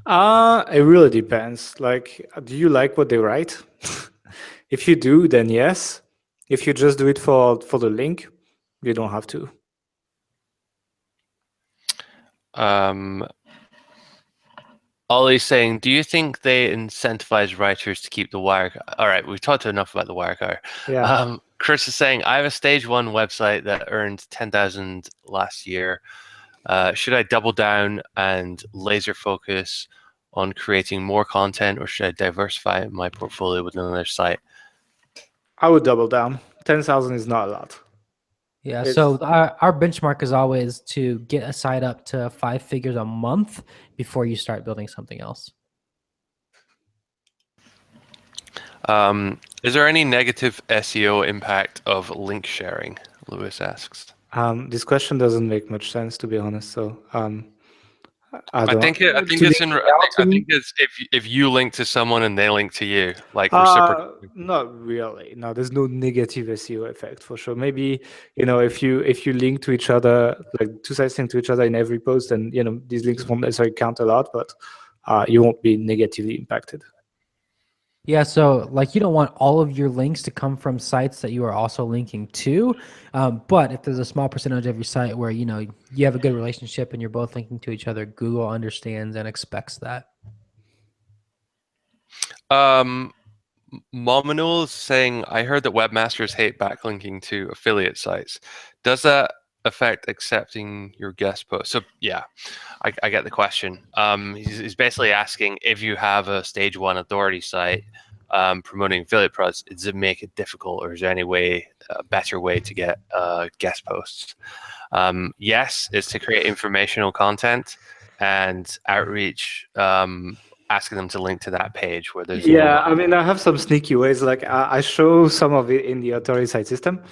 S1: It really depends. Like, do you like what they write? If you do, then yes. If you just do it for the link, you don't have to.
S3: Ollie's saying, do you think they incentivize writers to keep the wire? All right, we've talked enough about the Wirecutter.
S1: Yeah.
S3: Chris is saying, I have a stage 1 website that earned 10,000 last year. Should I double down and laser focus on creating more content, or should I diversify my portfolio with another site?
S1: I would double down. 10,000 is not a lot.
S2: Yeah, so our benchmark is always to get a site up to 5 figures a month before you start building something else.
S3: Is there any negative SEO impact of link sharing? Lewis asks.
S1: This question doesn't make much sense, to be honest. So
S3: I think it's if you link to someone and they link to you, like reciprocal.
S1: Not really. No, there's no negative SEO effect for sure. Maybe if you link to each other, like 2 sites link to each other in every post, and these links won't necessarily count a lot, but you won't be negatively impacted.
S2: Yeah, so like you don't want all of your links to come from sites that you are also linking to, but if there's a small percentage of your site where you have a good relationship and you're both linking to each other, Google understands and expects that.
S3: Mominul is saying, I heard that webmasters hate backlinking to affiliate sites. Does that affect accepting your guest post? So yeah, I get the question. He's basically asking, if you have a stage 1 authority site promoting affiliate products, does it make it difficult, or is there any way, a better way to get guest posts? Yes, it's to create informational content and outreach asking them to link to that page where there's
S1: Yeah, I mean, I have some sneaky ways. Like I show some of it in the authority side system.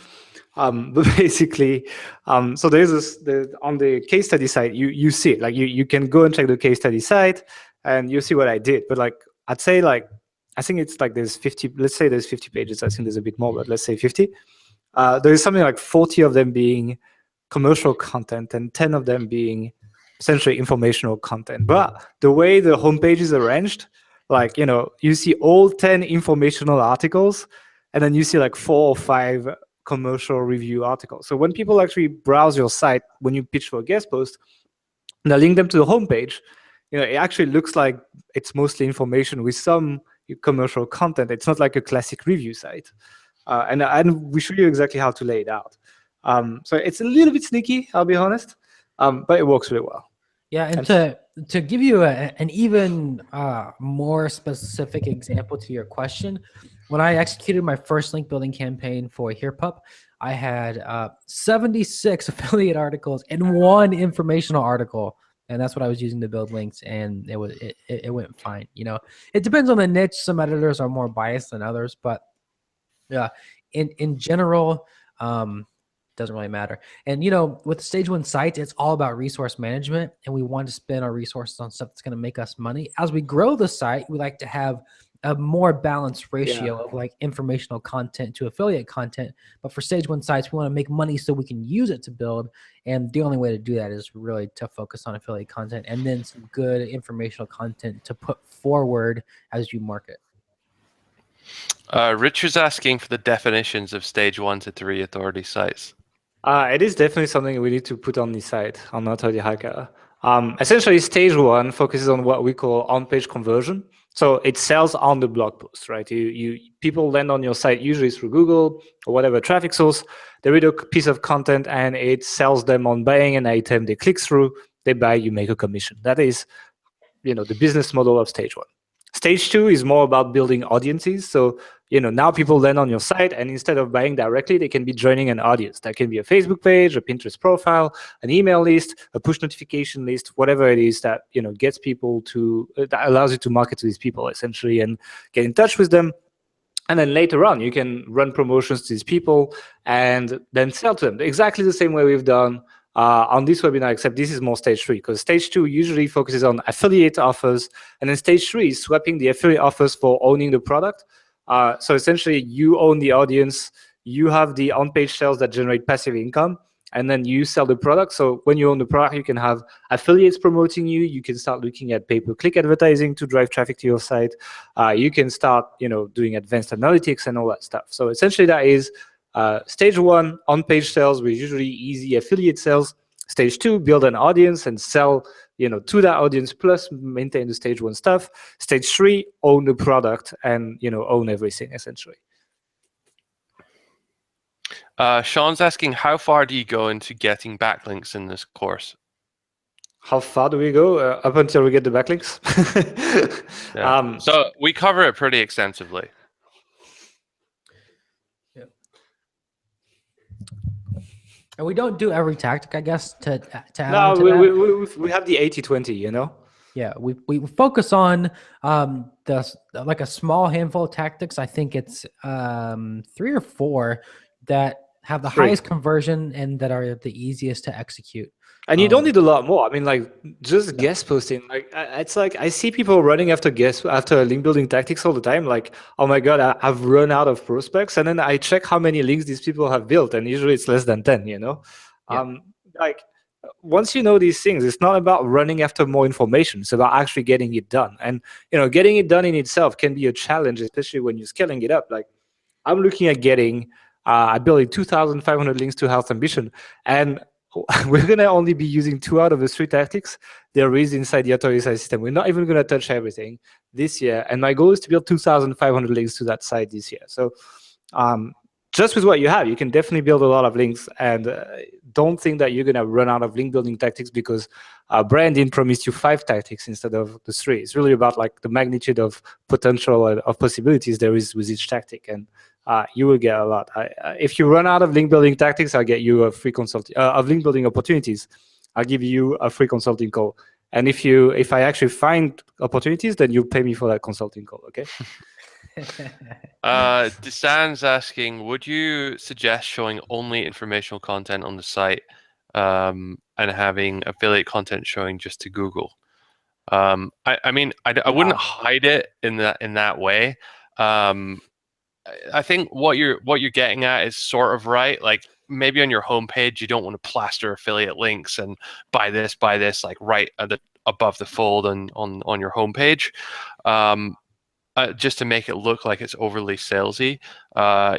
S1: But basically, so there's on the case study side, you see it. Like you can go and check the case study site, and you see what I did. But like I'd say, like I think it's like there's 50. Let's say there's 50 pages. I think there's a bit more, but let's say 50. There is something like 40 of them being commercial content and 10 of them being essentially informational content. But the way the homepage is arranged, like, you see all 10 informational articles, and then you see like 4 or 5 commercial review articles. So when people actually browse your site, when you pitch for a guest post, and I link them to the homepage, it actually looks like it's mostly information with some commercial content. It's not like a classic review site. And we show you exactly how to lay it out. So it's a little bit sneaky, I'll be honest, but it works really well.
S2: Yeah, and to give you an even more specific example to your question, when I executed my first link building campaign for HerePup, I had 76 affiliate articles and 1 informational article, and that's what I was using to build links, and it went fine. It depends on the niche. Some editors are more biased than others, but yeah, in general, doesn't really matter. And with stage 1 sites, it's all about resource management, and we want to spend our resources on stuff that's going to make us money. As we grow the site, we like to have a more balanced ratio of like informational content to affiliate content. But for stage 1 sites, we want to make money so we can use it to build. And the only way to do that is really to focus on affiliate content and then some good informational content to put forward as you market.
S3: Richard's asking for the definitions of stage 1 to 3 authority sites.
S1: It is definitely something we need to put on the site, on Authority Hacker. Essentially, stage 1 focuses on what we call on-page conversion. So it sells on the blog post, right? People land on your site usually through Google or whatever traffic source. They read a piece of content and it sells them on buying an item. They click through, they buy, you make a commission. That is, the business model of stage 1. Stage 2 is more about building audiences. So, now people land on your site, and instead of buying directly, they can be joining an audience. That can be a Facebook page, a Pinterest profile, an email list, a push notification list, whatever it is that, gets people to, that allows you to market to these people essentially and get in touch with them. And then later on, you can run promotions to these people and then sell to them exactly the same way we've done on this webinar, except this is more stage 3, because stage 2 usually focuses on affiliate offers, and then stage 3 is swapping the affiliate offers for owning the product. So essentially, you own the audience, you have the on-page sales that generate passive income, and then you sell the product. So when you own the product, you can have affiliates promoting you. You can start looking at pay-per-click advertising to drive traffic to your site. You can start, doing advanced analytics and all that stuff. So essentially, that is stage 1, on-page sales with usually easy affiliate sales. Stage 2, build an audience and sell, to that audience plus maintain the stage 1 stuff. Stage 3, own the product and, own everything essentially.
S3: Sean's asking, how far do you go into getting backlinks in this course?
S1: How far do we go? Up until we get the backlinks?
S3: Yeah. So we cover it pretty extensively.
S2: Yeah. And we don't do every tactic, I guess, to add on to that.
S1: We have the 80-20,
S2: Yeah, we focus on like a small handful of tactics. I think it's 3 or 4 that have the highest conversion and that are the easiest to execute.
S1: And you don't need a lot more. I mean, like, just guest posting. Like, it's like I see people running after link building tactics all the time. Like, oh my god, I've run out of prospects, and then I check how many links these people have built, and usually it's less than 10. Like, once you know these things, it's not about running after more information. It's about actually getting it done. And getting it done in itself can be a challenge, especially when you're scaling it up. Like, I'm looking at getting, I built 2,500 links to Health Ambition, and we're going to only be using 2 out of the 3 tactics there is inside the authority site system. We're not even going to touch everything this year. And my goal is to build 2,500 links to that site this year. So just with what you have, you can definitely build a lot of links. And don't think that you're going to run out of link building tactics because Brandon promised you 5 tactics instead of the 3. It's really about like the magnitude of potential of possibilities there is with each tactic. And you will get a lot. If you run out of link building tactics, I'll get you a free consult of link building opportunities. I'll give you a free consulting call, And if I actually find opportunities, then you pay me for that consulting call, okay?
S3: Desan's asking, would you suggest showing only informational content on the site and having affiliate content showing just to Google? I mean, I wouldn't hide it in that way. I think what you're getting at is sort of right. Like maybe on your homepage, you don't want to plaster affiliate links and buy this, like right above the fold on your homepage. Just to make it look like it's overly salesy,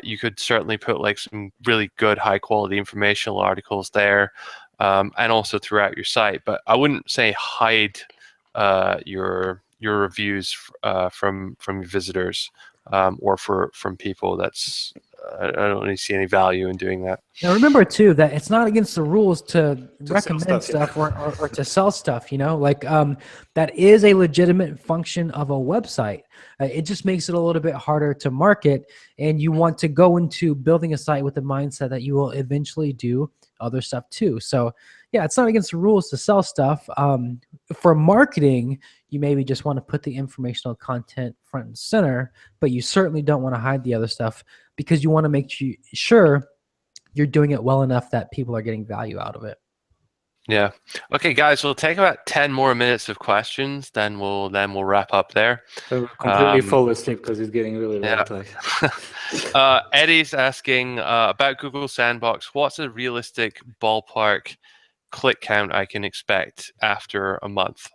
S3: you could certainly put like some really good high quality informational articles there, and also throughout your site. But I wouldn't say hide your reviews from your visitors or from people. That's I don't really see any value in doing that.
S2: Now remember too that it's not against the rules to recommend
S1: stuff,
S2: stuff or to sell stuff. You know, like that is a legitimate function of a website. It just makes it a little bit harder to market, and you want to go into building a site with the mindset that you will eventually do other stuff too. So yeah, it's not against the rules to sell stuff. For marketing, you maybe just want to put the informational content front and center, but you certainly don't want to hide the other stuff because you want to make sure you're doing it well enough that people are getting value out of it.
S3: Yeah. Okay, guys, we'll take about 10 more minutes of questions, then we'll wrap up there.
S1: So we'll completely fall asleep because it's getting really late.
S3: Eddie's asking about Google Sandbox. What's a realistic ballpark click count I can expect after a month?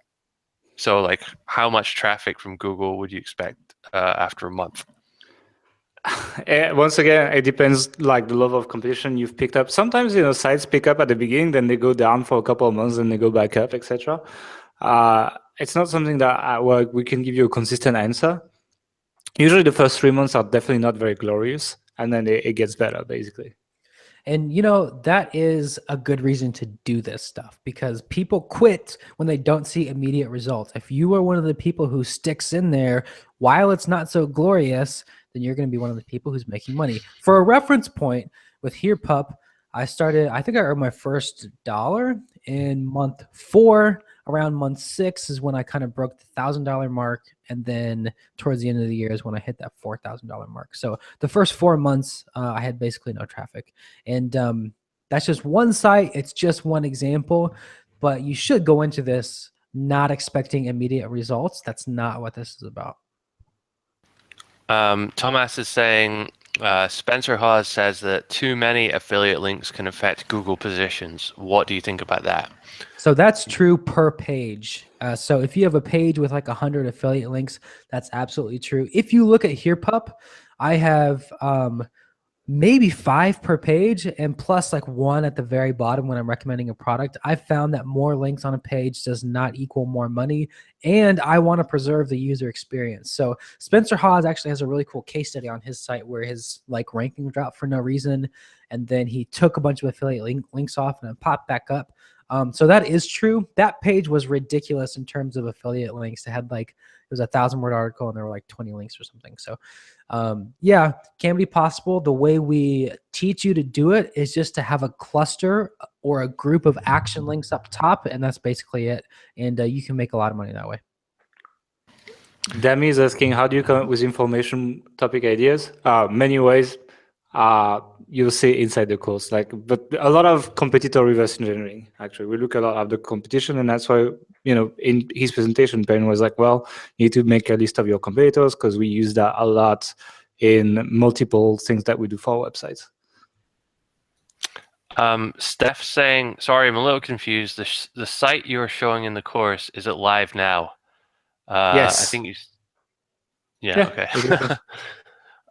S3: So, like, how much traffic from Google would you expect after a month?
S1: Once again, it depends like the level of competition you've picked up. Sometimes sites pick up at the beginning, then they go down for a couple of months, and they go back up, etc. It's not something that we can give you a consistent answer. Usually, the first 3 months are definitely not very glorious, and then it gets better, basically.
S2: And that is a good reason to do this stuff because people quit when they don't see immediate results. If you are one of the people who sticks in there while it's not so glorious, then you're going to be one of the people who's making money. For a reference point, with HerePup, I think I earned my first $1 in month 4. Around month 6 is when I kind of broke the $1,000 mark. And then towards the end of the year is when I hit that $4,000 mark. So the first 4 months, I had basically no traffic. And that's just one site. It's just one example. But you should go into this not expecting immediate results. That's not what this is about.
S3: Thomas is saying, Spencer Hawes says that too many affiliate links can affect Google positions. What do you think about that?
S2: So that's true per page. So if you have a page with like 100 affiliate links, that's absolutely true. If you look at HerePup, I have maybe 5 per page and plus like 1 at the very bottom when I'm recommending a product. I found that more links on a page does not equal more money, and I want to preserve the user experience. So Spencer Hawes actually has a really cool case study on his site where his like ranking dropped for no reason, and then he took a bunch of affiliate links off and it popped back up. So that is true. That page was ridiculous in terms of affiliate links. It had like, it was a 1,000-word article and there were like 20 links or something. So yeah, can be possible. The way we teach you to do it is just to have a cluster or a group of action links up top, and that's basically it. And you can make a lot of money that way.
S1: Demi is asking, how do you come up with information topic ideas? Many ways. You'll see inside the course, but a lot of competitor reverse engineering. Actually, we look a lot at the competition, and that's why in his presentation, Perrin was like, "Well, you need to make a list of your competitors because we use that a lot in multiple things that we do for our websites."
S3: Steph's saying, "Sorry, I'm a little confused. The site you're showing in the course, is it live now?"
S1: Yes.
S3: I think you. Yeah. Okay.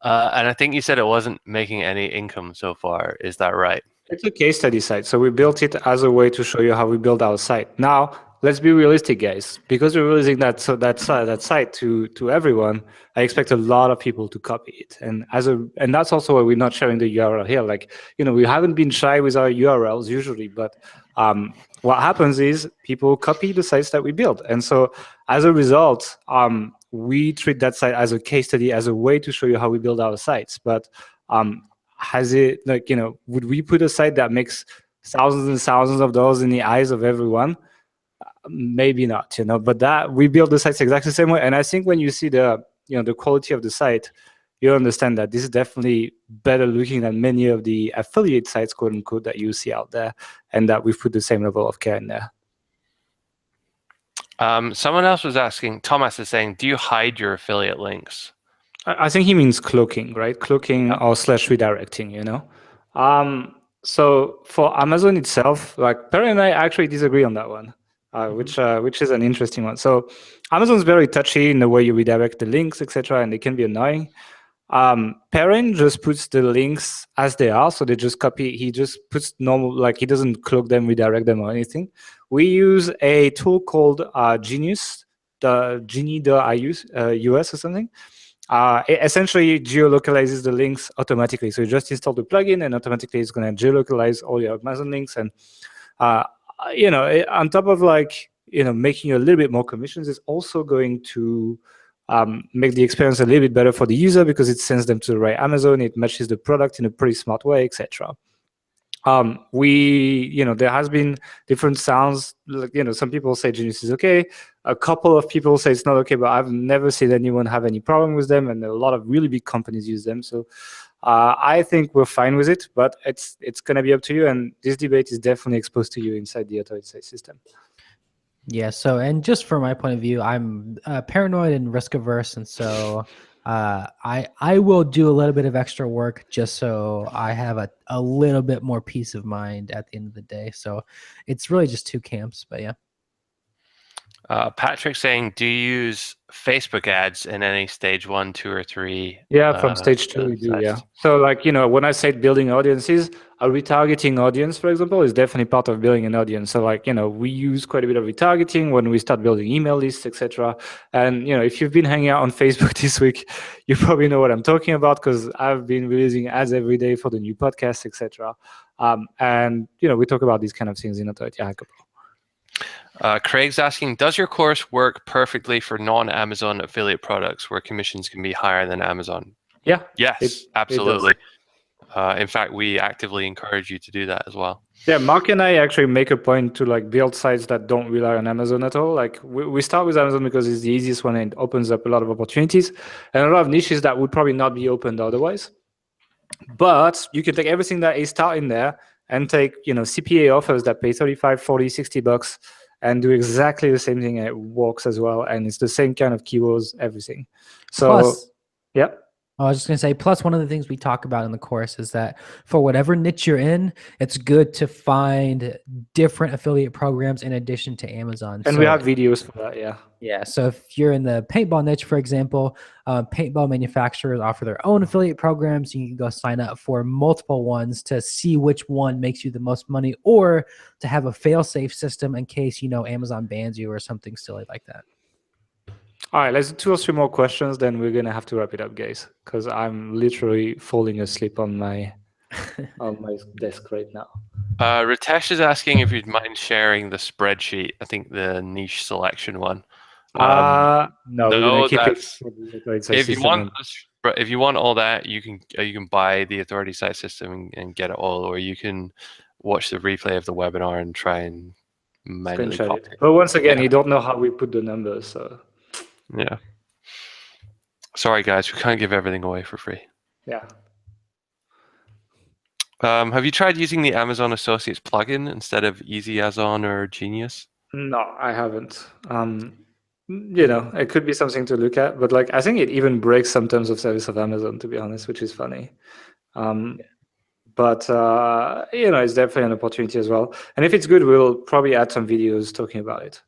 S3: And I think you said it wasn't making any income so far. Is that right?
S1: It's a case study site. So we built it as a way to show you how we build our site. Now, let's be realistic, guys. Because we're releasing that site to everyone, I expect a lot of people to copy it. And that's also why we're not sharing the URL here. We haven't been shy with our URLs usually, but what happens is people copy the sites that we build. And so as a result, we treat that site as a case study, as a way to show you how we build our sites. But has it, would we put a site that makes thousands and thousands of dollars in the eyes of everyone? maybe not, but that we build the sites exactly the same way. And I think when you see the quality of the site, you understand that this is definitely better looking than many of the affiliate sites, quote unquote, that you see out there, and that we've put the same level of care in there.
S3: Someone else was asking, Thomas is saying, do you hide your affiliate links?
S1: I think he means cloaking, right? Cloaking or /redirecting, So for Amazon itself, like Perrin and I actually disagree on that one, which is an interesting one. So Amazon's very touchy in the way you redirect the links, etc., and they can be annoying. Perrin just puts the links as they are, so they just copy. He just puts normal, like he doesn't cloak them, redirect them, or anything. We use a tool called Genius, the Genie.us or something. It essentially geolocalizes the links automatically. So you just install the plugin, and automatically it's going to geolocalize all your Amazon links. And on top of making you a little bit more commissions, it's also going to make the experience a little bit better for the user because it sends them to the right Amazon. It matches the product in a pretty smart way, etc. There has been different sounds. Some people say Genius is okay. A couple of people say it's not okay, but I've never seen anyone have any problem with them, and a lot of really big companies use them. So I think we're fine with it, but it's going to be up to you. And this debate is definitely exposed to you inside the authority site system.
S2: Yeah. So, and just from my point of view, I'm paranoid and risk averse, and so I will do a little bit of extra work just so I have a little bit more peace of mind at the end of the day. So it's really just two camps, but yeah.
S3: Patrick saying, do you use Facebook ads in any stage 1, 2, or 3?
S1: Yeah, from stage 2 we do, yeah. So when I say building audiences, a retargeting audience, for example, is definitely part of building an audience. So we use quite a bit of retargeting when we start building email lists, etc. And if you've been hanging out on Facebook this week, you probably know what I'm talking about because I've been releasing ads every day for the new podcast, etc. And we talk about these kind of things in Authority Hacker Pro.
S3: Craig's asking, does your course work perfectly for non-Amazon affiliate products where commissions can be higher than Amazon?
S1: Yeah.
S3: Yes, absolutely. In fact, we actively encourage you to do that as well.
S1: Yeah, Mark and I actually make a point to build sites that don't rely on Amazon at all. We start with Amazon because it's the easiest one and it opens up a lot of opportunities and a lot of niches that would probably not be opened otherwise. But you can take everything that is start in there and take CPA offers that pay 35, 40, $60 and do exactly the same thing, and it works as well, and it's the same kind of keywords, everything. So
S2: plus,
S1: yeah.
S2: I was just going to say, plus one of the things we talk about in the course is that for whatever niche you're in, it's good to find different affiliate programs in addition to Amazon.
S1: And we have videos for that, yeah.
S2: Yeah, so if you're in the paintball niche, for example, paintball manufacturers offer their own affiliate programs. You can go sign up for multiple ones to see which one makes you the most money, or to have a fail-safe system in case Amazon bans you or something silly like that.
S1: All right, let's do 2 or 3 more questions, then we're gonna have to wrap it up, guys, because I'm literally falling asleep on my on my desk right now.
S3: Ritesh is asking if you'd mind sharing the spreadsheet. I think the niche selection one.
S1: No, we're gonna keep it.
S3: If you want all that, you can buy the authority site system and get it all, or you can watch the replay of the webinar and try and manually copy it.
S1: But once again, you don't know how we put the numbers, so
S3: yeah. Sorry, guys, we can't give everything away for free.
S1: Yeah.
S3: Have you tried using the Amazon Associates plugin instead of EasyAzon or Genius?
S1: No, I haven't. It could be something to look at, but I think it even breaks some terms of service of Amazon, to be honest, which is funny. But it's definitely an opportunity as well. And if it's good, we'll probably add some videos talking about it.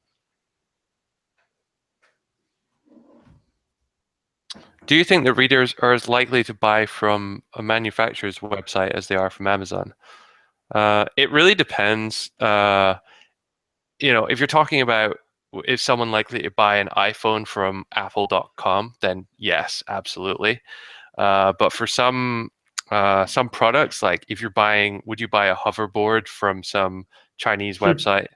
S3: Do you think that readers are as likely to buy from a manufacturer's website as they are from Amazon? It really depends. If you're talking about is someone likely to buy an iPhone from apple.com, then yes, absolutely. But for some products, like if you're buying, would you buy a hoverboard from some Chinese website?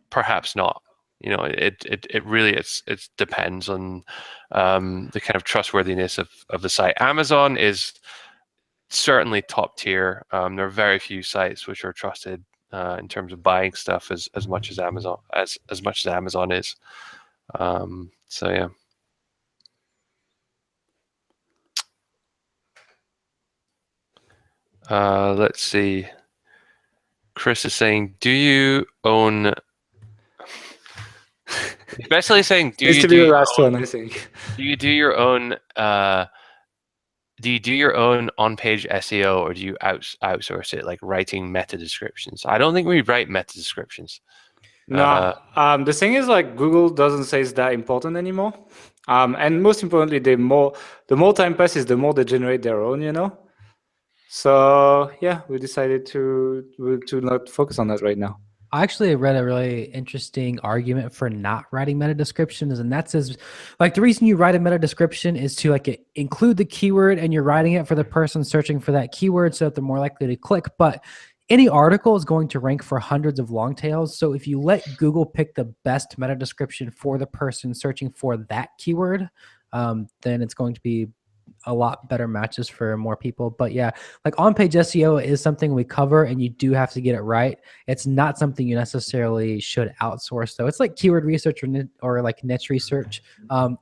S3: Perhaps not. It really it depends on the kind of trustworthiness of the site. Amazon is certainly top tier. There are very few sites which are trusted in terms of buying stuff as much as Amazon as much as Amazon is. So yeah. Let's see. Chris is saying, do you own? Especially saying, do
S1: Needs
S3: you
S1: to be
S3: do
S1: the
S3: your
S1: last
S3: own,
S1: one, I think.
S3: do you do your own do you do your own on-page SEO, or do you outsource it, like writing meta descriptions? I don't think we write meta descriptions.
S1: No, the thing is, like, Google doesn't say it's that important anymore. And most importantly, the more time passes, the more they generate their own, you know. So yeah, we decided to not focus on that right now.
S2: I actually read a really interesting argument for not writing meta descriptions, and that says, like, the reason you write a meta description is to like include the keyword, and you're writing it for the person searching for that keyword, so that they're more likely to click. But any article is going to rank for hundreds of long tails. So if you let Google pick the best meta description for the person searching for that keyword, then it's going to be a lot better matches for more people. But yeah, like on-page SEO is something we cover, and you do have to get it right. It's not something you necessarily should outsource, though. It's like keyword research or like niche research.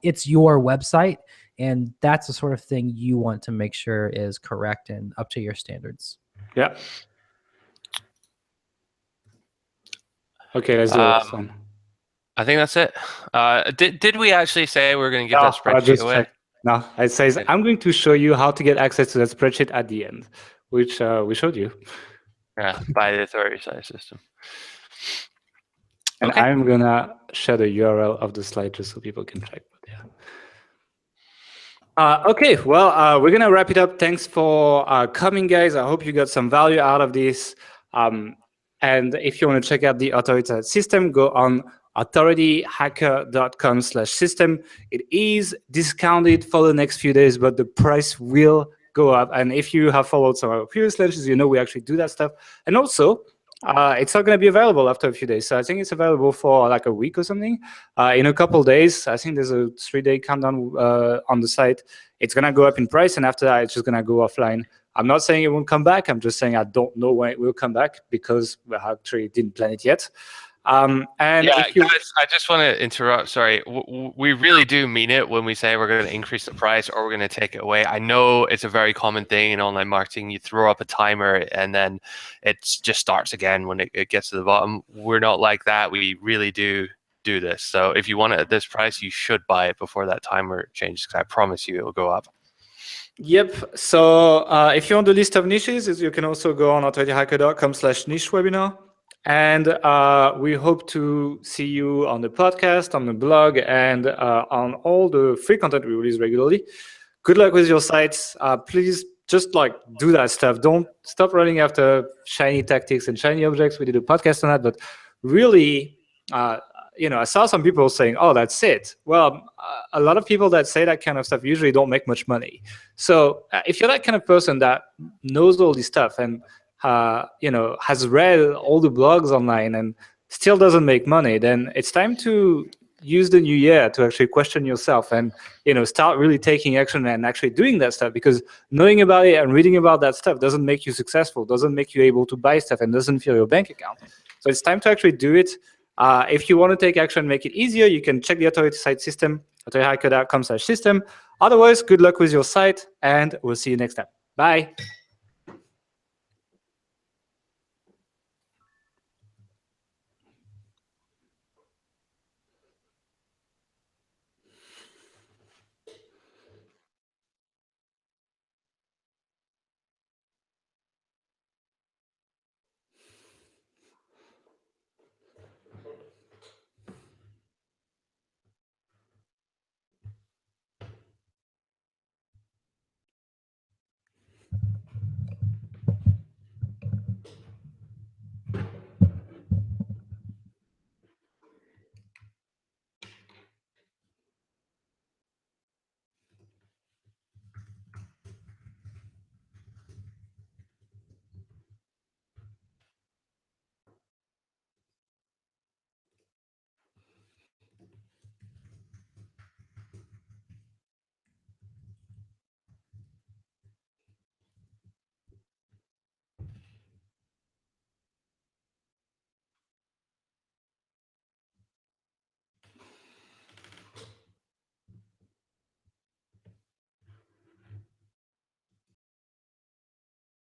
S2: It's your website, and that's the sort of thing you want to make sure is correct and up to your standards.
S1: Yeah. Okay, let's do the last one.
S3: I think that's it. Did we actually say we're going to give
S1: No,
S3: that
S1: I
S3: spreadsheet
S1: just
S3: away?
S1: checked. No, it says,
S3: Okay.
S1: I'm going to show you how to get access to that spreadsheet at the end, which we showed you.
S3: Yeah, by the authority side system.
S1: And
S3: Okay.
S1: I'm going to share the URL of the slide just so people can check. But yeah. Okay, well, we're going to wrap it up. Thanks for coming, guys. I hope you got some value out of this. And if you want to check out the authority system, go on authorityhacker.com/system. It is discounted for the next few days, but the price will go up. And if you have followed some of our previous lectures, you know we actually do that stuff. And also, it's not going to be available after a few days. So I think it's available for like a week or something. In a couple days, I think there's a 3-day countdown on the site. It's going to go up in price, and after that, it's just going to go offline. I'm not saying it won't come back. I'm just saying I don't know when it will come back because we actually didn't plan it yet. And
S3: yeah,
S1: if you...
S3: guys, I just want to interrupt. Sorry, we really do mean it when we say we're going to increase the price or we're going to take it away. I know it's a very common thing in online marketing. You throw up a timer and then it just starts again when it gets to the bottom. We're not like that. We really do this. So if you want it at this price, you should buy it before that timer changes, because I promise you it will go up.
S1: Yep. So if you want the list of niches, you can also go on authorityhacker.com/niche webinar. And we hope to see you on the podcast, on the blog, and on all the free content we release regularly. Good luck with your sites. Please just like do that stuff. Don't stop running after shiny tactics and shiny objects. We did a podcast on that, but really, I saw some people saying, "Oh, that's it." Well, a lot of people that say that kind of stuff usually don't make much money. So if you're that kind of person that knows all this stuff and has read all the blogs online and still doesn't make money, then it's time to use the new year to actually question yourself and start really taking action and actually doing that stuff, because knowing about it and reading about that stuff doesn't make you successful, doesn't make you able to buy stuff, and doesn't fill your bank account. So it's time to actually do it. If you want to take action and make it easier, you can check the authority site system, authorityhacker.com/system. Otherwise, good luck with your site, and we'll see you next time. Bye.